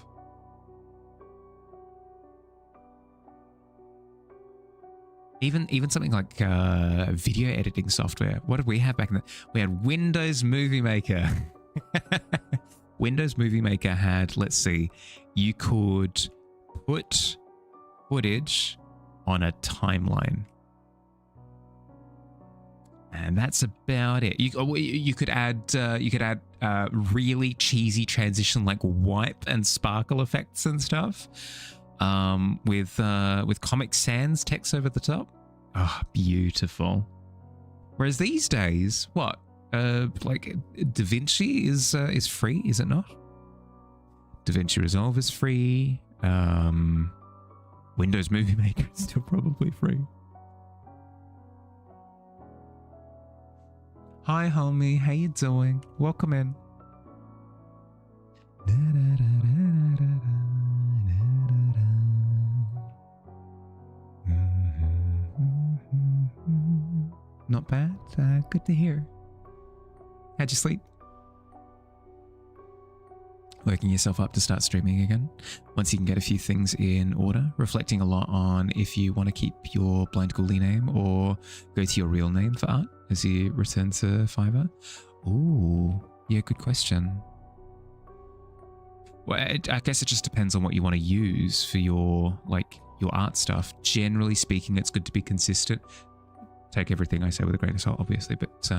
Even something like video editing software. What did we have back in the... We had Windows Movie Maker. Windows Movie Maker had, let's see, you could put footage on a timeline. And that's about it. You could add really cheesy transition like wipe and sparkle effects and stuff with Comic Sans text over the top. Oh, beautiful. Whereas these days, what like DaVinci is free, is it not? DaVinci Resolve is free. Windows Movie Maker is still probably free. Hi, homie. How you doing? Welcome in. Not bad. Good to hear. How'd you sleep? Working yourself up to start streaming again. Once you can get a few things in order, reflecting a lot on if you want to keep your blind ghoulie name or go to your real name for art as you return to Fiverr. Ooh, yeah, good question. Well, I guess it just depends on what you want to use for your art stuff. Generally speaking, it's good to be consistent. Take everything I say with a grain of salt, obviously, but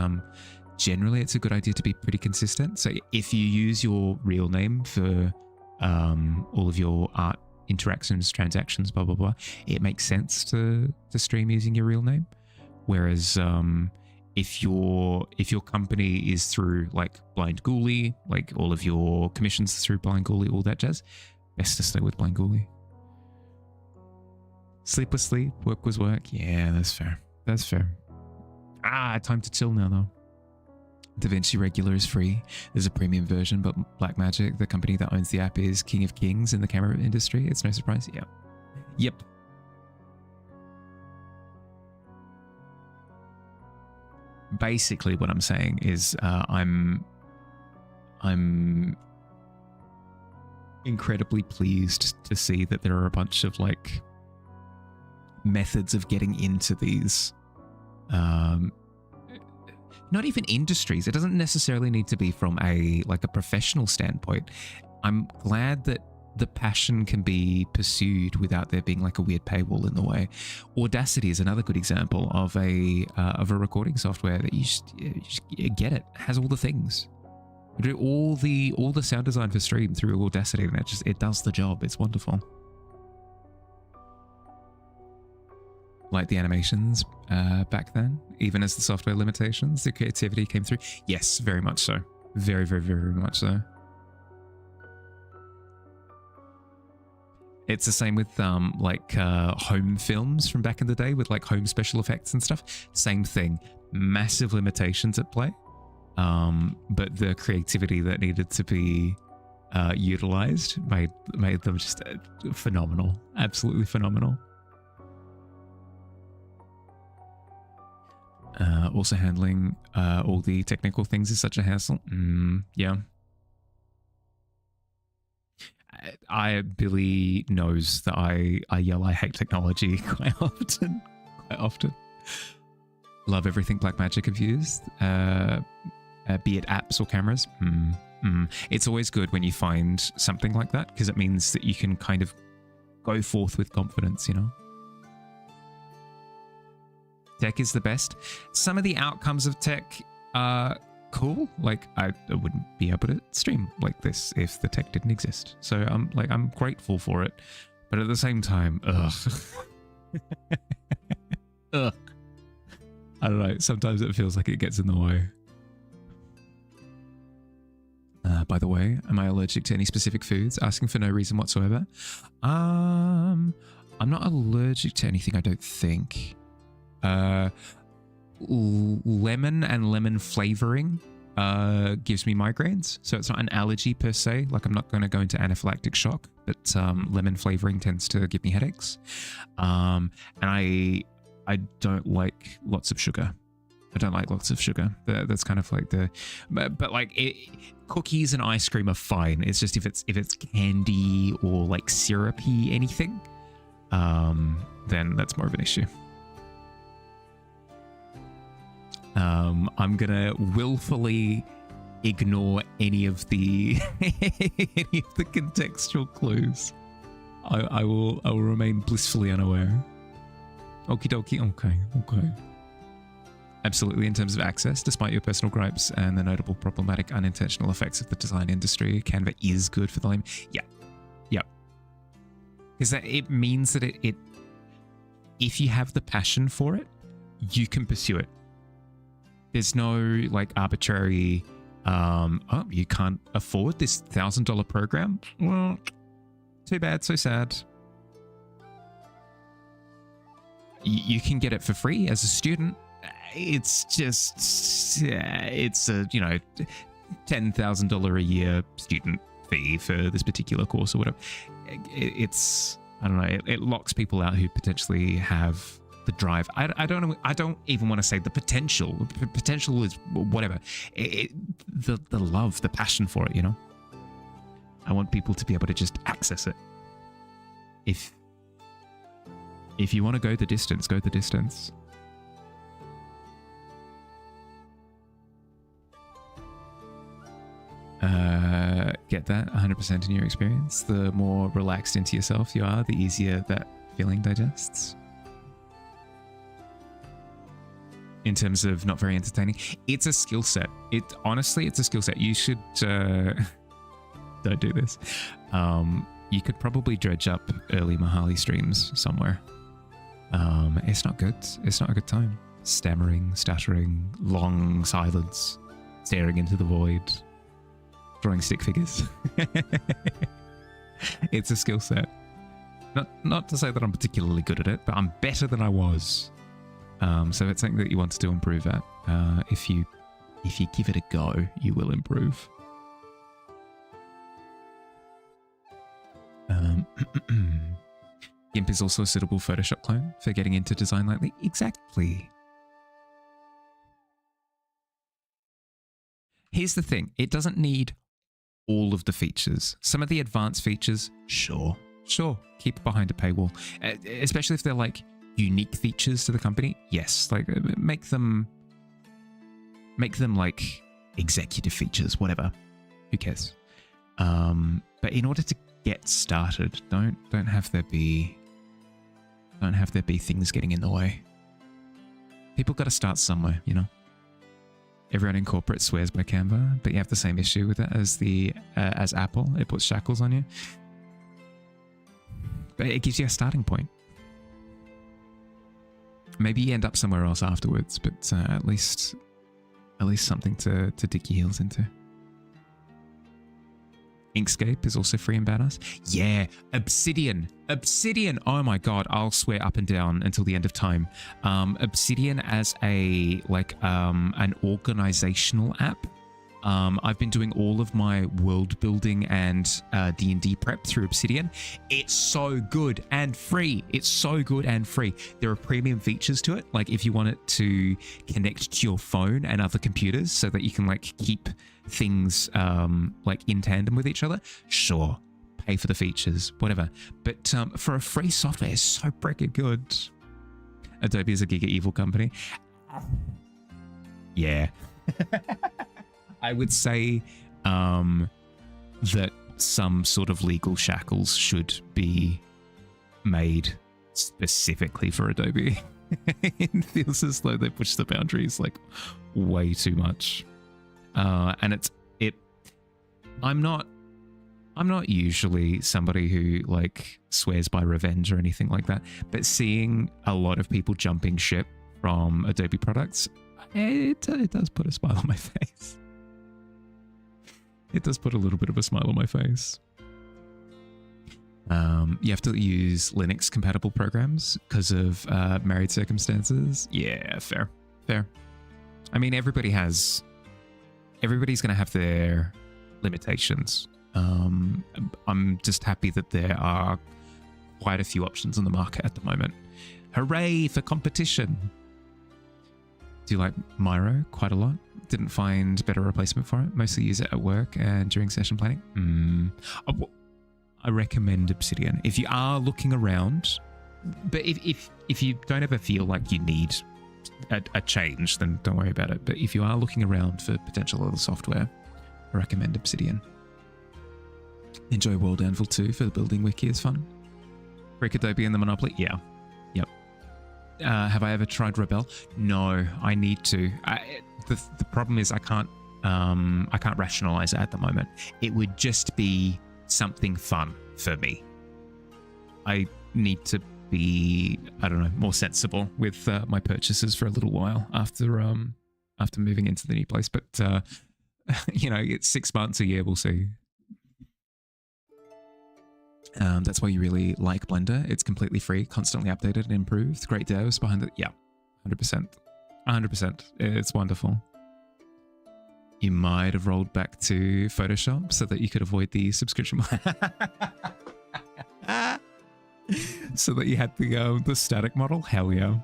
generally it's a good idea to be pretty consistent. So if you use your real name for all of your art interactions, transactions, blah, blah, blah, it makes sense to stream using your real name. Whereas if your company is through like Blind Ghoulie, like all of your commissions through Blind Ghoulie, all that jazz, best to stay with Blind Ghoulie. Sleep was sleep, work was work. Yeah, that's fair. That's fair. Time to chill now though. DaVinci Regular is free. There's a premium version, but Blackmagic, the company that owns the app, is king of kings in the camera industry. It's no surprise. Yeah. Yep. Basically, what I'm saying is I'm incredibly pleased to see that there are a bunch of like methods of getting into these not even industries. It doesn't necessarily need to be from a professional standpoint. I'm glad that the passion can be pursued without there being like a weird paywall in the way. Audacity is another good example of a recording software that you just get it. It has all the things. You do all the sound design for stream through Audacity, and it does the job. It's wonderful. Like the animations back then, even as the software limitations, the creativity came through. Yes, very much so. Very, very, very much so. It's the same with home films from back in the day with like home special effects and stuff. Same thing. Massive limitations at play. But the creativity that needed to be utilized made them just phenomenal. Absolutely phenomenal. Also handling all the technical things is such a hassle. Yeah. Billy knows that I yell I hate technology quite often. Quite often. Love everything Blackmagic have used, be it apps or cameras. It's always good when you find something like that, because it means that you can kind of go forth with confidence, you know? Tech is the best. Some of the outcomes of tech are cool. Like, I wouldn't be able to stream like this if the tech didn't exist. So I'm grateful for it. But at the same time, ugh. Ugh. I don't know. Sometimes it feels like it gets in the way. By the way, am I allergic to any specific foods? Asking for no reason whatsoever. I'm not allergic to anything, I don't think. Lemon and lemon flavoring gives me migraines, so it's not an allergy per se. Like, I'm not going to go into anaphylactic shock, but lemon flavoring tends to give me headaches. And I don't like lots of sugar. I don't like lots of sugar. That's kind of like but like cookies and ice cream are fine. It's just if it's candy or like syrupy anything, then that's more of an issue. I'm gonna willfully ignore any of the contextual clues. I will remain blissfully unaware. Okie dokie. Okay. Absolutely, in terms of access, despite your personal gripes and the notable problematic unintentional effects of the design industry, Canva is good for the lame. Yeah. Because it means that it if you have the passion for it, you can pursue it. There's no like arbitrary, you can't afford this $1,000 program. Well, too bad, so sad. You can get it for free as a student. It's just, it's a, $10,000 a year student fee for this particular course or whatever. It's, I don't know, it locks people out who potentially have the drive. I don't even want to say the potential. Potential is whatever. The love, the passion for it, I want people to be able to just access it. If you want to go the distance, go the distance. Get that 100% in your experience. The more relaxed into yourself you are, the easier that feeling digests. In terms of not very entertaining, it's a skill set. Honestly, it's a skill set. You should don't do this. You could probably dredge up early Mahali streams somewhere. It's not good. It's not a good time. Stammering, stuttering, long silence, staring into the void, drawing stick figures. It's a skill set. Not to say that I'm particularly good at it, but I'm better than I was. So it's something that you want to improve at. If you give it a go, you will improve. GIMP is also a suitable Photoshop clone for getting into design lightly. Exactly. Here's the thing. It doesn't need all of the features. Some of the advanced features, sure, keep behind a paywall. Especially if they're like unique features to the company. Yes, like make them like executive features, whatever. Who cares? But in order to get started, don't have there be things getting in the way. People got to start somewhere, Everyone in corporate swears by Canva, but you have the same issue with it as Apple. It puts shackles on you. But it gives you a starting point. Maybe you end up somewhere else afterwards, but at least something to dig your heels into. Inkscape is also free and badass. Yeah, Obsidian. Oh my god, I'll swear up and down until the end of time. Obsidian as an organizational app. I've been doing all of my world building and D&D prep through Obsidian. It's so good and free. There are premium features to it, like if you want it to connect to your phone and other computers so that you can like keep things like in tandem with each other. Sure, pay for the features, whatever. But for a free software, it's so freaking good. Adobe is a giga evil company. Yeah. I would say that some sort of legal shackles should be made specifically for Adobe. It feels as though they push the boundaries like way too much. And I'm not usually somebody who like swears by revenge or anything like that, but seeing a lot of people jumping ship from Adobe products, it does put a smile on my face. It does put a little bit of a smile on my face. You have to use Linux compatible programs because of married circumstances. Yeah, fair. I mean, everybody's going to have their limitations. I'm just happy that there are quite a few options on the market at the moment. Hooray for competition. Do you like Miro quite a lot? Didn't find better replacement for it. Mostly use it at work and during session planning. I recommend Obsidian if you are looking around. But if you don't ever feel like you need a change, then don't worry about it. But if you are looking around for potential other software, I recommend Obsidian. Enjoy World Anvil 2 for the building wiki is fun. Break Adobe and the Monopoly? Yeah. Yep. Have I ever tried Rebel? No, I need to. The problem is I can't rationalize it at the moment. It would just be something fun for me. I need to be, I don't know, more sensible with my purchases for a little while after moving into the new place. But it's 6 months, a year, we'll see. That's why you really like Blender. It's completely free, constantly updated and improved. Great devs behind it. Yeah, 100%. 100%. It's wonderful. You might have rolled back to Photoshop so that you could avoid the subscription. So that you had the static model. Hell yeah.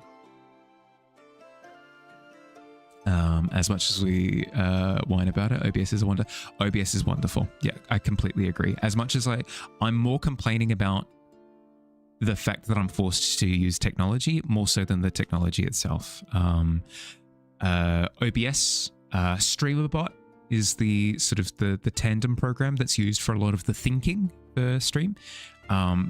As much as we whine about it, OBS is a wonder. OBS is wonderful. Yeah, I completely agree. As much as I'm more complaining about the fact that I'm forced to use technology more so than the technology itself. OBS, StreamerBot is the sort of the tandem program that's used for a lot of the thinking for stream.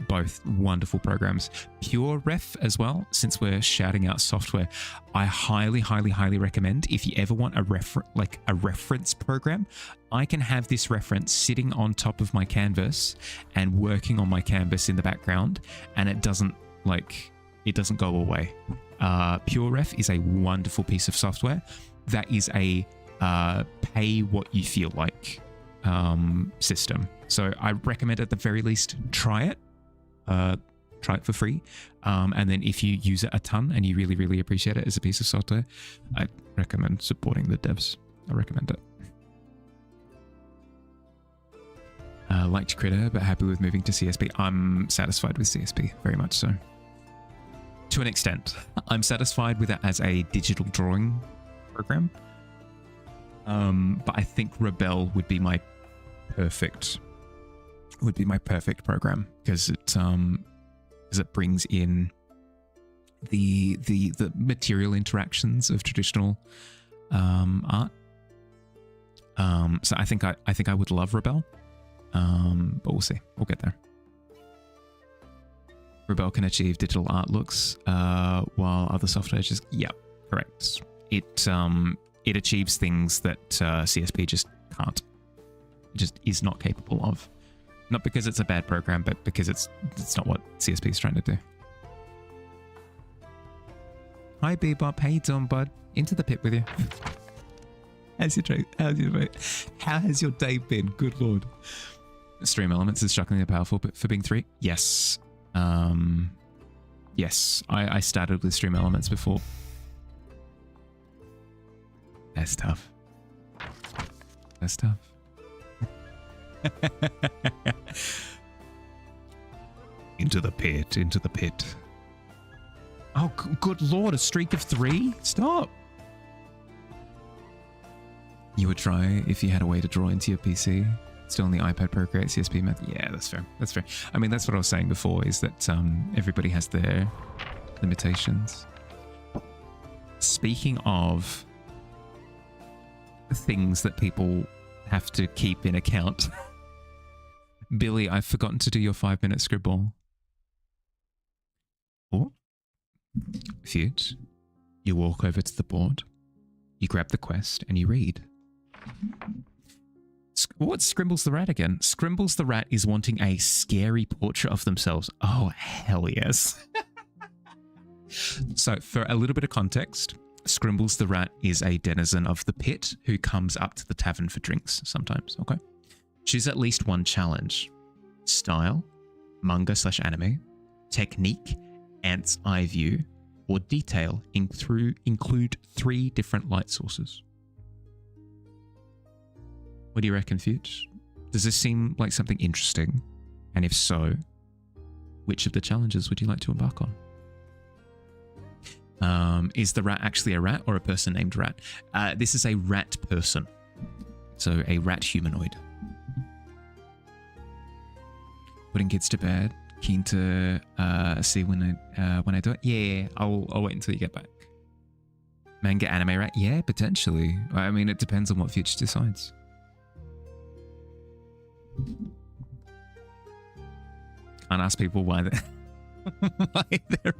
Both wonderful programs. PureRef as well, since we're shouting out software, I highly recommend if you ever want a reference program. I can have this reference sitting on top of my canvas and working on my canvas in the background, and it doesn't go away. PureRef is a wonderful piece of software that is a pay what you feel like system. So I recommend at the very least try it for free, and then if you use it a ton and you really appreciate it as a piece of software, I recommend supporting the devs. I recommend it. Liked Critter, but happy with moving to CSP. I'm satisfied with CSP, very much so. To an extent, I'm satisfied with it as a digital drawing program. But I think Rebel would be my perfect program because it brings in the material interactions of traditional art. So I think I would love Rebel, but we'll see. We'll get there. Rebel can achieve digital art looks while other software just correct. It achieves things that CSP just can't. It just is not capable of. Not because it's a bad program, but because it's not what CSP is trying to do. Hi Bebop, how you doing, bud? Into the pit with you. How has your day been? Good lord. Stream Elements is shockingly powerful, but for being 3, yes. Yes, I started with Stream Elements before. That's tough. That's tough. Into the pit, into the pit. Oh, good lord, a streak of 3? Stop. You would try if you had a way to draw into your PC. Still in the iPad Procreate CSP method. Yeah, that's fair. That's fair. I mean, that's what I was saying before, is that everybody has their limitations. Speaking of things that people have to keep in account, Billy, I've forgotten to do your 5-minute scribble. Oh, Fute, you walk over to the board, you grab the quest, and you read. What's Scrimbles the Rat again? Scrimbles the Rat is wanting a scary portrait of themselves. Oh, hell yes. So, for a little bit of context, Scrimbles the Rat is a denizen of the pit who comes up to the tavern for drinks sometimes, okay? Choose at least one challenge. Style, manga/anime, technique, ant's eye view, or detail include 3 different light sources. What do you reckon, Fuge? Does this seem like something interesting? And if so, which of the challenges would you like to embark on? Is the rat actually a rat or a person named Rat? This is a rat person. So a rat humanoid. Putting kids to bed. Keen to see when I do it. Yeah, I'll wait until you get back. Manga anime rat? Yeah, potentially. I mean, it depends on what Future decides. And ask people why they're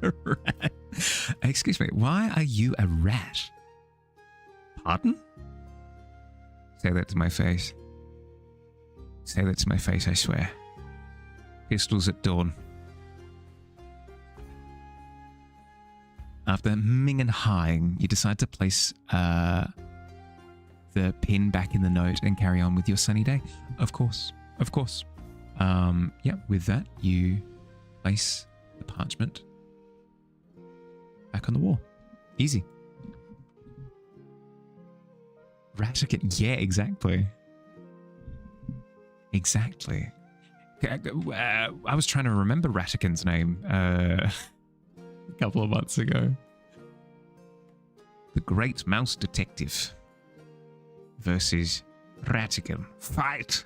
a rat. Excuse me, why are you a rat? Pardon? Say that to my face. Say that to my face, I swear. Pistols at dawn. After humming and hawing, you decide to place the pin back in the note and carry on with your sunny day. Of course. Of course. Yeah, with that, you place the parchment back on the wall. Easy. Ratigan. Yeah, exactly. Exactly. I was trying to remember Ratigan's name a couple of months ago. The Great Mouse Detective versus Ratigan. Fight!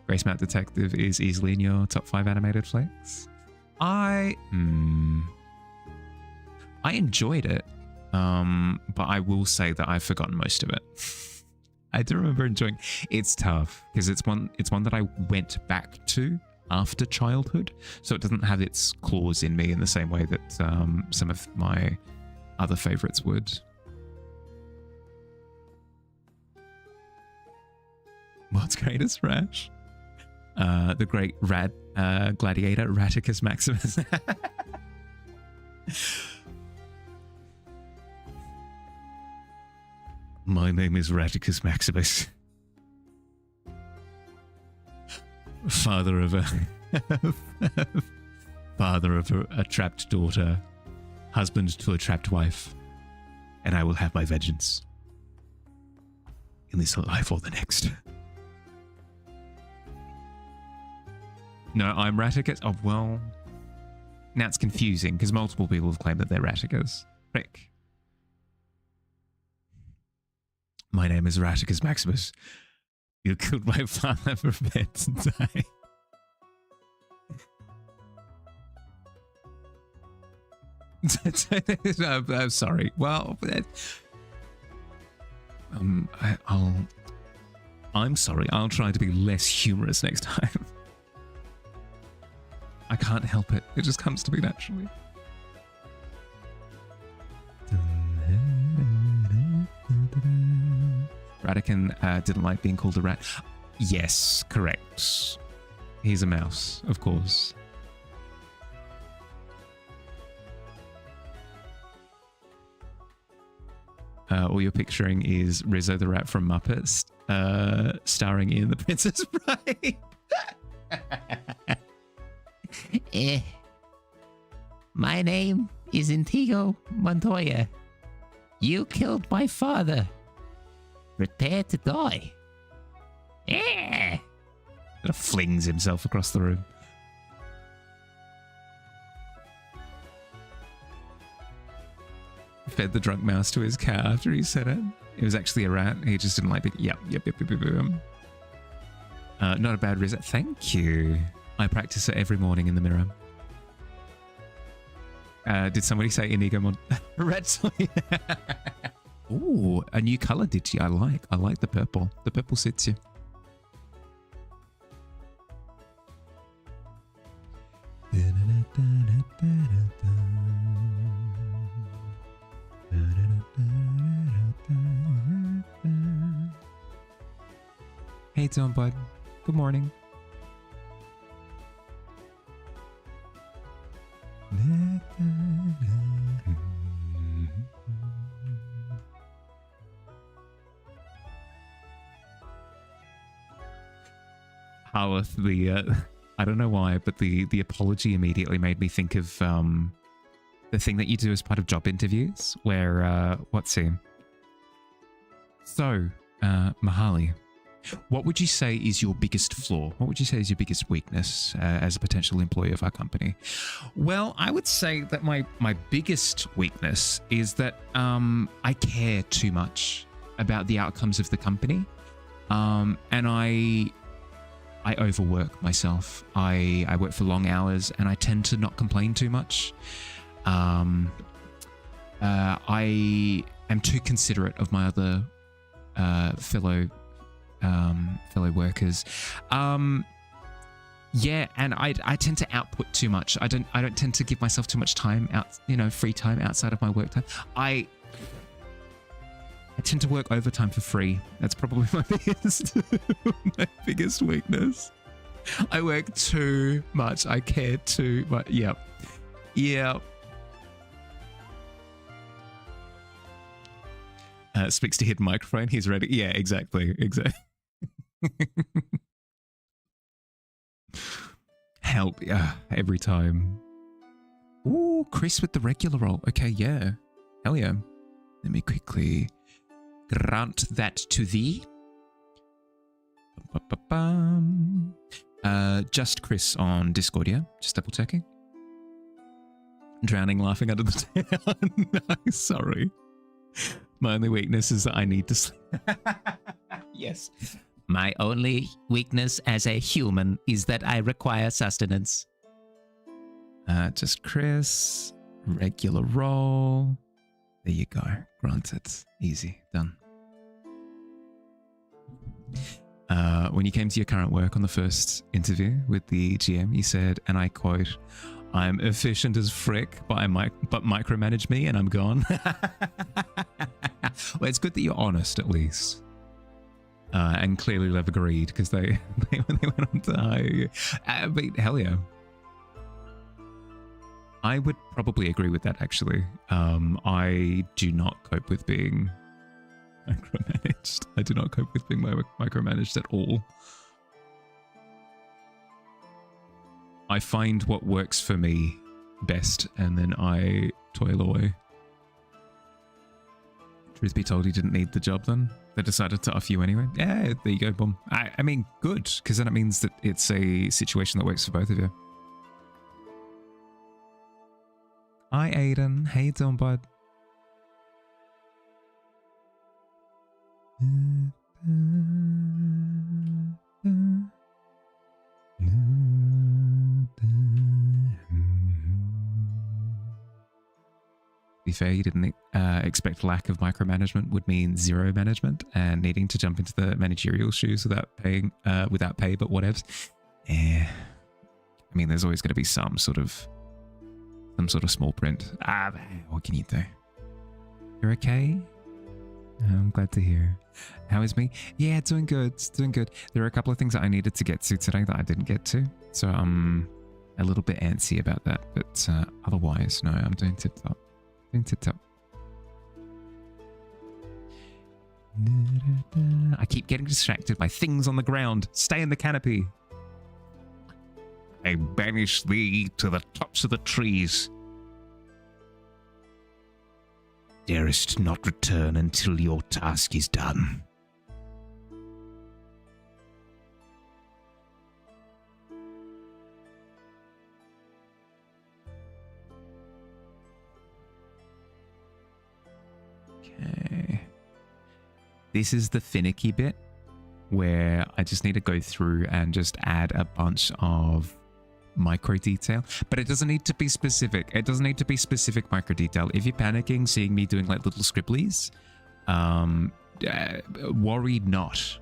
Grace Mouse Detective is easily in your top 5 animated flicks. I enjoyed it, but I will say that I've forgotten most of it. I do remember enjoying. It's tough because it's one that I went back to after childhood, so it doesn't have its claws in me in the same way that some of my other favorites would. What's greatest rash? The great rat gladiator Raticus Maximus. My name is Raticus Maximus, father of a trapped daughter, husband to a trapped wife, and I will have my vengeance in this life or the next. No, I'm Raticus. Oh, well, now it's confusing because multiple people have claimed that they're Raticus. Rick. My name is Raticus Maximus. You killed my father, prepare to die. I'm sorry. Well, I'm sorry. I'll try to be less humorous next time. I can't help it. It just comes to me naturally. Ratigan didn't like being called a rat. Yes, correct. He's a mouse, of course. All you're picturing is Rizzo the rat from Muppets, starring in The Princess Bride. My name is Intigo Montoya. You killed my father. Prepare to die. Kind of flings himself across the room. fed the drunk mouse to his cat after he said it. It was actually a rat. He just didn't like it. Yep. Not a bad reason. Thank you. I practice it every morning in the mirror. Did somebody say Inigo Red soy? Ooh, a new color ditchy. I like the purple. The purple suits you. Hey, Tom Bud. Good morning. Harleth, I don't know why, but the apology immediately made me think of the thing that you do as part of job interviews, where what's he? So, Mahali, what would you say is your biggest flaw? What would you say is your biggest weakness as a potential employee of our company? Well, I would say that my biggest weakness is that I care too much about the outcomes of the company, and I overwork myself. I work for long hours, and I tend to not complain too much. I am too considerate of my other fellow workers. Yeah, and I tend to output too much. I don't tend to give myself too much time out, free time outside of my work time. I tend to work overtime for free. That's probably my biggest weakness. I work too much. I care too much. Yep. Speaks to hidden microphone. He's ready. Yeah, exactly. Help. Every time. Ooh, Chris with the regular roll. Okay, yeah. Hell yeah. Let me quickly grant that to thee. Just Chris on Discord, yeah? Just double checking. Drowning laughing under the table. No, sorry. My only weakness is that I need to sleep. Yes. My only weakness as a human is that I require sustenance. Just Chris. Regular roll. There you go. Granted. Easy. Done. When you came to your current work on the first interview with the GM, you said, and I quote, "I'm efficient as frick, but micromanage me and I'm gone." Well, it's good that you're honest at least. And clearly they've agreed because they went on to hire you. But hell yeah. I would probably agree with that actually. I do not cope with being micromanaged. I do not cope with being micromanaged at all. I find what works for me best and then I toil away. Truth be told, you didn't need the job then. They decided to offer you anyway. Yeah, there you go, boom. I mean, good, because then it means that it's a situation that works for both of you. Hi, Aiden. How you doing, bud? To be fair, you didn't expect lack of micromanagement would mean zero management and needing to jump into the managerial shoes without pay, but whatevs. Yeah. I mean, there's always going to be some sort of small print. What can you do? You're okay? I'm glad to hear. How is me? Yeah, doing good. Doing good. There are a couple of things that I needed to get to today that I didn't get to. So I'm a little bit antsy about that. But otherwise, no, I'm doing tip-top. I keep getting distracted by things on the ground. Stay in the canopy. I banish thee to the tops of the trees. Darest not return until your task is done. This is the finicky bit where I just need to go through and just add a bunch of micro detail, but it doesn't need to be specific. It doesn't need to be specific micro detail. If you're panicking seeing me doing like little scribblies, worry not.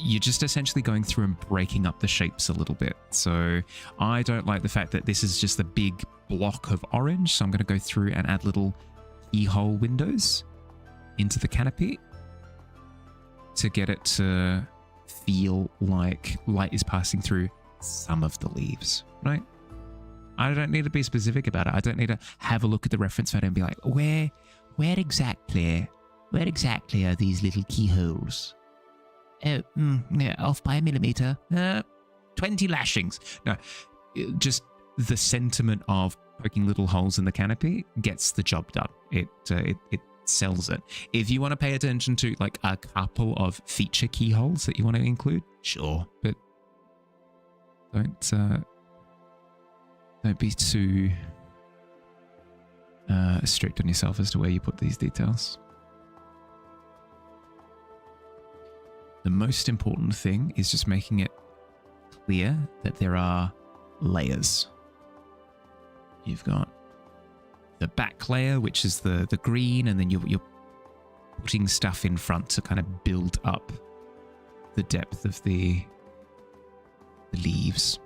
You're just essentially going through and breaking up the shapes a little bit. So I don't like the fact that this is just a big block of orange, so I'm going to go through and add little keyhole windows into the canopy to get it to feel like light is passing through some of the leaves, right? I don't need to be specific about it. I don't need to have a look at the reference photo and be like, where exactly are these little keyholes? Oh, yeah, off by a millimeter. 20 lashings. No, just the sentiment of poking little holes in the canopy gets the job done. It sells it. If you want to pay attention to like a couple of feature keyholes that you want to include, sure, but don't be too strict on yourself as to where you put these details. The most important thing is just making it clear that there are layers. You've got the back layer, which is the green, and then you're putting stuff in front to kind of build up the depth of the leaves.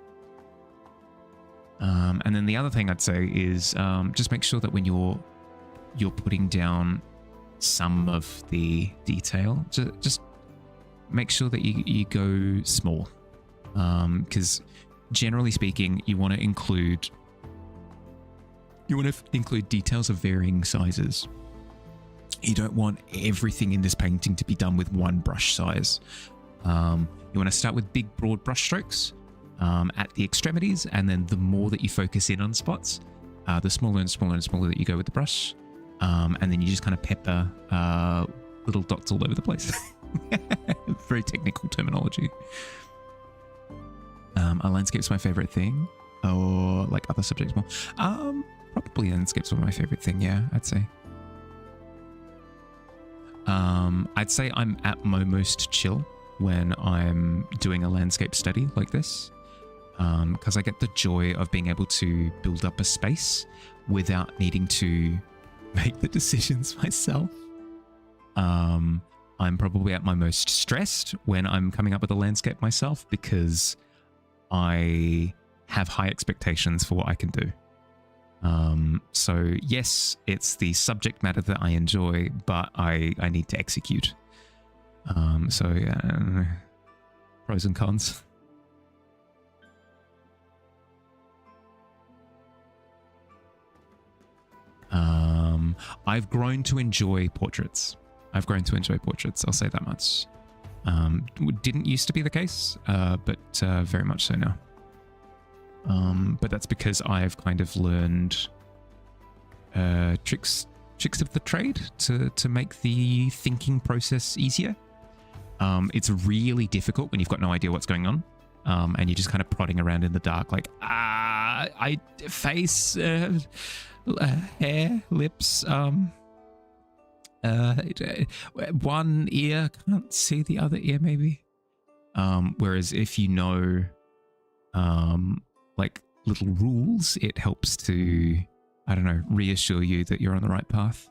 And then the other thing I'd say is just make sure that when you're putting down some of the detail, just make sure that you go small, because generally speaking, you want to include details of varying sizes. You don't want everything in this painting to be done with one brush size. You want to start with big, broad brush strokes at the extremities, and then the more that you focus in on spots, the smaller and smaller and smaller that you go with the brush, and then you just kind of pepper little dots all over the place. Very technical terminology. Are landscapes my favorite thing, or like other subjects more? Probably landscapes are my favorite thing. Yeah, I'd say. I'd say I'm at my most chill when I'm doing a landscape study like this, because I get the joy of being able to build up a space without needing to make the decisions myself. I'm probably at my most stressed when I'm coming up with a landscape myself, because I have high expectations for what I can do. So yes, it's the subject matter that I enjoy, but I need to execute. So yeah, pros and cons. I've grown to enjoy portraits. I'll say that much. Didn't used to be the case, but very much so now. But that's because I've kind of learned tricks of the trade to make the thinking process easier. It's really difficult when you've got no idea what's going on, and you're just kind of prodding around in the dark, like face, hair, lips, one ear, can't see the other ear maybe. Whereas if you know like little rules, it helps to, I don't know, reassure you that you're on the right path.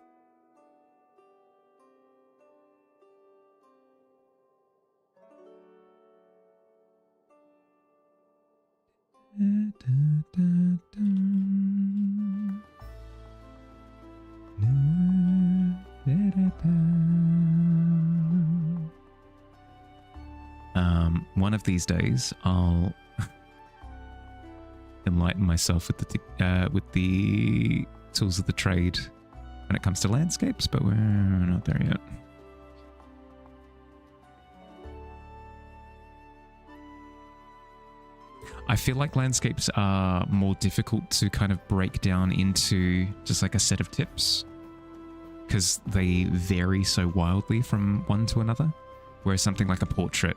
One of these days, I'll enlighten myself with the tools of the trade when it comes to landscapes, but we're not there yet. I feel like landscapes are more difficult to kind of break down into just like a set of tips, because they vary so wildly from one to another. Whereas something like a portrait,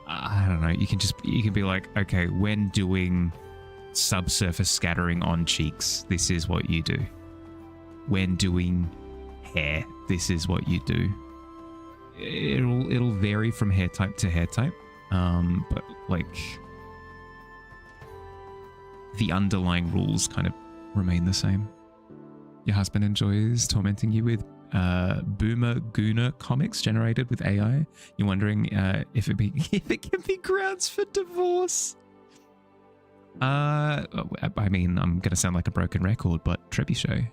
I don't know, you can be like, okay, when doing subsurface scattering on cheeks, this is what you do. When doing hair, this is what you do. It'll vary from hair type to hair type, but like the underlying rules kind of remain the same. Your husband enjoys tormenting you with boomer gooner comics generated with AI. You're wondering if it can be grounds for divorce. I mean, I'm gonna sound like a broken record, but trebuchet.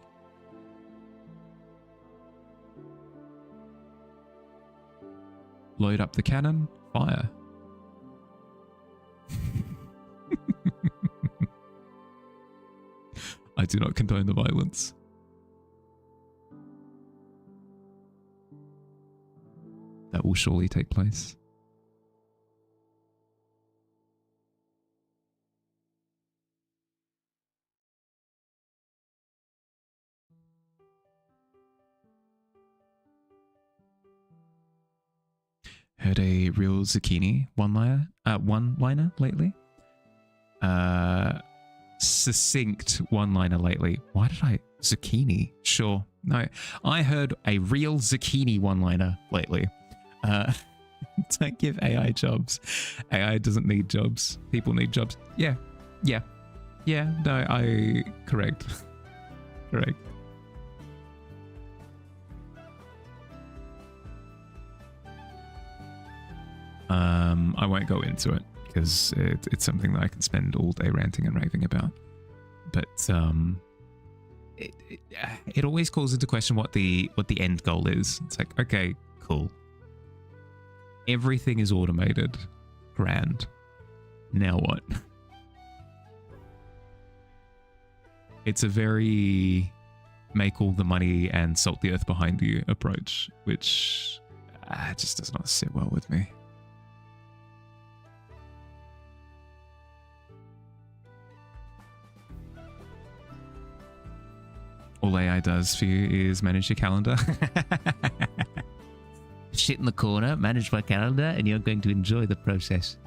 Load up the cannon, fire. I do not condone the violence. That will surely take place. Heard a real zucchini one-liner lately. Succinct one-liner lately. Why did I... Zucchini? Sure. No. I heard a real zucchini one-liner lately. Don't give AI jobs. AI doesn't need jobs. People need jobs. Yeah. Yeah. Yeah. No, correct. Correct. I won't go into it because it's something that I can spend all day ranting and raving about. But it always calls into question what the end goal is. It's like, okay, cool. Everything is automated. Grand. Now what? It's a very make all the money and salt the earth behind you approach, which just does not sit well with me. All AI does for you is manage your calendar. Sit in the corner, manage my calendar, and you're going to enjoy the process.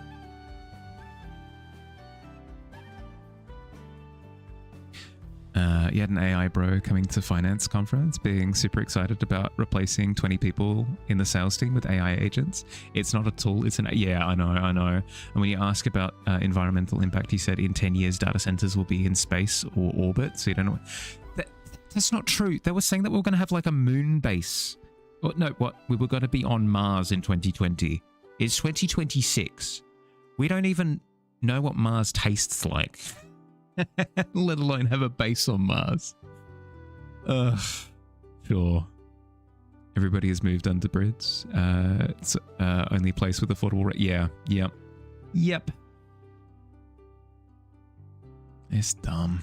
You had an AI bro coming to finance conference being super excited about replacing 20 people in the sales team with AI agents. It's not a tool, it's an... Yeah, I know. And when you ask about environmental impact, he said in 10 years data centers will be in space or orbit, so you don't know... That's not true. They were saying that we were going to have like a moon base. We were going to be on Mars in 2020. It's 2026. We don't even know what Mars tastes like. Let alone have a base on Mars. Ugh. Sure. Everybody has moved under bridge. It's only place with affordable rent. Yeah. Yep. It's dumb.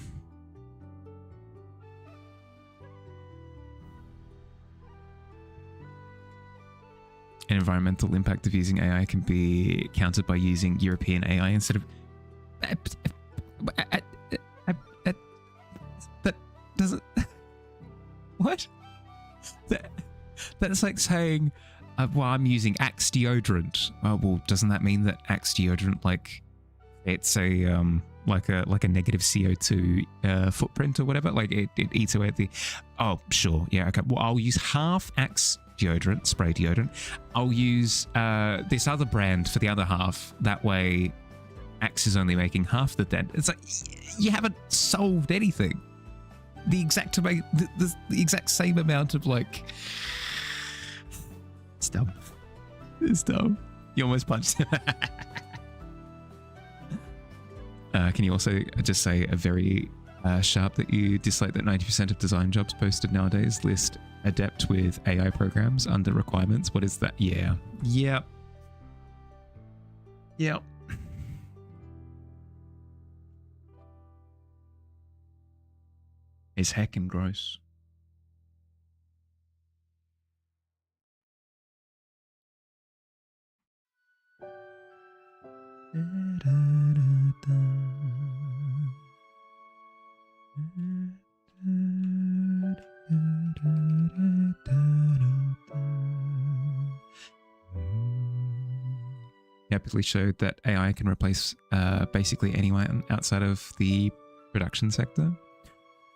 An environmental impact of using AI can be countered by using European AI instead of... That doesn't... What? That's like saying, well, I'm using Axe deodorant. Well, doesn't that mean that Axe deodorant, like, it's a like a negative CO2 footprint or whatever? Like it eats away at the... Oh, sure. Yeah, okay. Well, I'll use half Axe deodorant, spray deodorant. I'll use this other brand for the other half. That way, Axe is only making half the dent. It's like, you haven't solved anything. The exact same amount of like... It's dumb. It's dumb. You almost punched him. Can you also just say a very sharp that you dislike that 90% of design jobs posted nowadays list adept with AI programs under requirements? What is that? Yeah. Yep. It's heckin' gross. Rapidly showed that AI can replace basically anyone outside of the production sector.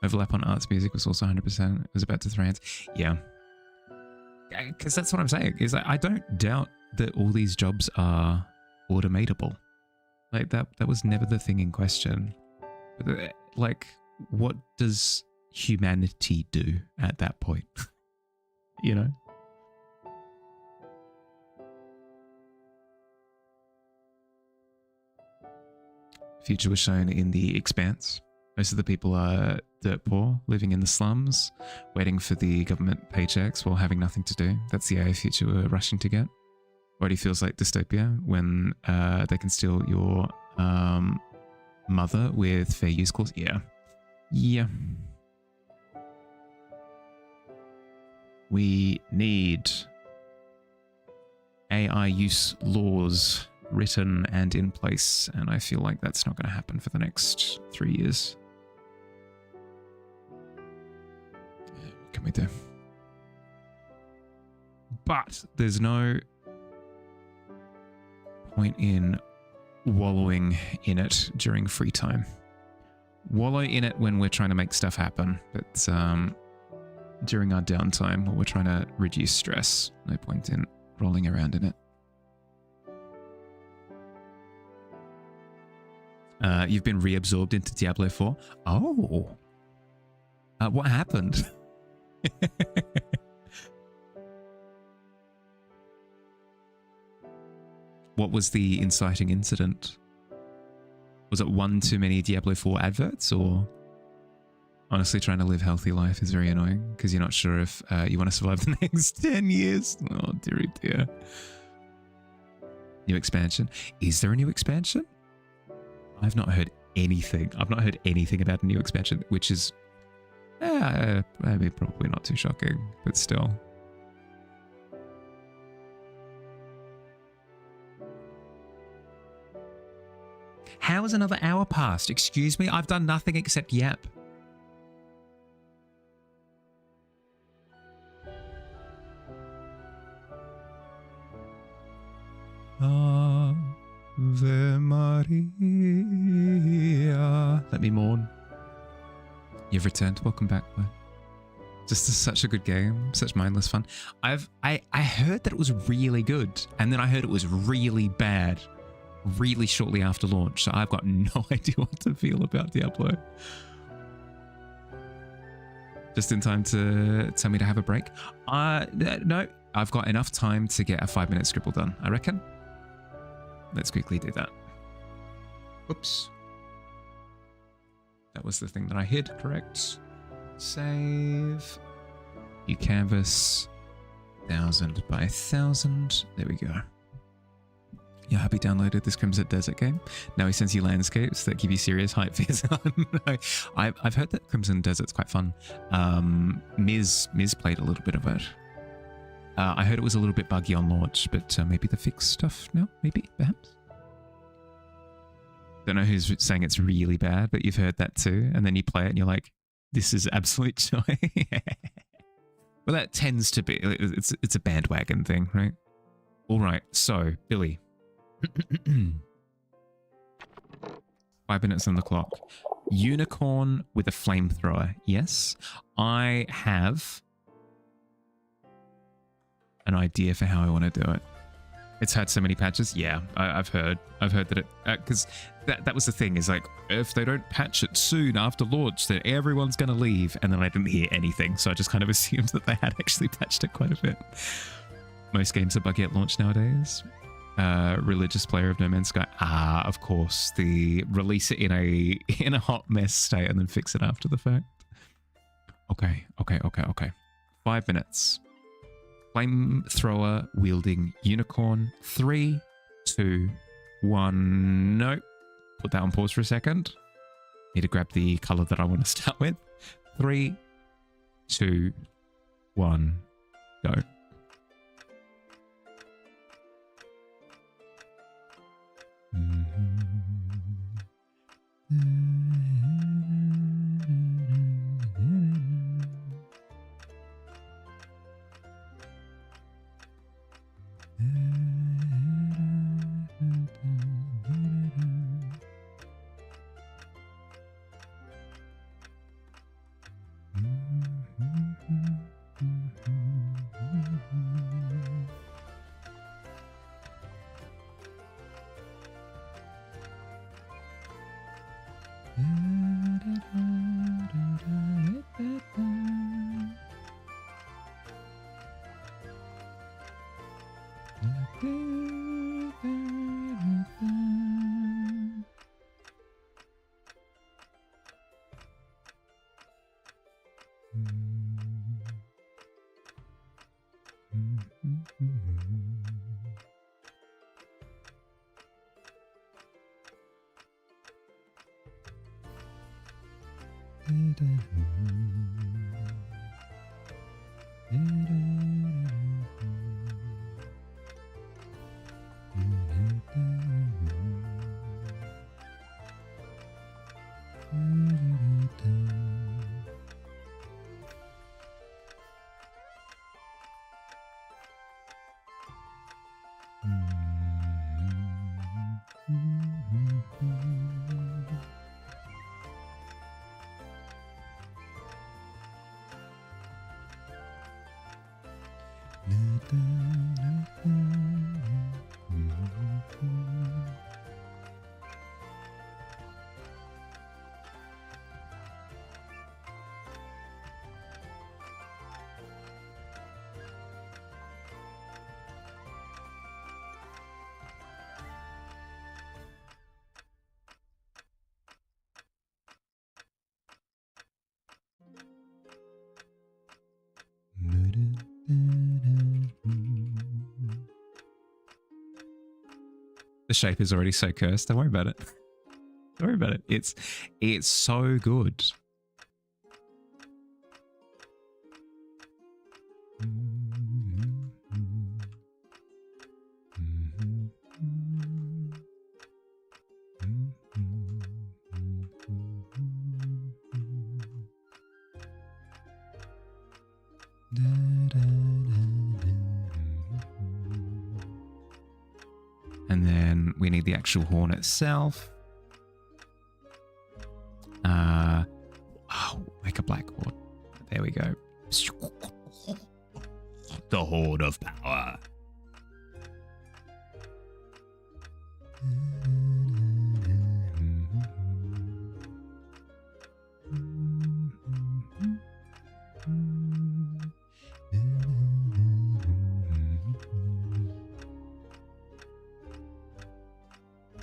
Overlap on arts music was also 100%. It was about to throw hands. Yeah. because that's what I'm saying. Is I don't doubt that all these jobs are automatable. Like that was never the thing in question. But like, what does humanity do at that point? You know? Future was shown in The Expanse. Most of the people are dirt poor, living in the slums, waiting for the government paychecks while having nothing to do. That's the AI future we're rushing to get. Already feels like dystopia when they can steal your mother with fair use clause. Yeah. Yeah. We need AI use laws written and in place, and I feel like that's not going to happen for the next 3 years. What can we do? But there's no point in wallowing in it during free time. Wallow in it when we're trying to make stuff happen, but during our downtime, while we're trying to reduce stress, no point in rolling around in it. You've been reabsorbed into Diablo 4. Oh. What happened? What was the inciting incident? Was it one too many Diablo 4 adverts, or honestly trying to live healthy life is very annoying because you're not sure if you want to survive the next 10 years? Oh, dearie dear. New expansion. Is there a new expansion? I've not heard anything. I've not heard anything about a new expansion, which is I mean, probably not too shocking, but still. How has another hour passed? Excuse me, I've done nothing except yap. Ave Maria. Let me mourn. You've returned. Welcome back, bud. Just such a good game, such mindless fun. I heard that it was really good, and then I heard it was really bad, really shortly after launch. So I've got no idea what to feel about Diablo. Just in time to tell me to have a break. No, I've got enough time to get a 5-minute scribble done, I reckon. Let's quickly do that. Oops. That was the thing that I hid, correct? Save. New canvas. 1000 by 1000. There we go. You're happy downloaded this Crimson Desert game? Now he sends you landscapes that give you serious height fears. No, I've heard that Crimson Desert's quite fun. Miz played a little bit of it. I heard it was a little bit buggy on launch, but maybe the fixed stuff now? Maybe, perhaps? Don't know who's saying it's really bad, but you've heard that too. And then you play it and you're like, this is absolute joy. Well, that tends to be, it's a bandwagon thing, right? All right, so, Billy. 5 minutes on the clock. Unicorn with a flamethrower. Yes, I have an idea for how I want to do it. It's had so many patches. Yeah, I've heard that it, because that was the thing, is like, if they don't patch it soon after launch, then everyone's going to leave. And then I didn't hear anything. So I just kind of assumed that they had actually patched it quite a bit. Most games are buggy at launch nowadays. Religious player of No Man's Sky. Ah, of course. The release it in a hot mess state and then fix it after the fact. Okay. 5 minutes. Flamethrower wielding unicorn. 3, 2, 1. Nope. Put that on pause for a second. Need to grab the color that I want to start with. 3, 2, 1. Go. The shape is already so cursed. Don't worry about it. Don't worry about it. It's so good. And then we need the actual horn itself. Make a black horn. There we go. The horn of power.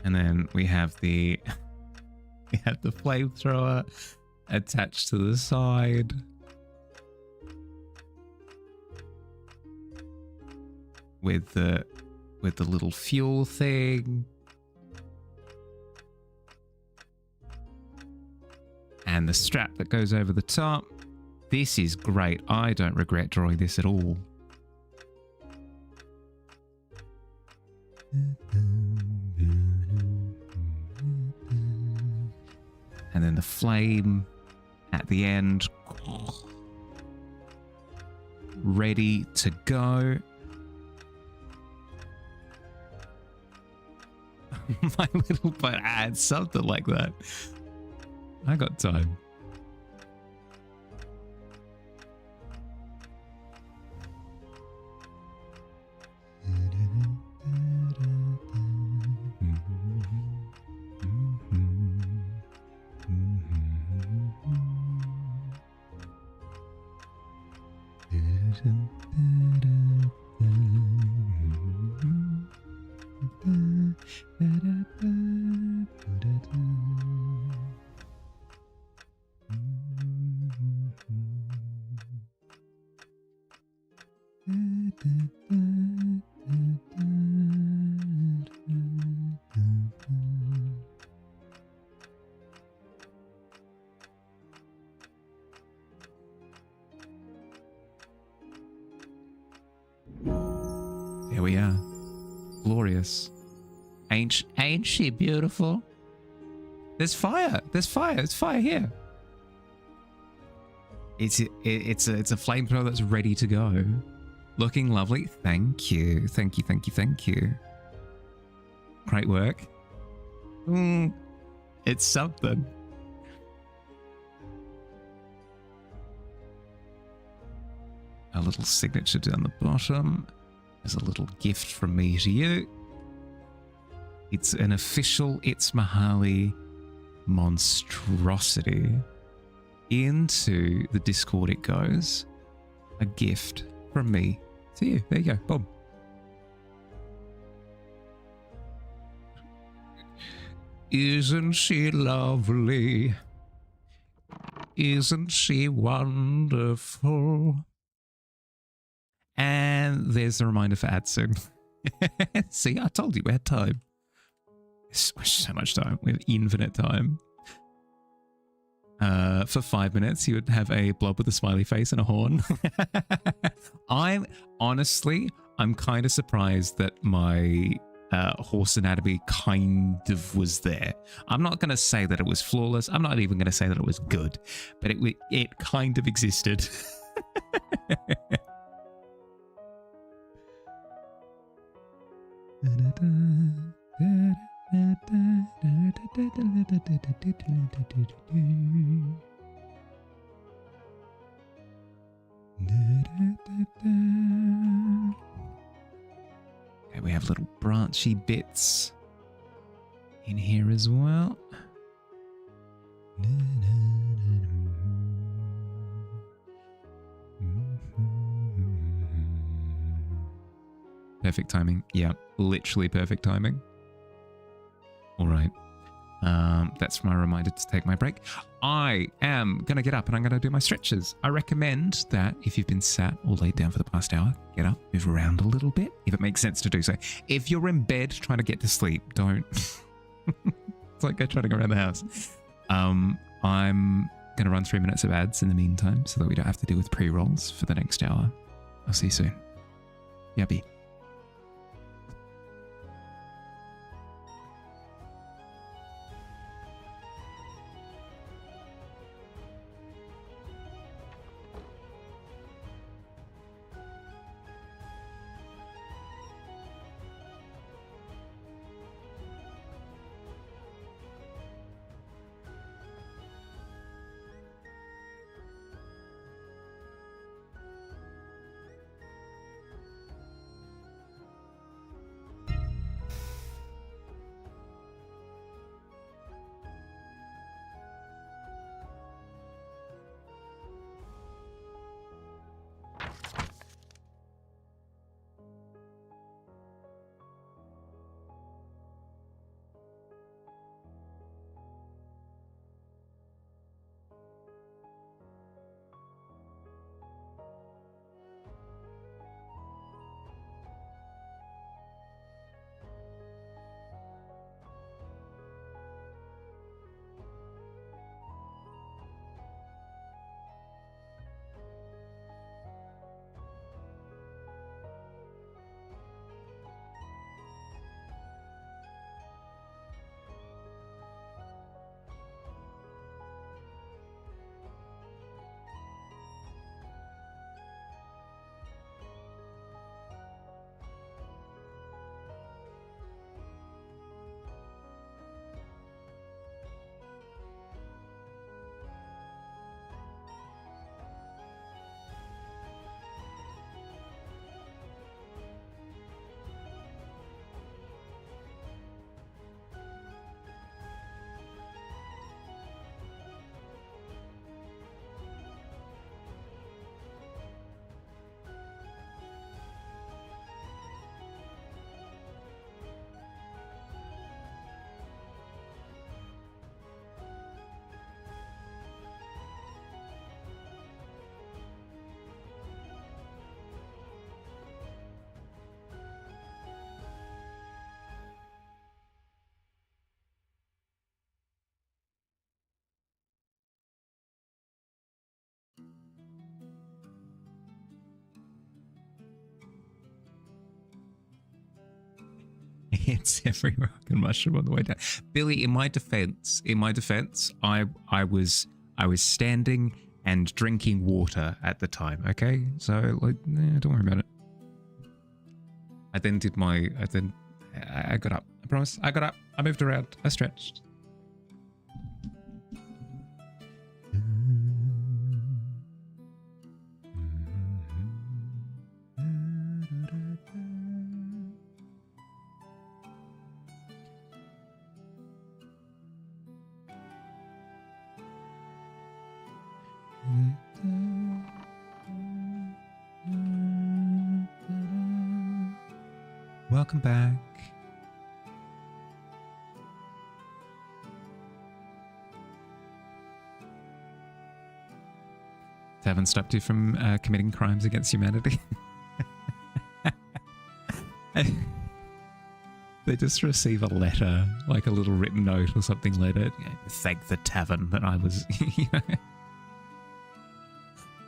And then we have the flamethrower attached to the side. With the little fuel thing. And the strap that goes over the top. This is great. I don't regret drawing this at all. And then the flame at the end. Ready to go. My little butt adds something like that. I got time. There we are. Glorious. Ain't she beautiful? There's fire. There's fire. There's fire here. It's a flamethrower that's ready to go. Looking lovely. Thank you. Thank you. Thank you. Thank you. Great work. It's something. A little signature down the bottom. There's a little gift from me to you. It's an official It's Mahali monstrosity. Into the Discord it goes. A gift from me to you. There you go. Boom. Isn't she lovely? Isn't she wonderful? And there's the reminder for Atsu. See, I told you we had time. So much time. We have infinite time. For 5 minutes, you would have a blob with a smiley face and a horn. I'm kind of surprised that my horse anatomy kind of was there. I'm not going to say that it was flawless. I'm not even going to say that it was good, but it kind of existed. Okay, we have little branchy bits in here as well. Perfect timing. Yeah, literally perfect timing. All right. That's my reminder to take my break. I am going to get up and I'm going to do my stretches. I recommend that if you've been sat or laid down for the past hour, get up, move around a little bit, if it makes sense to do so. If you're in bed trying to get to sleep, don't. It's like go trotting around the house. I'm going to run 3 minutes of ads in the meantime so that we don't have to deal with pre-rolls for the next hour. I'll see you soon. Yabby. It's every rock and mushroom on the way down. Billy, in my defense, I was standing and drinking water at the time. Okay, so like, don't worry about it. I got up. I promise. I got up. I moved around. I stretched. Welcome back. Tavern stopped you from committing crimes against humanity? They just receive a letter, like a little written note or something later. Thank the tavern that I was, you know,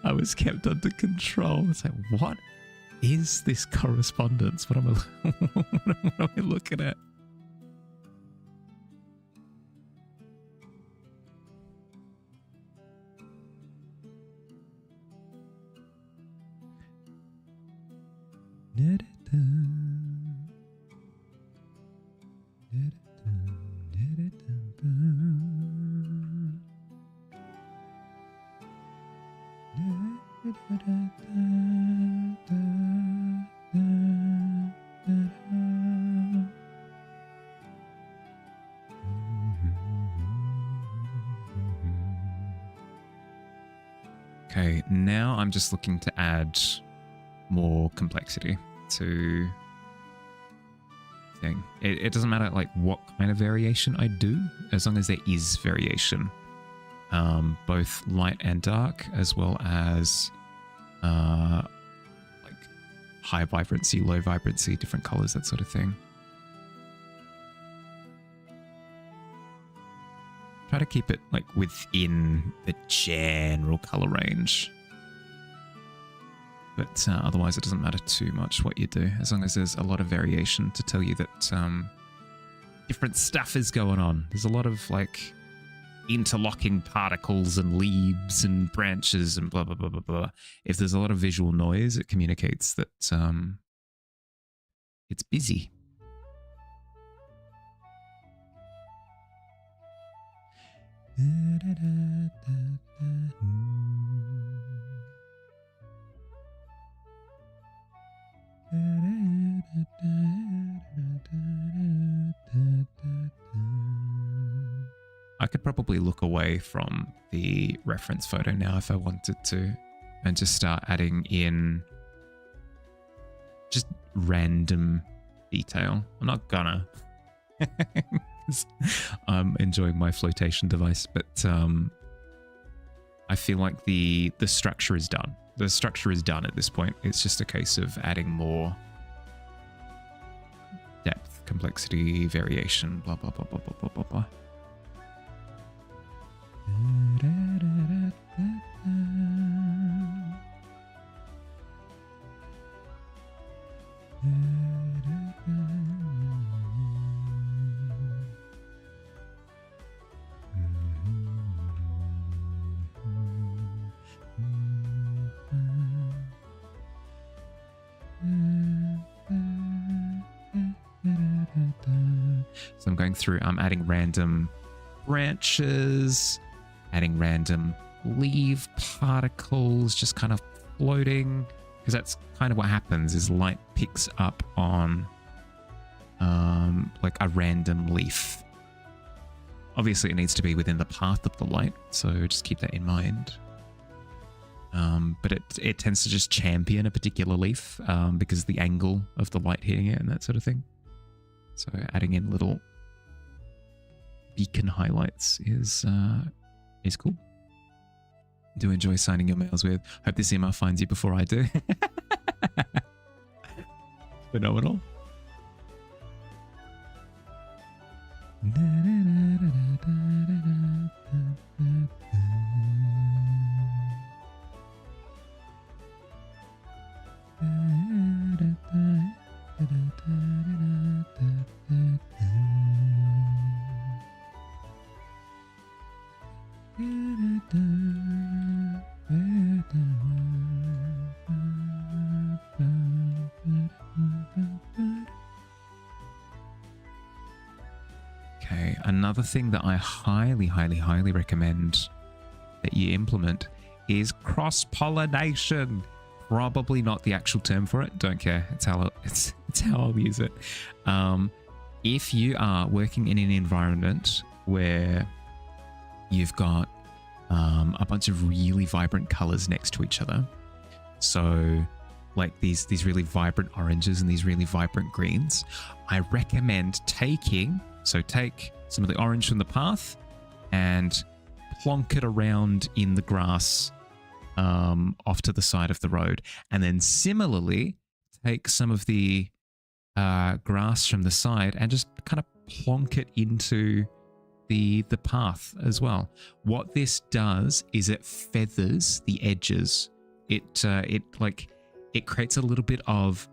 I was kept under control. It's like, what is this correspondence? What am I looking at? Okay, now I'm just looking to add more complexity to thing. It doesn't matter like what kind of variation I do, as long as there is variation. Both light and dark, as well as like high vibrancy, low vibrancy, different colors, that sort of thing. Try to keep it like within the general color range. But otherwise it doesn't matter too much what you do, as long as there's a lot of variation to tell you that different stuff is going on. There's a lot of like interlocking particles and leaves and branches and blah, blah, blah, blah, blah. If there's a lot of visual noise, it communicates that it's busy. I could probably look away from the reference photo now if I wanted to, and just start adding in just random detail. I'm not gonna. I'm enjoying my flotation device, but I feel like the structure is done. The structure is done at this point. It's just a case of adding more depth, complexity, variation, blah, blah, blah, blah, blah, blah, blah, blah. So I'm going through, I'm adding random branches, adding random leaf particles, just kind of floating, because that's kind of what happens is light picks up on like a random leaf. Obviously it needs to be within the path of the light, so just keep that in mind. But it tends to just champion a particular leaf because of the angle of the light hitting it and that sort of thing. So adding in little beacon highlights is cool. Do enjoy signing your mails with. Hope this email finds you before I do. Phenomenal. Okay, another thing that I highly, highly, highly recommend that you implement is cross-pollination. Probably not the actual term for it. Don't care. It's how I'll use it. If you are working in an environment where you've got a bunch of really vibrant colors next to each other, so like these really vibrant oranges and these really vibrant greens, I recommend take some of the orange from the path and plonk it around in the grass off to the side of the road, and then similarly take some of the grass from the side and just kind of plonk it into the path as well. What this does is it feathers the edges. It creates a little bit of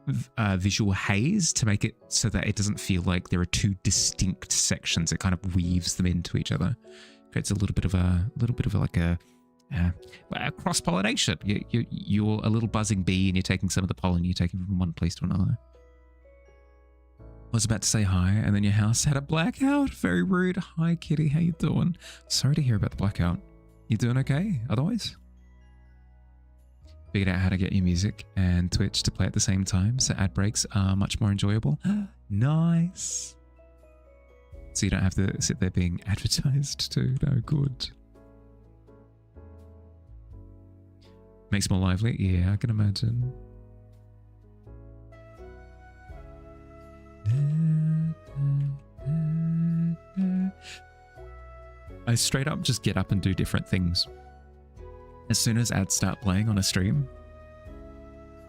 visual haze to make it so that it doesn't feel like there are two distinct sections. It kind of weaves them into each other. Creates a little bit of a cross pollination. You're a little buzzing bee, and you're taking some of the pollen. You're taking from one place to another. I was about to say hi, and then your house had a blackout. Very rude. Hi, kitty. How you doing? Sorry to hear about the blackout. You doing okay? Otherwise? Figured out how to get your music and Twitch to play at the same time, so ad breaks are much more enjoyable. Nice. So you don't have to sit there being advertised too. No, good. Makes more lively? Yeah, I can imagine. I straight up just get up and do different things. As soon as ads start playing on a stream,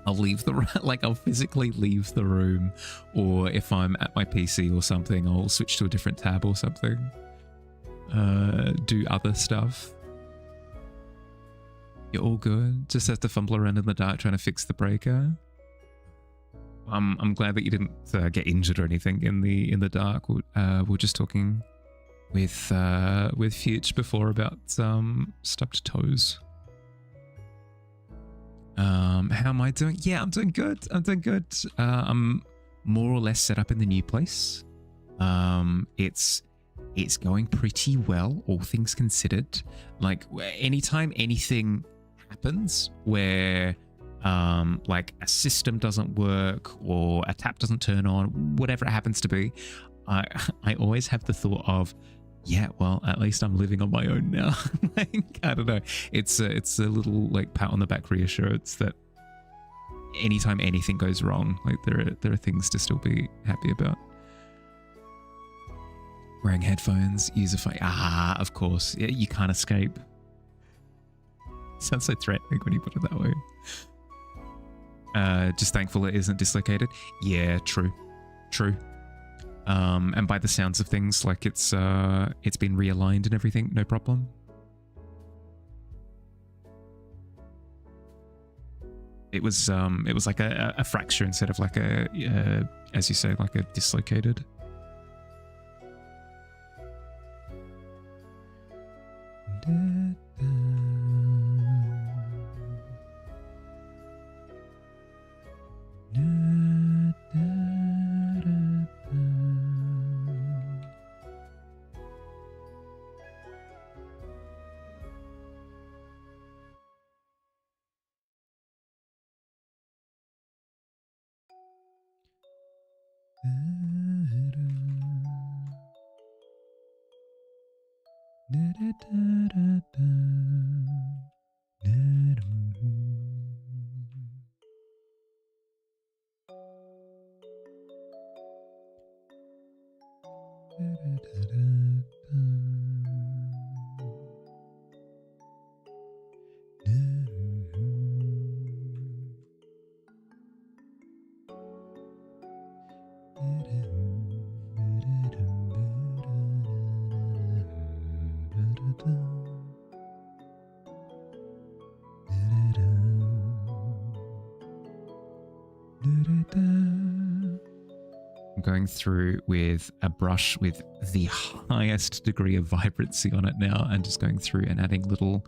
I'll leave the I'll physically leave the room, or if I'm at my PC or something, I'll switch to a different tab or something. Do other stuff. You're all good. Just have to fumble around in the dark trying to fix the breaker. I'm glad that you didn't get injured or anything in the dark. We're just talking with Fuge before about stubbed toes. How am I doing? Yeah, I'm doing good. I'm more or less set up in the new place. It's going pretty well, all things considered. Like, anytime anything happens where like a system doesn't work or a tap doesn't turn on, whatever it happens to be, I always have the thought of, yeah, well, at least I'm living on my own now. Like, I don't know. It's a little like pat on the back reassurance that anytime anything goes wrong, like there are things to still be happy about. Wearing headphones, use a phone. Ah, of course. Yeah, you can't escape. Sounds so threatening when you put it that way. Just thankful it isn't dislocated. Yeah, true. And by the sounds of things, like it's been realigned and everything, no problem. It was like a fracture instead of like a as you say, like a dislocated. Going through with a brush with the highest degree of vibrancy on it now, and just going through and adding little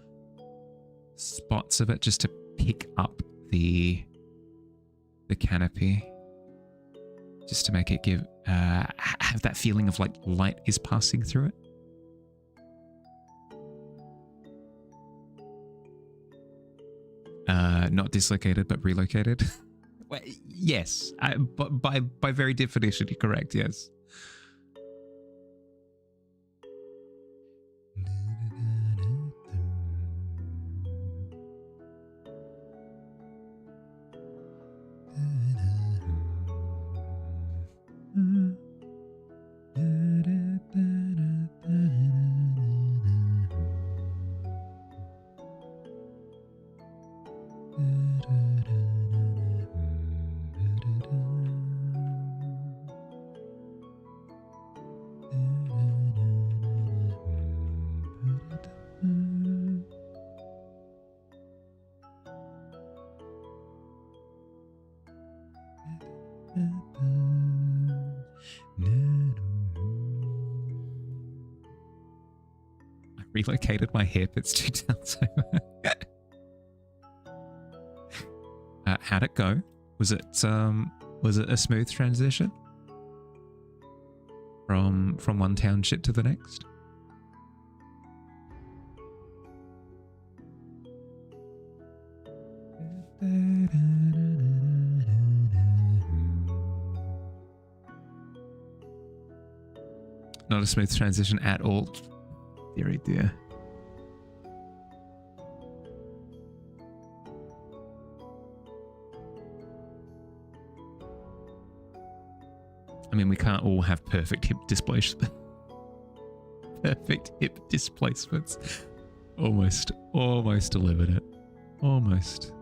spots of it just to pick up the canopy, just to make it give have that feeling of like light is passing through it. Not dislocated, but relocated. Well, yes, but by very definition, you're correct. Yes. I relocated my hairpits 2 towns over. How'd it go? Was it a smooth transition from one township to the next? Not a smooth transition at all. Deary dear. I mean, we can't all have perfect hip displacement. Perfect hip displacements. Almost delivered it. Almost.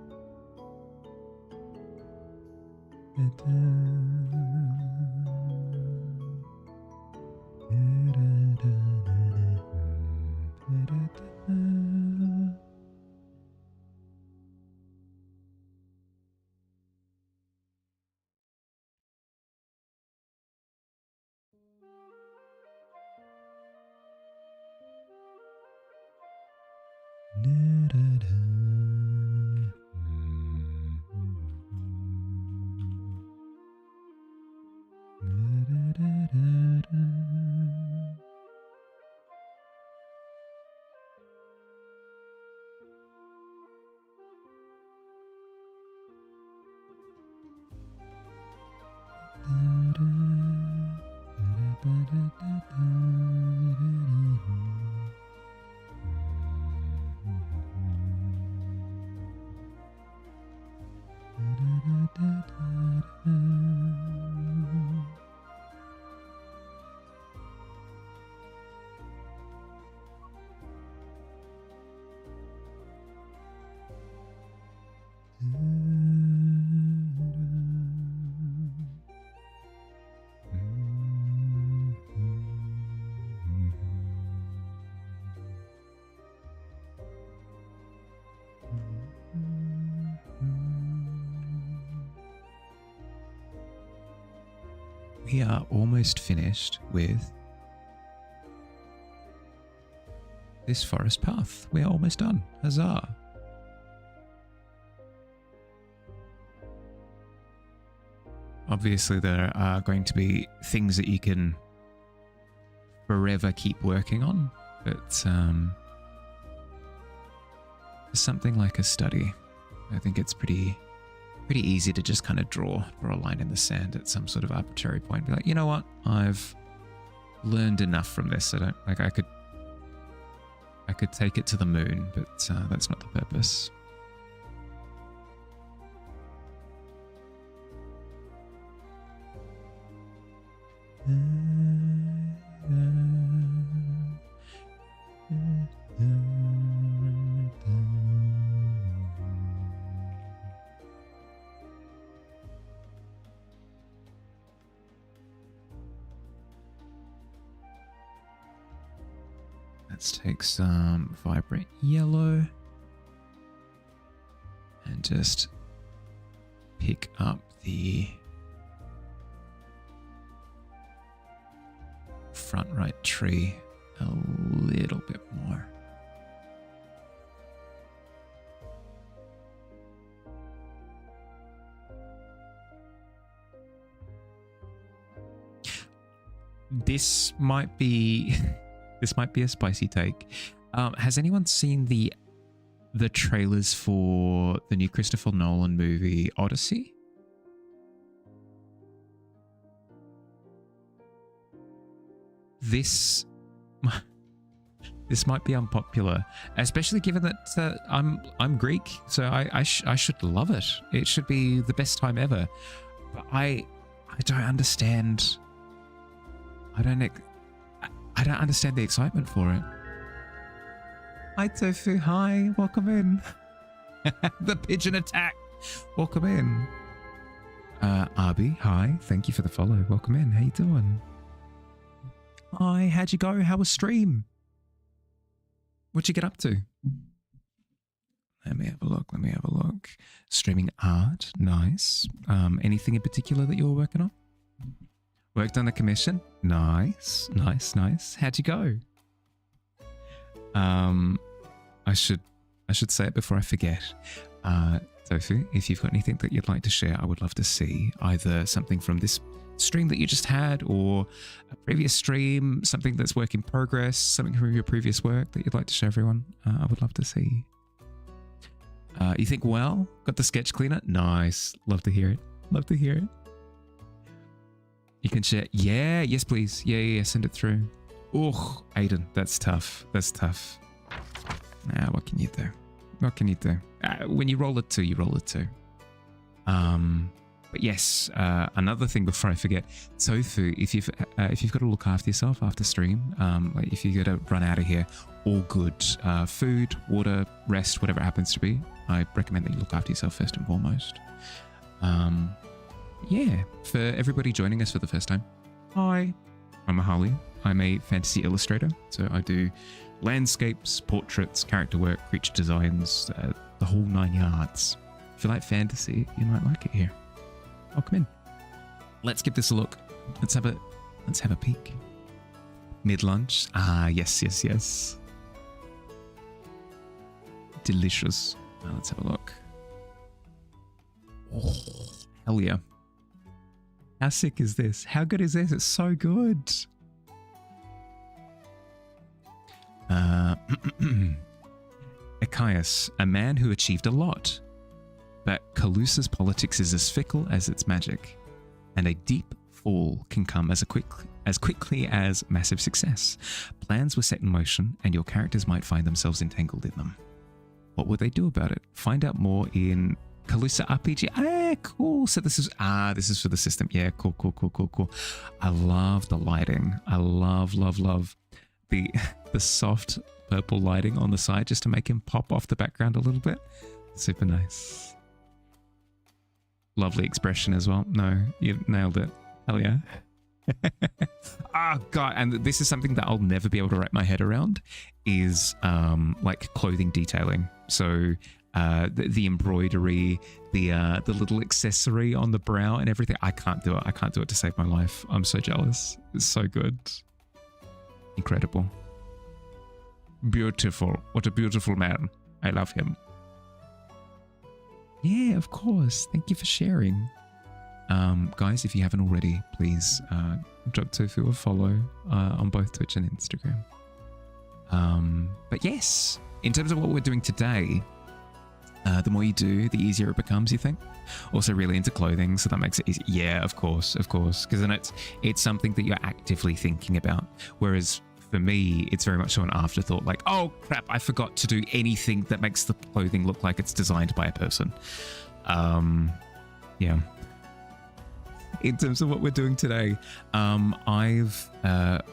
We are almost finished with this forest path. We are almost done. Huzzah. Obviously, there are going to be things that you can forever keep working on, but for something like a study, I think it's pretty easy to just kind of draw a line in the sand at some sort of arbitrary point. Be like, you know what? I've learned enough from this. I don't like. I could take it to the moon, but that's not the purpose. Let's take some vibrant yellow and just pick up the front right tree a little bit more. This might be a spicy take. Has anyone seen the trailers for the new Christopher Nolan movie Odyssey? This might be unpopular, especially given that I'm Greek, so I should love it. It should be the best time ever. But I don't understand. I don't understand the excitement for it. Hi Tofu, hi, welcome in. The pigeon attack, welcome in. Arby, hi, thank you for the follow, welcome in, how you doing? Hi, how'd you go? How was stream? What'd you get up to? Let me have a look. Streaming art, nice. Anything in particular that you were working on? Worked on a commission. Nice. How'd you go? I should say it before I forget. Tofu, if you've got anything that you'd like to share, I would love to see either something from this stream that you just had or a previous stream, something that's work in progress, something from your previous work that you'd like to show everyone. I would love to see. You think, well, got the sketch cleaner? Nice. Love to hear it. You can share. Yeah, yes, please. Yeah, send it through. Oh, Aiden, that's tough. What can you do? When you roll it too, you roll it too. But yes, another thing before I forget, Tofu, if you've got to look after yourself after stream, like if you got to run out of here, all good. Food, water, rest, whatever it happens to be, I recommend that you look after yourself first and foremost. Yeah, for everybody joining us for the first time, hi, I'm Mahali. I'm a fantasy illustrator, so I do landscapes, portraits, character work, creature designs, the whole 9 yards. If you like fantasy, you might like it here. Oh, come in. Let's give this a look. Let's have a peek. Mid-lunch. Ah, yes. Delicious. Let's have a look. Oh, hell yeah. How sick is this? How good is this? It's so good. Echias, a man who achieved a lot. But Calusa's politics is as fickle as its magic, and a deep fall can come as quickly as massive success. Plans were set in motion, and your characters might find themselves entangled in them. What would they do about it? Find out more in Calusa RPG. Ah, cool. So this is for the system. Yeah, cool. I love the lighting. I love the soft purple lighting on the side just to make him pop off the background a little bit. Super nice. Lovely expression as well. No, you nailed it. Hell yeah. Oh god, and this is something that I'll never be able to wrap my head around is like clothing detailing. So the embroidery, the little accessory on the brow and everything. I can't do it to save my life. I'm so jealous. It's so good. Incredible. Beautiful. What a beautiful man. I love him. Yeah, of course. Thank you for sharing. Guys, if you haven't already, please drop Tofu a follow on both Twitch and Instagram. But yes, in terms of what we're doing today, the more you do, the easier it becomes, you think? Also really into clothing, so that makes it easy. Yeah, of course. Because then it's something that you're actively thinking about. Whereas for me, it's very much so an afterthought, like, oh crap, I forgot to do anything that makes the clothing look like it's designed by a person. Yeah. In terms of what we're doing today, I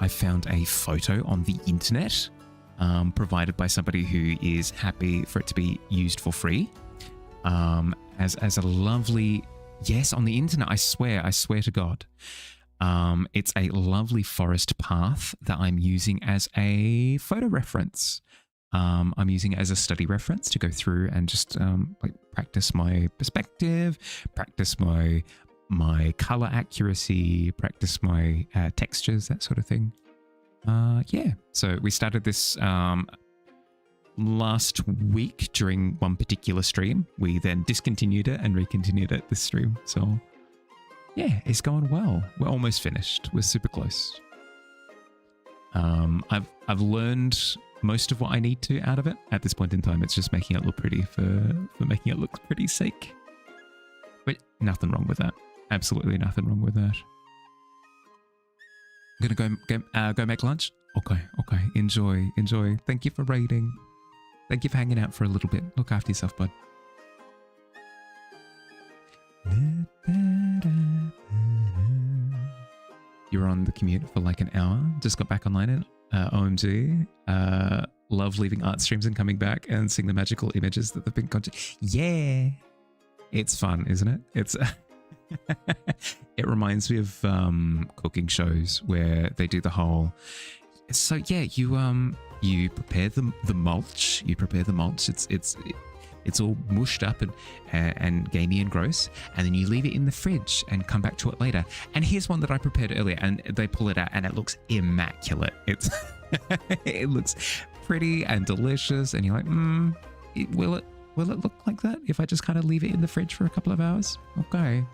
found a photo on the internet provided by somebody who is happy for it to be used for free. As a lovely, yes, on the internet, I swear to God. It's a lovely forest path that I'm using as a photo reference. I'm using it as a study reference to go through and just like practice my perspective, practice my color accuracy, practice my textures, that sort of thing. Yeah, so we started this last week during one particular stream. We then discontinued it and recontinued it this stream. So yeah, it's going well. We're almost finished. We're super close. I've learned most of what I need to out of it. At this point in time, it's just making it look pretty for making it look pretty's sake. But nothing wrong with that. Absolutely nothing wrong with that. I'm gonna go make lunch. Okay. Enjoy. Thank you for raiding. Thank you for hanging out for a little bit. Look after yourself, bud. You were on the commute for like an hour. Just got back online and OMG. Love leaving art streams and coming back and seeing the magical images that they've been Yeah. It's fun, isn't it? It's it reminds me of cooking shows where they do the whole. So yeah, you prepare the mulch. You prepare the mulch. It's it's all mushed up and gamey and gross, and then you leave it in the fridge and come back to it later. And here's one that I prepared earlier, and they pull it out and it looks immaculate. It's it looks pretty and delicious, and you're like, will it look like that if I just kind of leave it in the fridge for a couple of hours? Okay.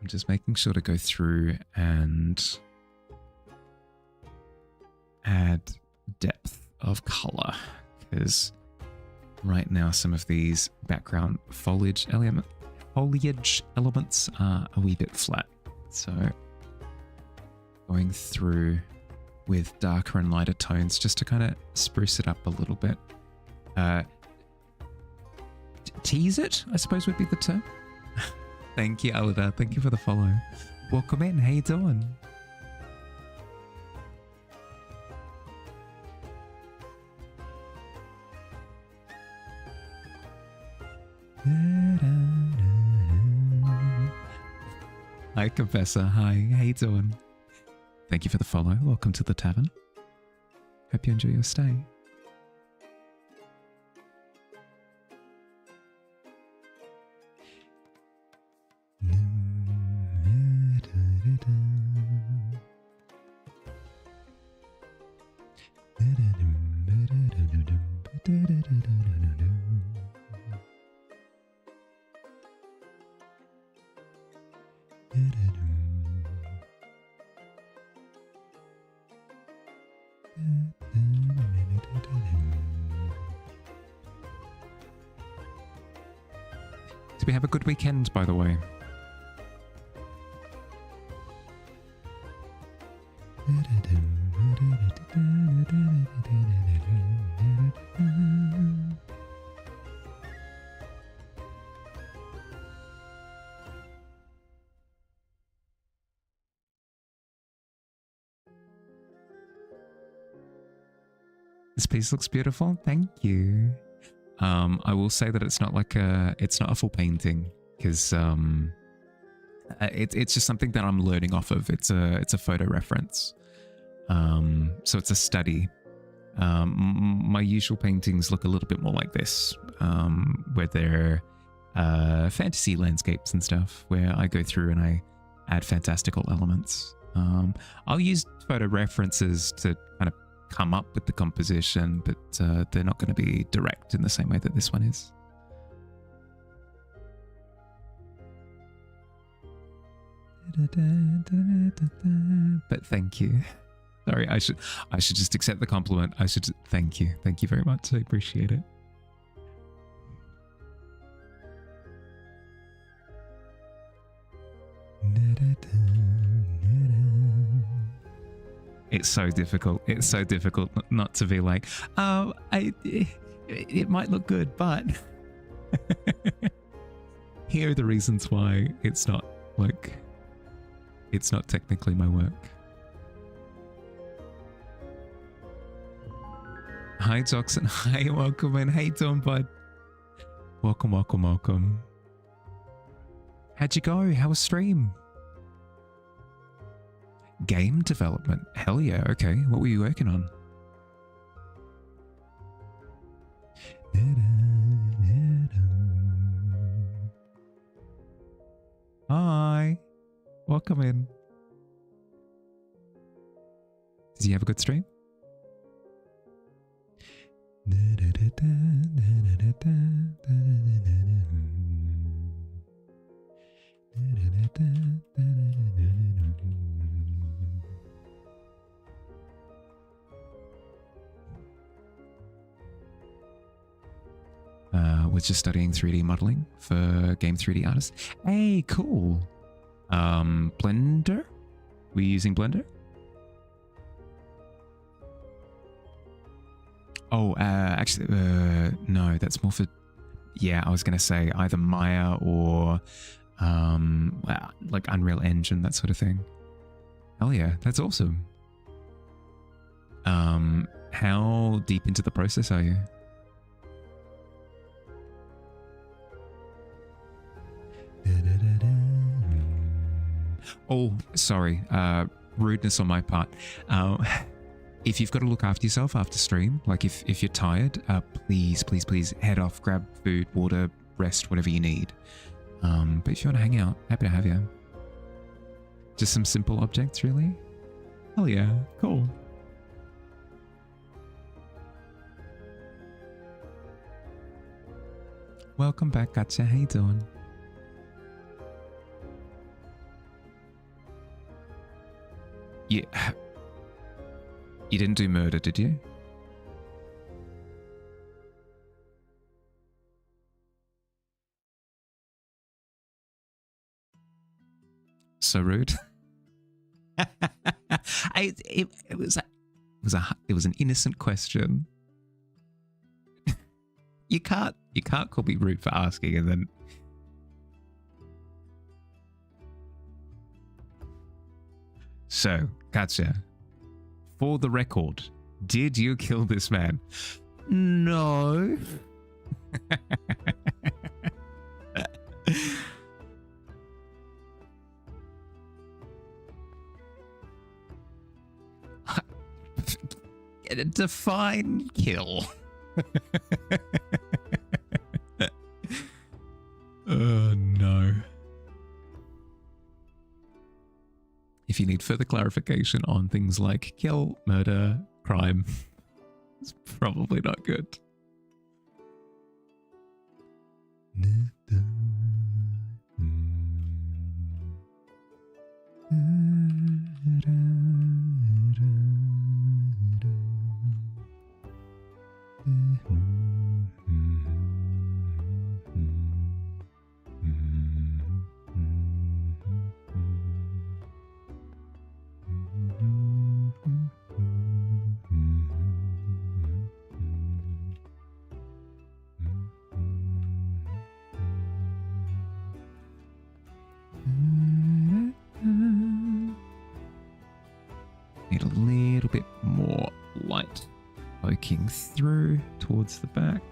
I'm just making sure to go through and add depth of color, because right now some of these background foliage elements are a wee bit flat. So going through with darker and lighter tones just to kind of spruce it up a little bit. Tease it, I suppose would be the term. Thank you, Alida. Thank you for the follow. Welcome in. How you doing? Hi, Confessor. Hi. How you doing? Thank you for the follow. Welcome to the tavern. Hope you enjoy your stay. Did we have a good weekend, by the way? This piece looks beautiful. Thank you. I will say that it's not a full painting, because it's just something that I'm learning off of. It's a photo reference. So it's a study. My usual paintings look a little bit more like this, where they're fantasy landscapes and stuff, where I go through and I add fantastical elements. I'll use photo references to kind of come up with the composition, but they're not going to be direct in the same way that this one is. But thank you. Sorry, I should just accept the compliment. Thank you very much. I appreciate it. It's so difficult. It's so difficult not to be like, oh, it might look good, but here are the reasons why it's not technically my work. Hi, Jackson. Hi, welcome in. How you doing, bud? Welcome, welcome, welcome. How'd you go? How was stream? Game development. Hell yeah. Okay. What were you working on? Hi. Welcome in. Did you have a good stream? Was just studying 3D modeling for game 3D artists. Hey, cool. Blender? Were you using Blender? Oh, actually, no, that's more for, yeah, I was going to say either Maya or Wow, like Unreal Engine, that sort of thing. Hell yeah, that's awesome. How deep into the process are you? Oh, sorry. Rudeness on my part. If you've got to look after yourself after stream, like if you're tired, please head off, grab food, water, rest, whatever you need. But if you want to hang out, happy to have you. Just some simple objects, really? Hell yeah, cool. Welcome back, Gotcha. How you doing? Yeah. You didn't do murder, did you? So rude. It was an innocent question. You can't call me rude for asking and then. So, Katja, for the record, did you kill this man? No. Define kill. Oh no. If you need further clarification on things like kill, murder, crime, it's probably not good. Need a little bit more light poking through towards the back.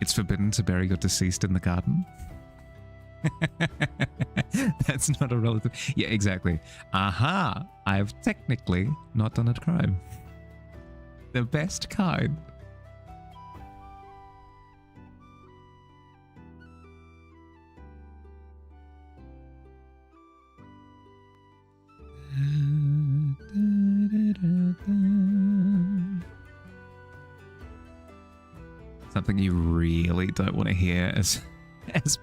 It's forbidden to bury your deceased in the garden. That's not a relative. Yeah, exactly. Aha! I've technically not done a crime. The best kind. Something you really don't want to hear as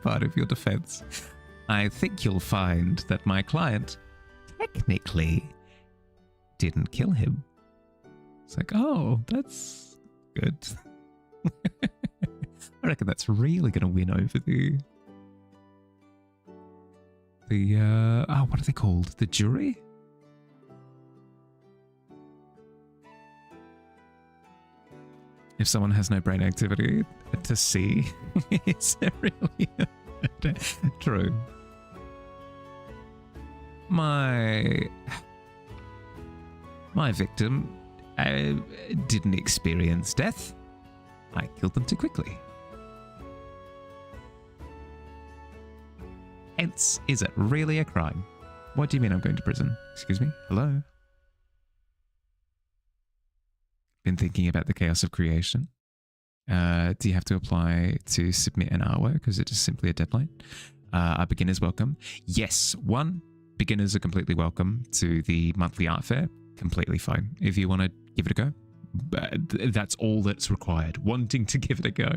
part of your defense. I think you'll find that my client technically didn't kill him. It's like, oh, that's good. I reckon that's really going to win over the what are they called? The jury? If someone has no brain activity to see, is it really true? My victim didn't experience death. I killed them too quickly. Hence, is it really a crime? What do you mean I'm going to prison? Excuse me? Hello? Been thinking about the chaos of creation? Do you have to apply to submit an artwork? Is it just simply a deadline? Are beginners welcome? Yes. One, beginners are completely welcome to the monthly art fair. Completely fine. If you want to give it a go, that's all that's required. Wanting to give it a go.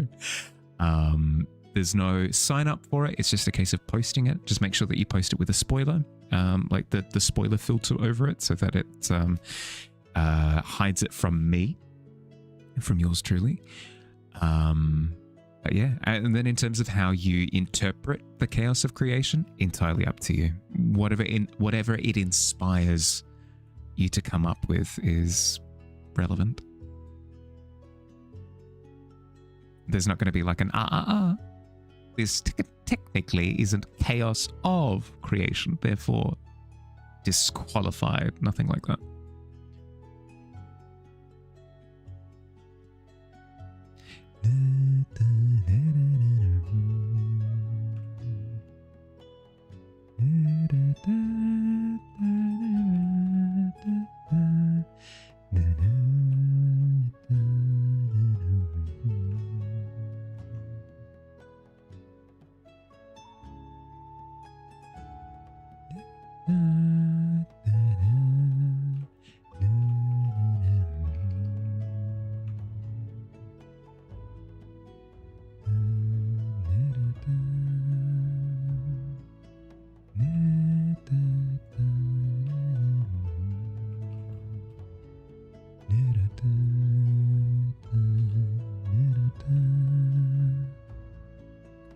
There's no sign up for it. It's just a case of posting it. Just make sure that you post it with a spoiler, like the spoiler filter over it, so that it hides it from me, from yours truly. But yeah, and then in terms of how you interpret the chaos of creation, entirely up to you. Whatever it inspires you to come up with is relevant. There's not going to be like an This technically isn't chaos of creation, therefore disqualified. Nothing like that.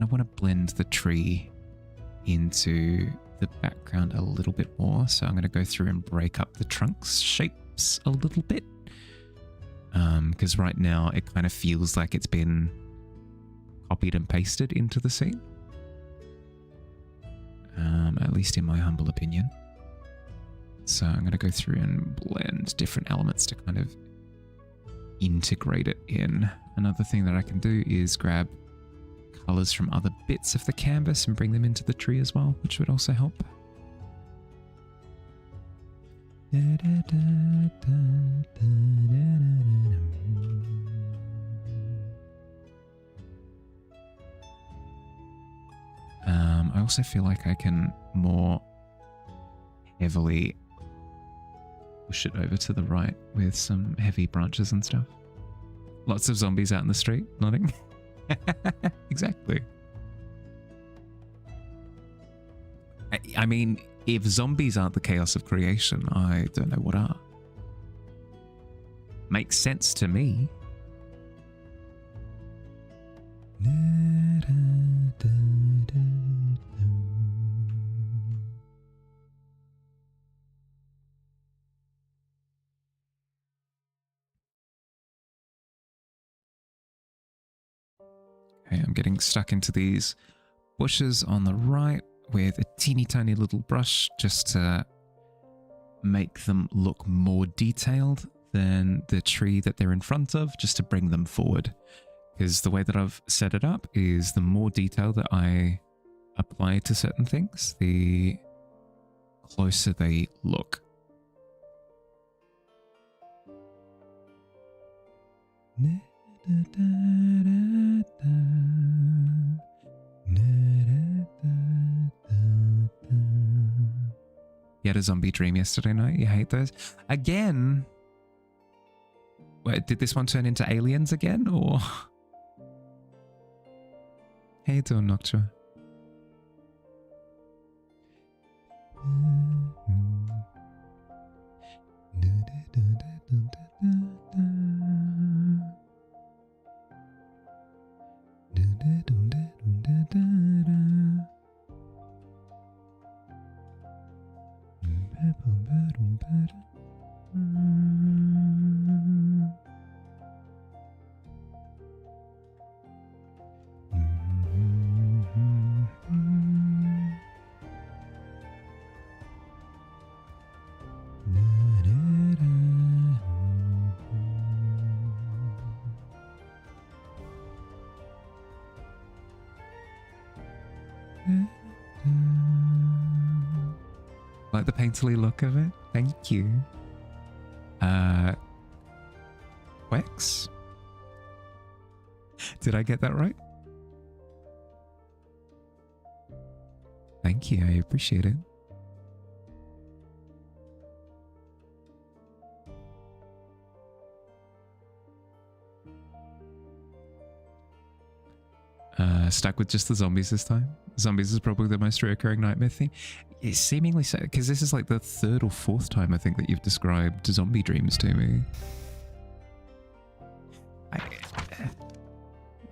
I want to blend the tree into the background a little bit more. So I'm going to go through and break up the trunk's shapes a little bit. Because right now it kind of feels like it's been copied and pasted into the scene. At least in my humble opinion. So I'm going to go through and blend different elements to kind of integrate it in. Another thing that I can do is grab colors from other bits of the canvas and bring them into the tree as well, which would also help. I also feel like I can more heavily push it over to the right with some heavy branches and stuff. Lots of zombies out in the street, nodding. Exactly. I mean, if zombies aren't the chaos of creation, I don't know what are. Makes sense to me. Okay, I'm getting stuck into these bushes on the right with a teeny tiny little brush just to make them look more detailed than the tree that they're in front of, just to bring them forward. Because the way that I've set it up is the more detail that I apply to certain things, the closer they look. You had a zombie dream yesterday night? You hate those? Again? Wait, did this one turn into aliens again, or? How you doing, Noctua? Like the painterly look of it? Thank you. Wex? Did I get that right? Thank you. I appreciate it. Stuck with just the zombies this time. Zombies is probably the most reoccurring nightmare thing. It's seemingly so, because this is like the third or fourth time I think that you've described zombie dreams to me.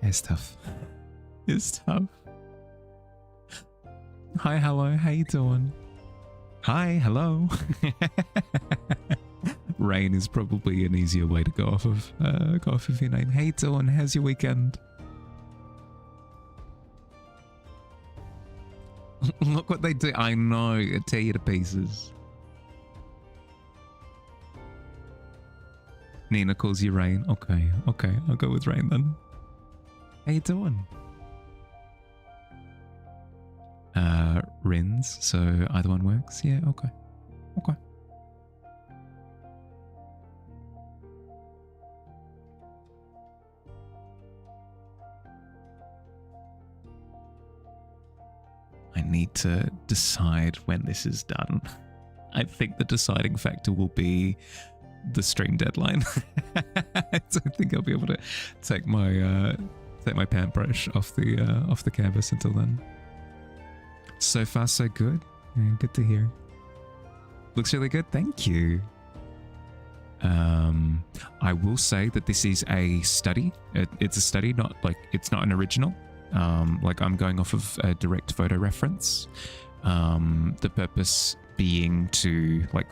It's tough. It's tough. Hi, hello, how you doing? Hi, hello. Rain is probably an easier way to go off of your name. How you doing? How's your weekend? Look what they do. I know, I tear you to pieces. Nina calls you Rain. Okay, I'll go with Rain then. How you doing? Rins, so either one works. Yeah, okay. I need to decide when this is done. I think the deciding factor will be the stream deadline. I don't think I'll be able to take my paintbrush off the canvas until then. So far, so good. Yeah, good to hear. Looks really good. Thank you. I will say that this is a study. It's a study, it's not an original. Like I'm going off of a direct photo reference. The purpose being to like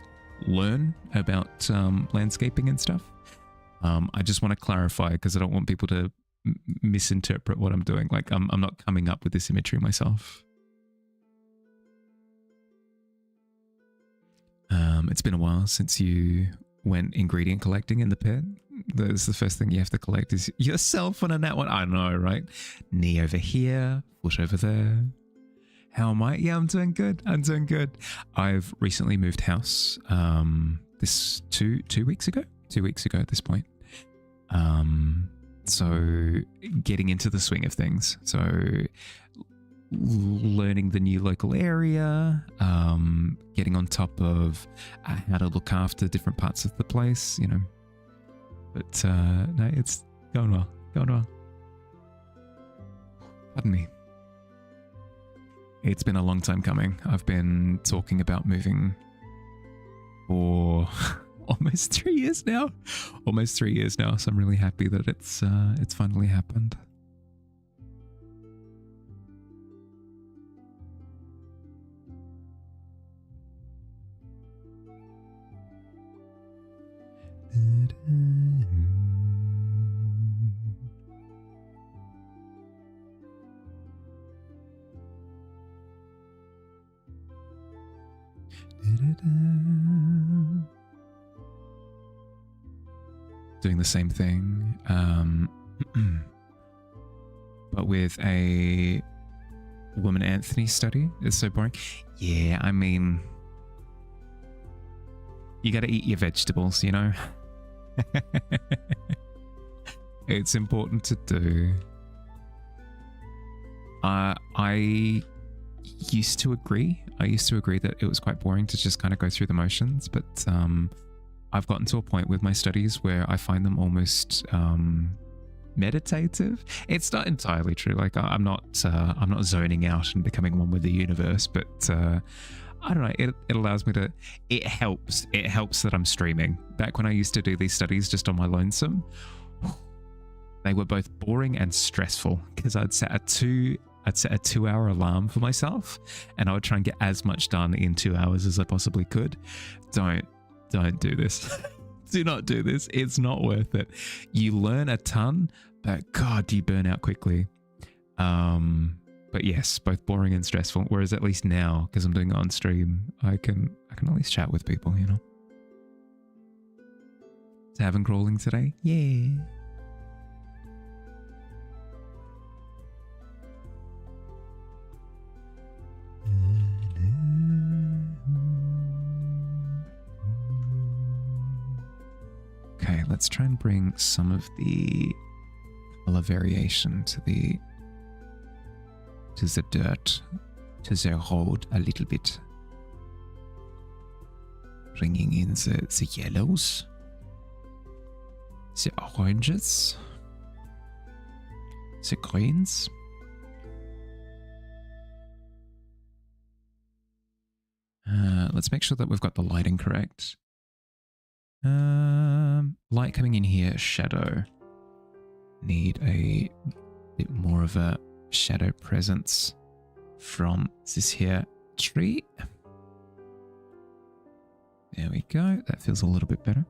learn about landscaping and stuff. I just want to clarify because I don't want people to misinterpret what I'm doing. Like I'm not coming up with this imagery myself. It's been a while since you went ingredient collecting in the pit. That's the first thing you have to collect is yourself on a nat one. I know, right? Knee over here, foot over there. How am I? Yeah, I'm doing good. I've recently moved house. This 2 weeks ago. 2 weeks ago at this point. So getting into the swing of things. So learning the new local area, getting on top of how to look after different parts of the place, you know. But no, it's going well. Pardon me. It's been a long time coming. I've been talking about moving for almost 3 years now. So I'm really happy that it's finally happened. Doing the same thing, but with a woman Anthony study. It's so boring. Yeah, I mean, you got to eat your vegetables, you know. It's important to do. I used to agree that it was quite boring to just kind of go through the motions, but I've gotten to a point with my studies where I find them almost meditative. It's not entirely true. Like I'm not zoning out and becoming one with the universe, but I don't know. It allows me to. It helps that I'm streaming. Back when I used to do these studies just on my lonesome, they were both boring and stressful because I'd set a 2-hour alarm for myself, and I would try and get as much done in 2 hours as I possibly could. Don't do this. Do not do this. It's not worth it. You learn a ton, but God, do you burn out quickly. But yes, both boring and stressful. Whereas at least now, because I'm doing it on stream, I can at least chat with people, you know. Tavern crawling today? Yeah. Okay, let's try and bring some of the color variation to the dirt to the road a little bit. Bringing in the yellows, the oranges, the greens. Let's make sure that we've got the lighting correct. Light coming in here, shadow. Need a bit more of a shadow presence from this here tree. There we go. That feels a little bit better.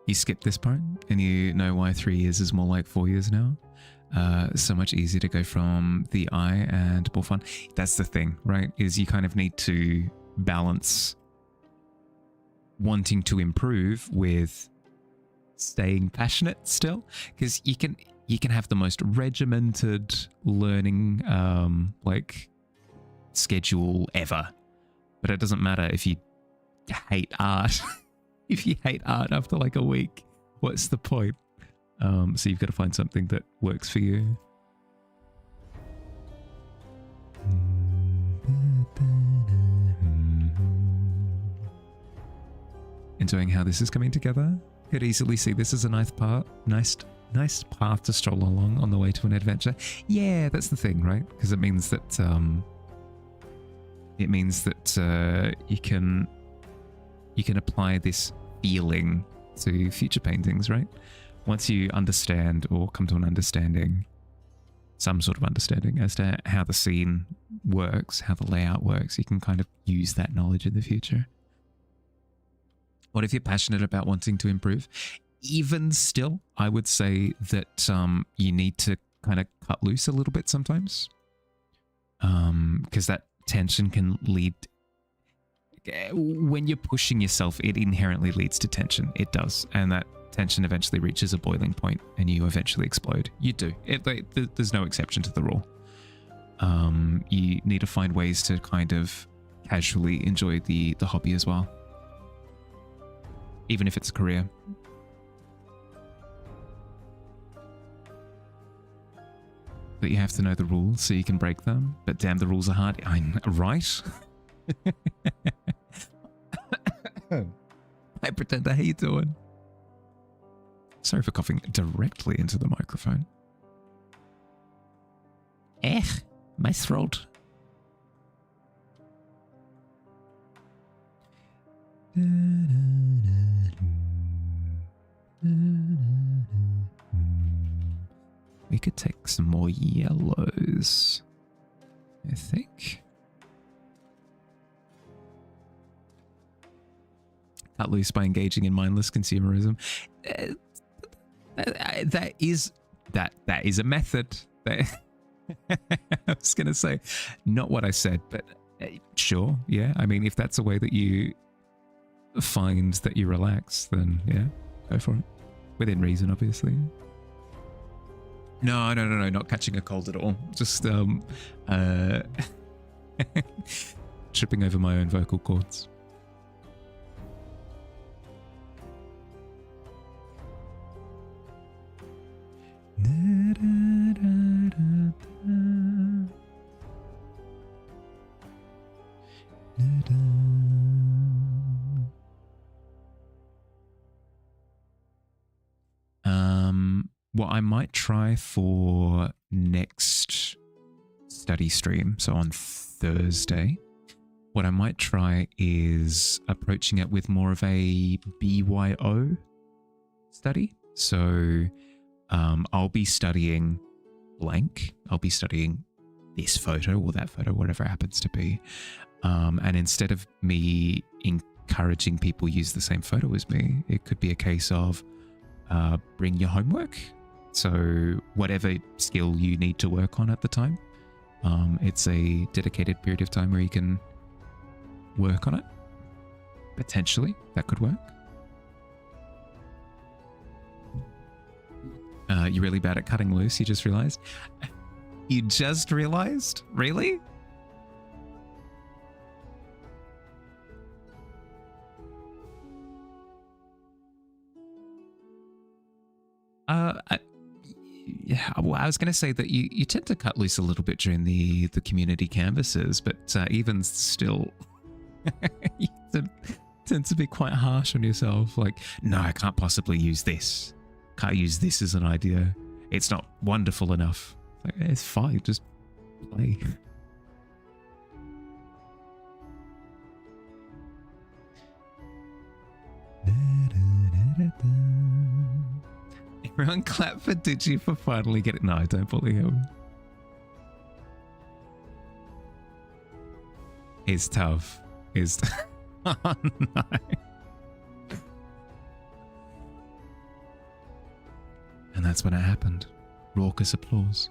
You skip this part and you know why 3 years is more like 4 years now. So much easier to go from the eye and more fun. That's the thing, right? Is you kind of need to balance wanting to improve with staying passionate still, because you can have the most regimented learning like schedule ever, but it doesn't matter if you hate art. If you hate art after like a week, what's the point? So you've got to find something that works for you. Enjoying how this is coming together. Could easily see this as a nice path to stroll along on the way to an adventure. Yeah, that's the thing, right? Because it means that you can apply this feeling to future paintings, right? Once you understand or come to an understanding, some sort of understanding as to how the scene works, how the layout works, you can kind of use that knowledge in the future. What if you're passionate about wanting to improve? Even still, I would say that you need to kind of cut loose a little bit sometimes, because that tension can lead. When you're pushing yourself, it inherently leads to tension. It does, and that tension eventually reaches a boiling point, and you eventually explode. You do. There's no exception to the rule. You need to find ways to kind of casually enjoy the hobby as well, even if it's a career. But you have to know the rules so you can break them. But damn, the rules are hard. Right? Hi, Pretender. How you doing? Sorry for coughing directly into the microphone. My throat. We could take some more yellows, I think. Cut loose by engaging in mindless consumerism. That is a method. I was going to say, not what I said, but sure, yeah. I mean, if that's a way that you find that you relax, then yeah, go for it. Within reason, obviously. No, not catching a cold at all. Just tripping over my own vocal cords. What I might try for next study stream, so on Thursday, what I might try is approaching it with more of a BYO study. So I'll be studying blank. I'll be studying this photo or that photo, whatever it happens to be. And instead of me encouraging people use the same photo as me, it could be a case of bring your homework. So whatever skill you need to work on at the time, it's a dedicated period of time where you can work on it. Potentially, that could work. You're really bad at cutting loose, you just realized? You just realized? Really? Yeah, well, I was going to say that you tend to cut loose a little bit during the community canvases, but even still, you tend to be quite harsh on yourself. Like, no, I can't possibly use this. Can't use this as an idea. It's not wonderful enough. Like, it's fine, just play. Everyone clap for Digi for finally getting... No, I don't believe him. He's tough. He's... Oh, no. And that's when it happened. Raucous applause.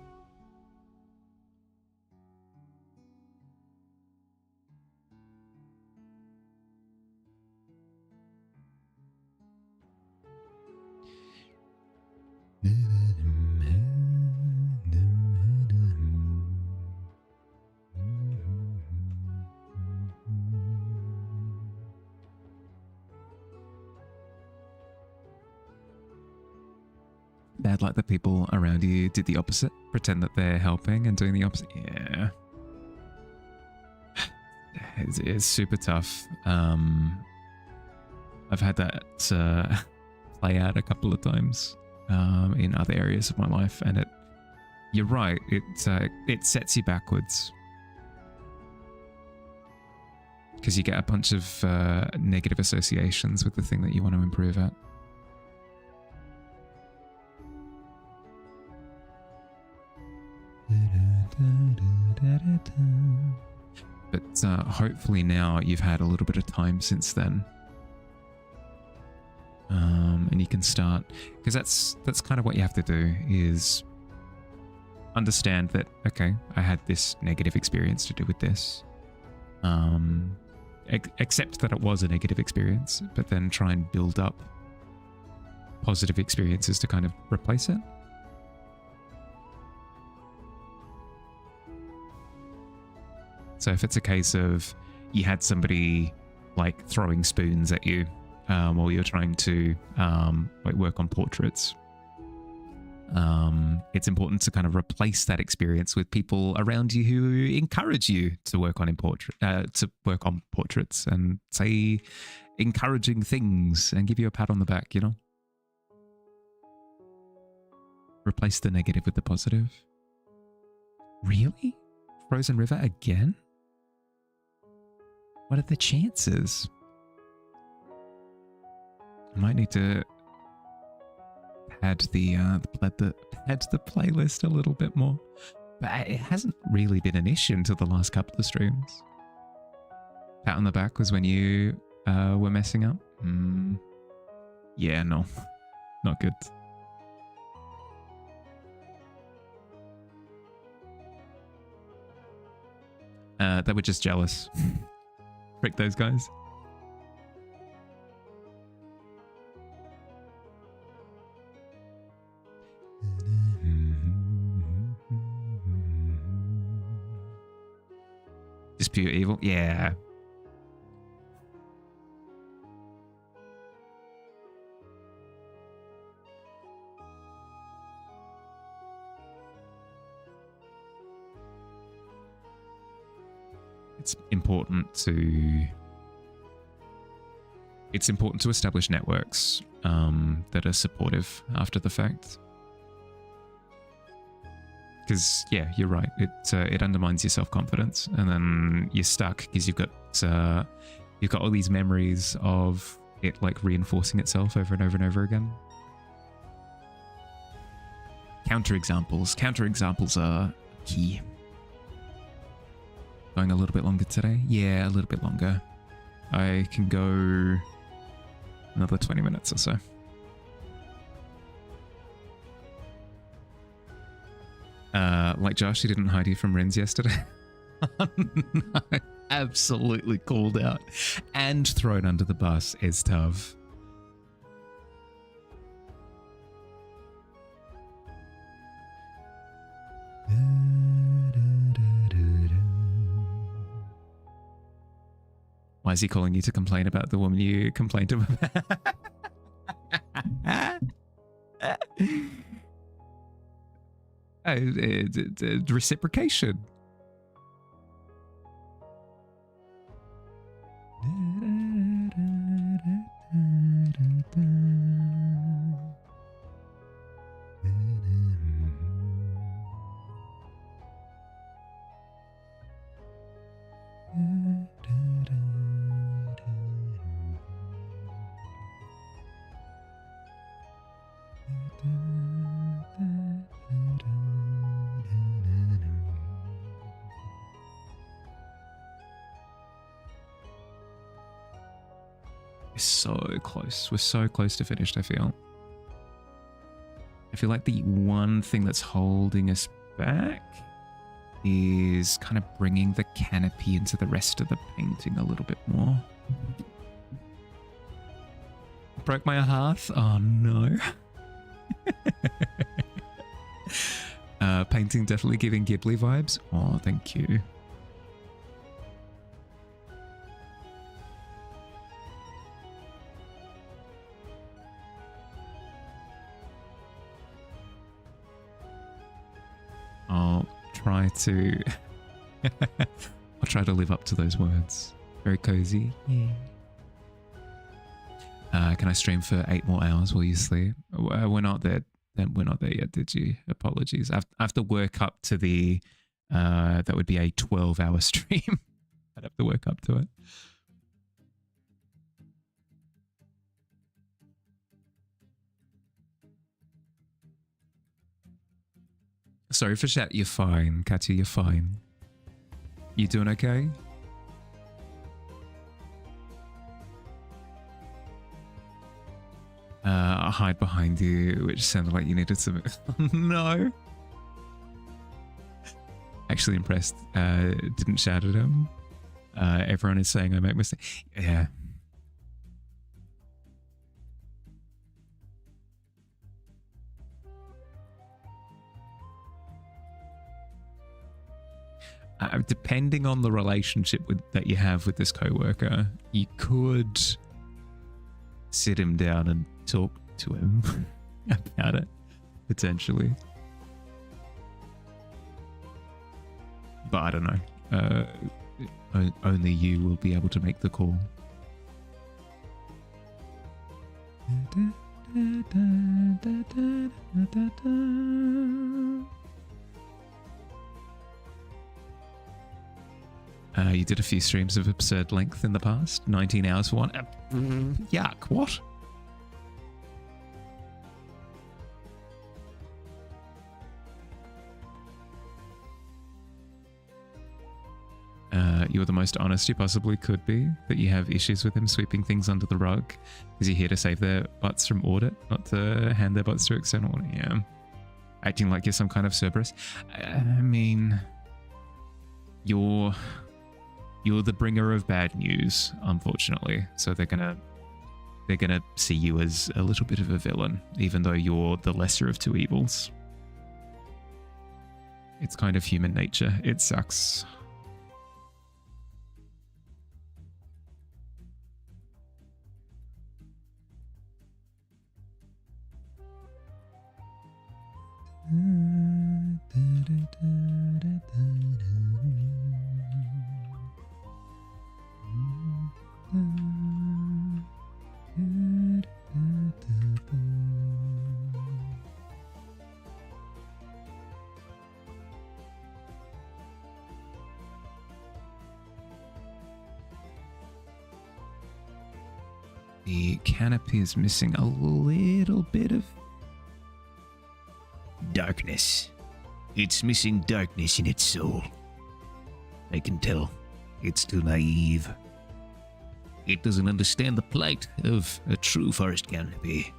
Bad like the people around you did the opposite, pretend that they're helping and doing the opposite. Yeah. It's super tough. I've had that play out a couple of times in other areas of my life, and you're right, it sets you backwards. Because you get a bunch of negative associations with the thing that you want to improve at. But hopefully now you've had a little bit of time since then, and you can start, because that's kind of what you have to do, is understand that, okay, I had this negative experience to do with this, accept that it was a negative experience, but then try and build up positive experiences to kind of replace it. So if it's a case of you had somebody like throwing spoons at you while you're trying to like work on portraits, it's important to kind of replace that experience with people around you who encourage you to work on portraits and say encouraging things and give you a pat on the back, you know? Replace the negative with the positive. Really? Frozen River again? What are the chances? I might need to pad the playlist a little bit more. But it hasn't really been an issue until the last couple of streams. Pat on the back was when you were messing up? Yeah, no. Not good. They were just jealous. Frick those guys. Just pure evil? Yeah. It's important to establish networks that are supportive after the fact. Because yeah, you're right. It undermines your self-confidence, and then you're stuck because you've got all these memories of it like reinforcing itself over and over and over again. Counterexamples are key. Going a little bit longer today? Yeah, a little bit longer. I can go another 20 minutes or so. Like Josh, he didn't hide you from Rins yesterday. No, absolutely called out and thrown under the bus is tough. Why is he calling you to complain about the woman you complained to him about? Reciprocation. We're so close. We're so close to finished, I feel. I feel like the one thing that's holding us back is kind of bringing the canopy into the rest of the painting a little bit more. Broke my hearth? Oh no. Painting definitely giving Ghibli vibes. Oh, thank you. I'll try to live up to those words. Very cozy. Yeah. Can I stream for 8 more hours while you sleep? We're not there. We're not there yet, did you? Apologies. I have to work up to the, that would be a 12-hour stream. I'd have to work up to it. Sorry for chat. You're fine, Katya. You're fine. You doing okay? I hide behind you, which sounded like you needed some. No. Actually impressed. Didn't shout at him. Everyone is saying I make mistakes. Yeah. Depending on the relationship that you have with this coworker, you could sit him down and talk to him about it, potentially. But I don't know. Only you will be able to make the call. You did a few streams of absurd length in the past. 19 hours for one. Yuck, what? You're the most honest you possibly could be, that you have issues with him sweeping things under the rug. Is he here to save their butts from audit, not to hand their butts to external audit? Yeah. Acting like you're some kind of Cerberus. I mean, you're the bringer of bad news, unfortunately. So they're gonna see you as a little bit of a villain, even though you're the lesser of two evils. It's kind of human nature. It sucks. The canopy is missing a little bit of darkness. It's missing darkness in its soul. I can tell. It's too naive. It doesn't understand the plight of a true forest canopy.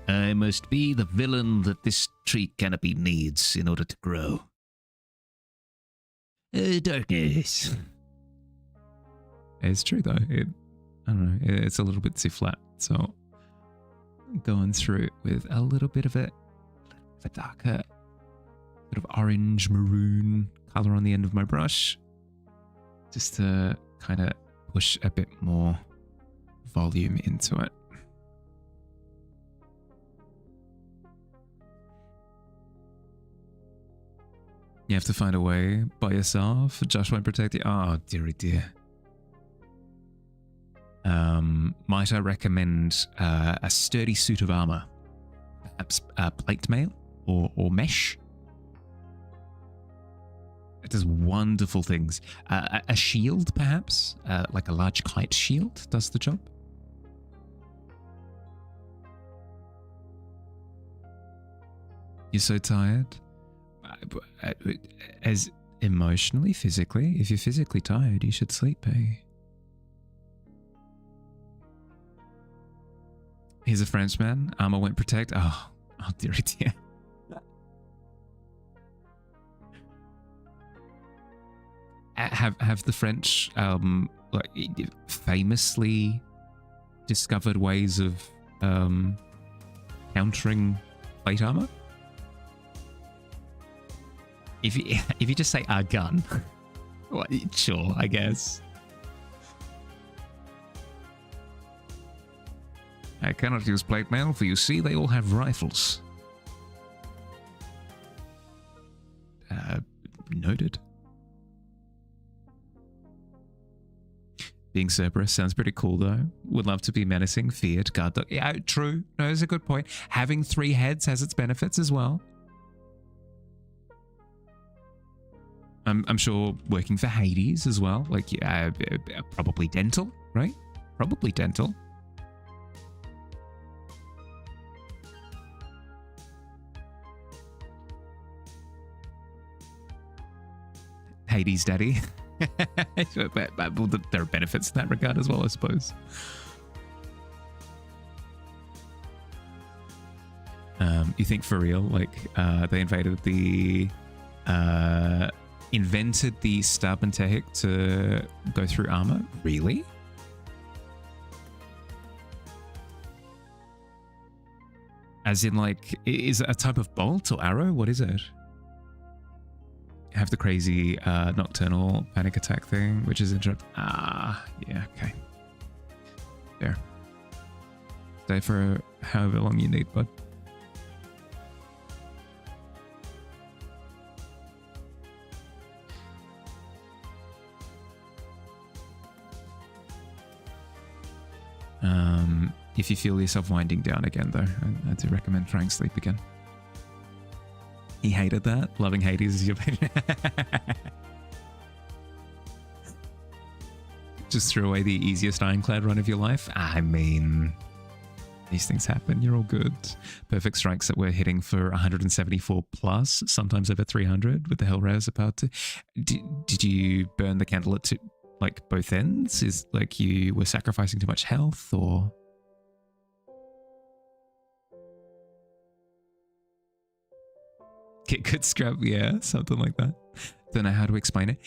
I must be the villain that this tree canopy needs in order to grow. Darkness. It's true though. I don't know. It's a little bit too flat. So going through it with a little bit of a darker, bit of orange maroon color on the end of my brush, just to kind of push a bit more volume into it. You have to find a way by yourself. Josh won't protect you. Oh, dearie dear. Might I recommend a sturdy suit of armor? Perhaps plate mail or mesh? It does wonderful things. A shield, perhaps? Like a large kite shield does the job. You're so tired? As emotionally, physically? If you're physically tired, you should sleep, eh? He's a Frenchman. Armor won't protect. Oh dear, dear. Have the French like famously discovered ways of countering plate armor? If you just say a gun, well, sure, I guess. I cannot use plate mail, for you see, they all have rifles. Noted. Being Cerberus sounds pretty cool, though. Would love to be menacing, feared, guard dog. Yeah, true. No, it's a good point. Having 3 heads has its benefits as well. I'm sure working for Hades as well. Like, probably dental, right? Probably dental. Hades daddy. There are benefits in that regard as well, I suppose. You think for real, like, they invented the stab and tehik to go through armor? Really? As in, like, is it a type of bolt or arrow? What is it? Have the crazy nocturnal panic attack thing, which is interrupt. Yeah, okay. Fair. Stay for however long you need, bud. If you feel yourself winding down again, though, I do recommend trying sleep again. He hated that. Loving Hades is your opinion. Just threw away the easiest ironclad run of your life. I mean, these things happen. You're all good. Perfect strikes that we're hitting for 174 plus, sometimes over 300 with the Hellraisers about to. Did you burn the candle at like both ends? Is like you were sacrificing too much health, or? Get good scrub, yeah, something like that. Don't know how to explain it.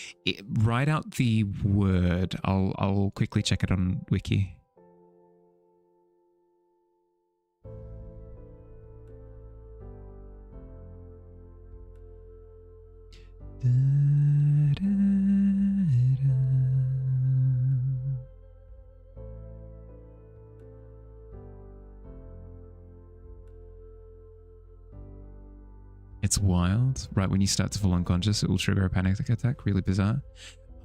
Write out the word. I'll quickly check it on Wiki. It's wild. Right when you start to fall unconscious, it will trigger a panic attack. Really bizarre.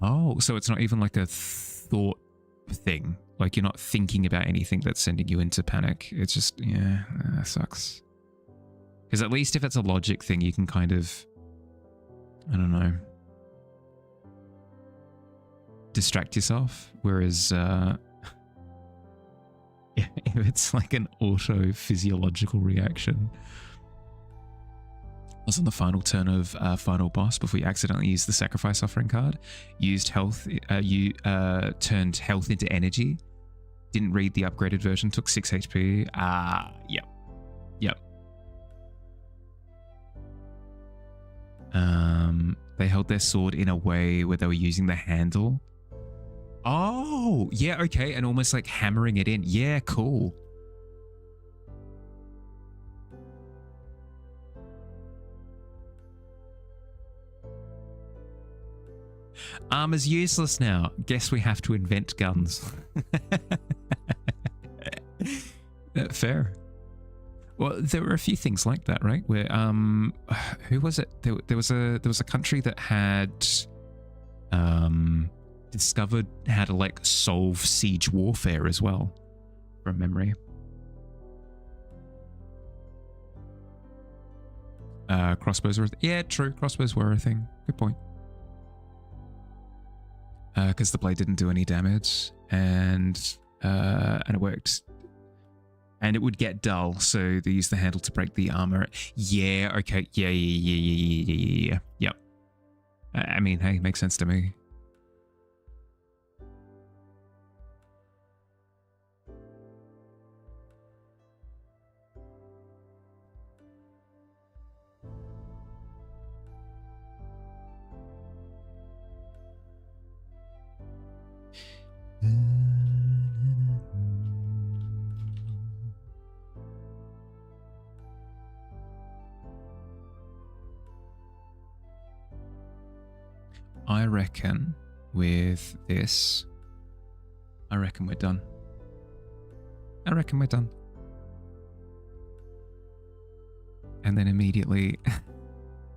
Oh, so it's not even like a thought thing. Like you're not thinking about anything that's sending you into panic. It's just, yeah, that sucks. Because at least if it's a logic thing, you can kind of, I don't know, distract yourself. Whereas, if it's like an auto-physiological reaction. I was on the final turn of final boss before you accidentally used the sacrifice offering card. Used health, turned health into energy. Didn't read the upgraded version, took 6 HP. Yep. They held their sword in a way where they were using the handle. Oh, yeah, okay, and almost like hammering it in. Yeah, cool. Armor's useless now. Guess we have to invent guns. Fair. Well, there were a few things like that, right? Where who was it? There was a country that had discovered how to like solve siege warfare as well, from memory. Crossbows were yeah, true. Crossbows were a thing. Good point. Because the blade didn't do any damage, and it worked. And it would get dull, so they used the handle to break the armor. Yeah, okay, yeah. Yep. I mean, hey, makes sense to me. I reckon with this, I reckon we're done. And then immediately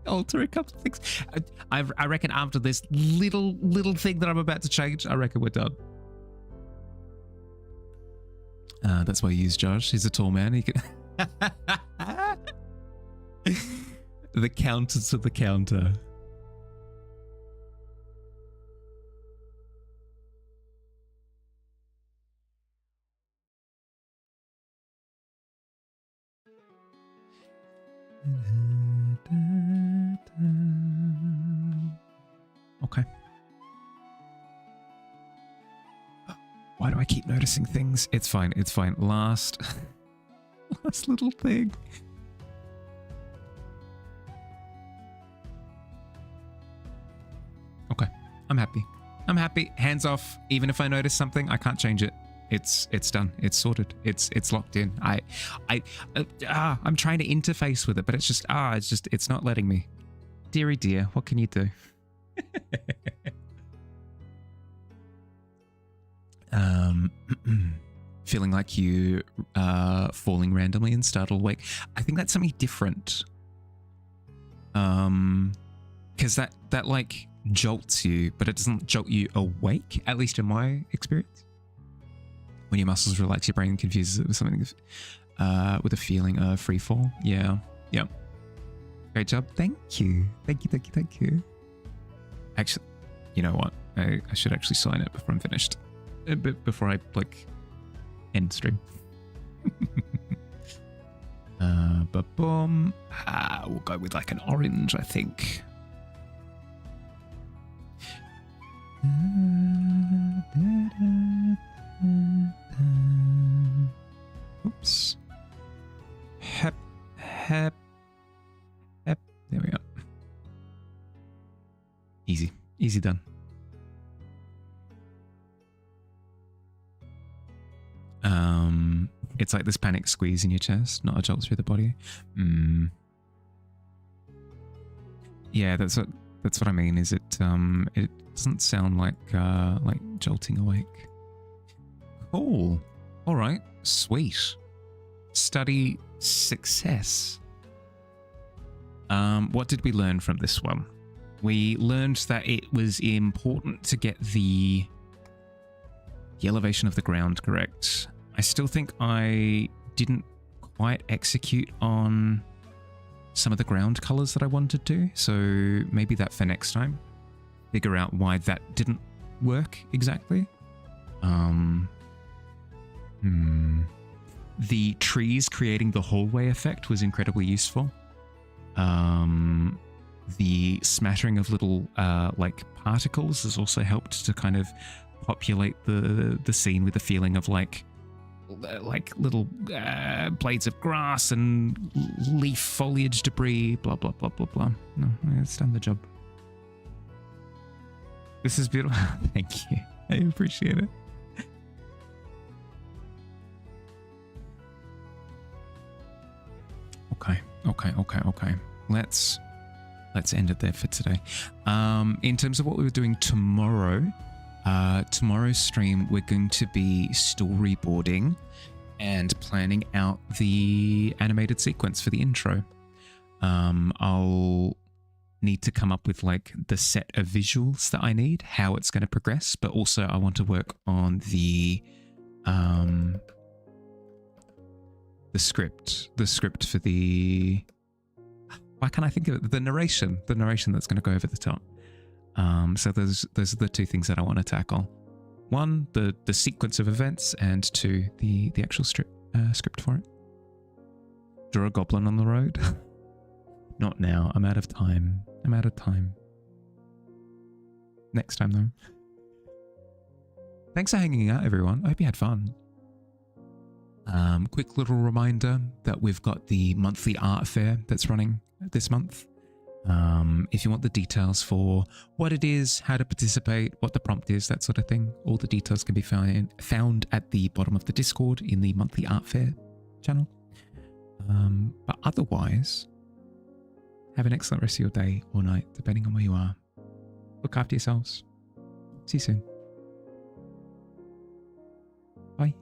alter a couple of things. I reckon after this little thing that I'm about to change, I reckon we're done. That's why you use Josh. He's a tall man. He can the counter to the counter. Okay. Why do I keep noticing things? It's fine. Last little thing. Okay. I'm happy. Hands off. Even if I notice something, I can't change it. It's done. It's sorted. It's locked in. I'm trying to interface with it, but it's not letting me. Deary dear, what can you do? Feeling like you falling randomly and startled awake. I think that's something different. Because that like jolts you, but it doesn't jolt you awake, at least in my experience. When your muscles relax, your brain confuses it with something with a feeling of free fall. Yeah. Great job. Thank you. Actually, you know what? I should actually sign it before I'm finished. Before I like end stream. But boom. We'll go with like an orange, I think. Oops. Hep. There we go. Easy done. It's like this panic squeeze in your chest, not a jolt through the body. Yeah, that's what I mean. Is it doesn't sound like jolting awake. Cool. All right. Sweet. Study success. What did we learn from this one? We learned that it was important to get the elevation of the ground correct. I still think I didn't quite execute on some of the ground colors that I wanted to, so maybe that for next time. Figure out why that didn't work exactly. The trees creating the hallway effect was incredibly useful. The smattering of little like particles has also helped to kind of populate the scene with a feeling of like little blades of grass and leaf foliage debris, blah blah blah blah blah. No, it's done the job. This is beautiful. Thank you. I appreciate it. Okay. Let's end it there for today. In terms of what we were doing tomorrow, tomorrow's stream, we're going to be storyboarding and planning out the animated sequence for the intro. I'll need to come up with like the set of visuals that I need, how it's going to progress, but also I want to work on the script for the, why can't I think of it? The narration that's going to go over the top. So those are the two things that I want to tackle. One, the sequence of events, and two, the actual script for it. Draw a goblin on the road. Not now. I'm out of time. Next time though. Thanks for hanging out, everyone. I hope you had fun. Quick little reminder that we've got the monthly art fair that's running this month. If you want the details for what it is, how to participate, what the prompt is, that sort of thing, all the details can be found at the bottom of the Discord in the monthly art fair channel. But otherwise, have an excellent rest of your day or night, depending on where you are. Look after yourselves. See you soon. Bye.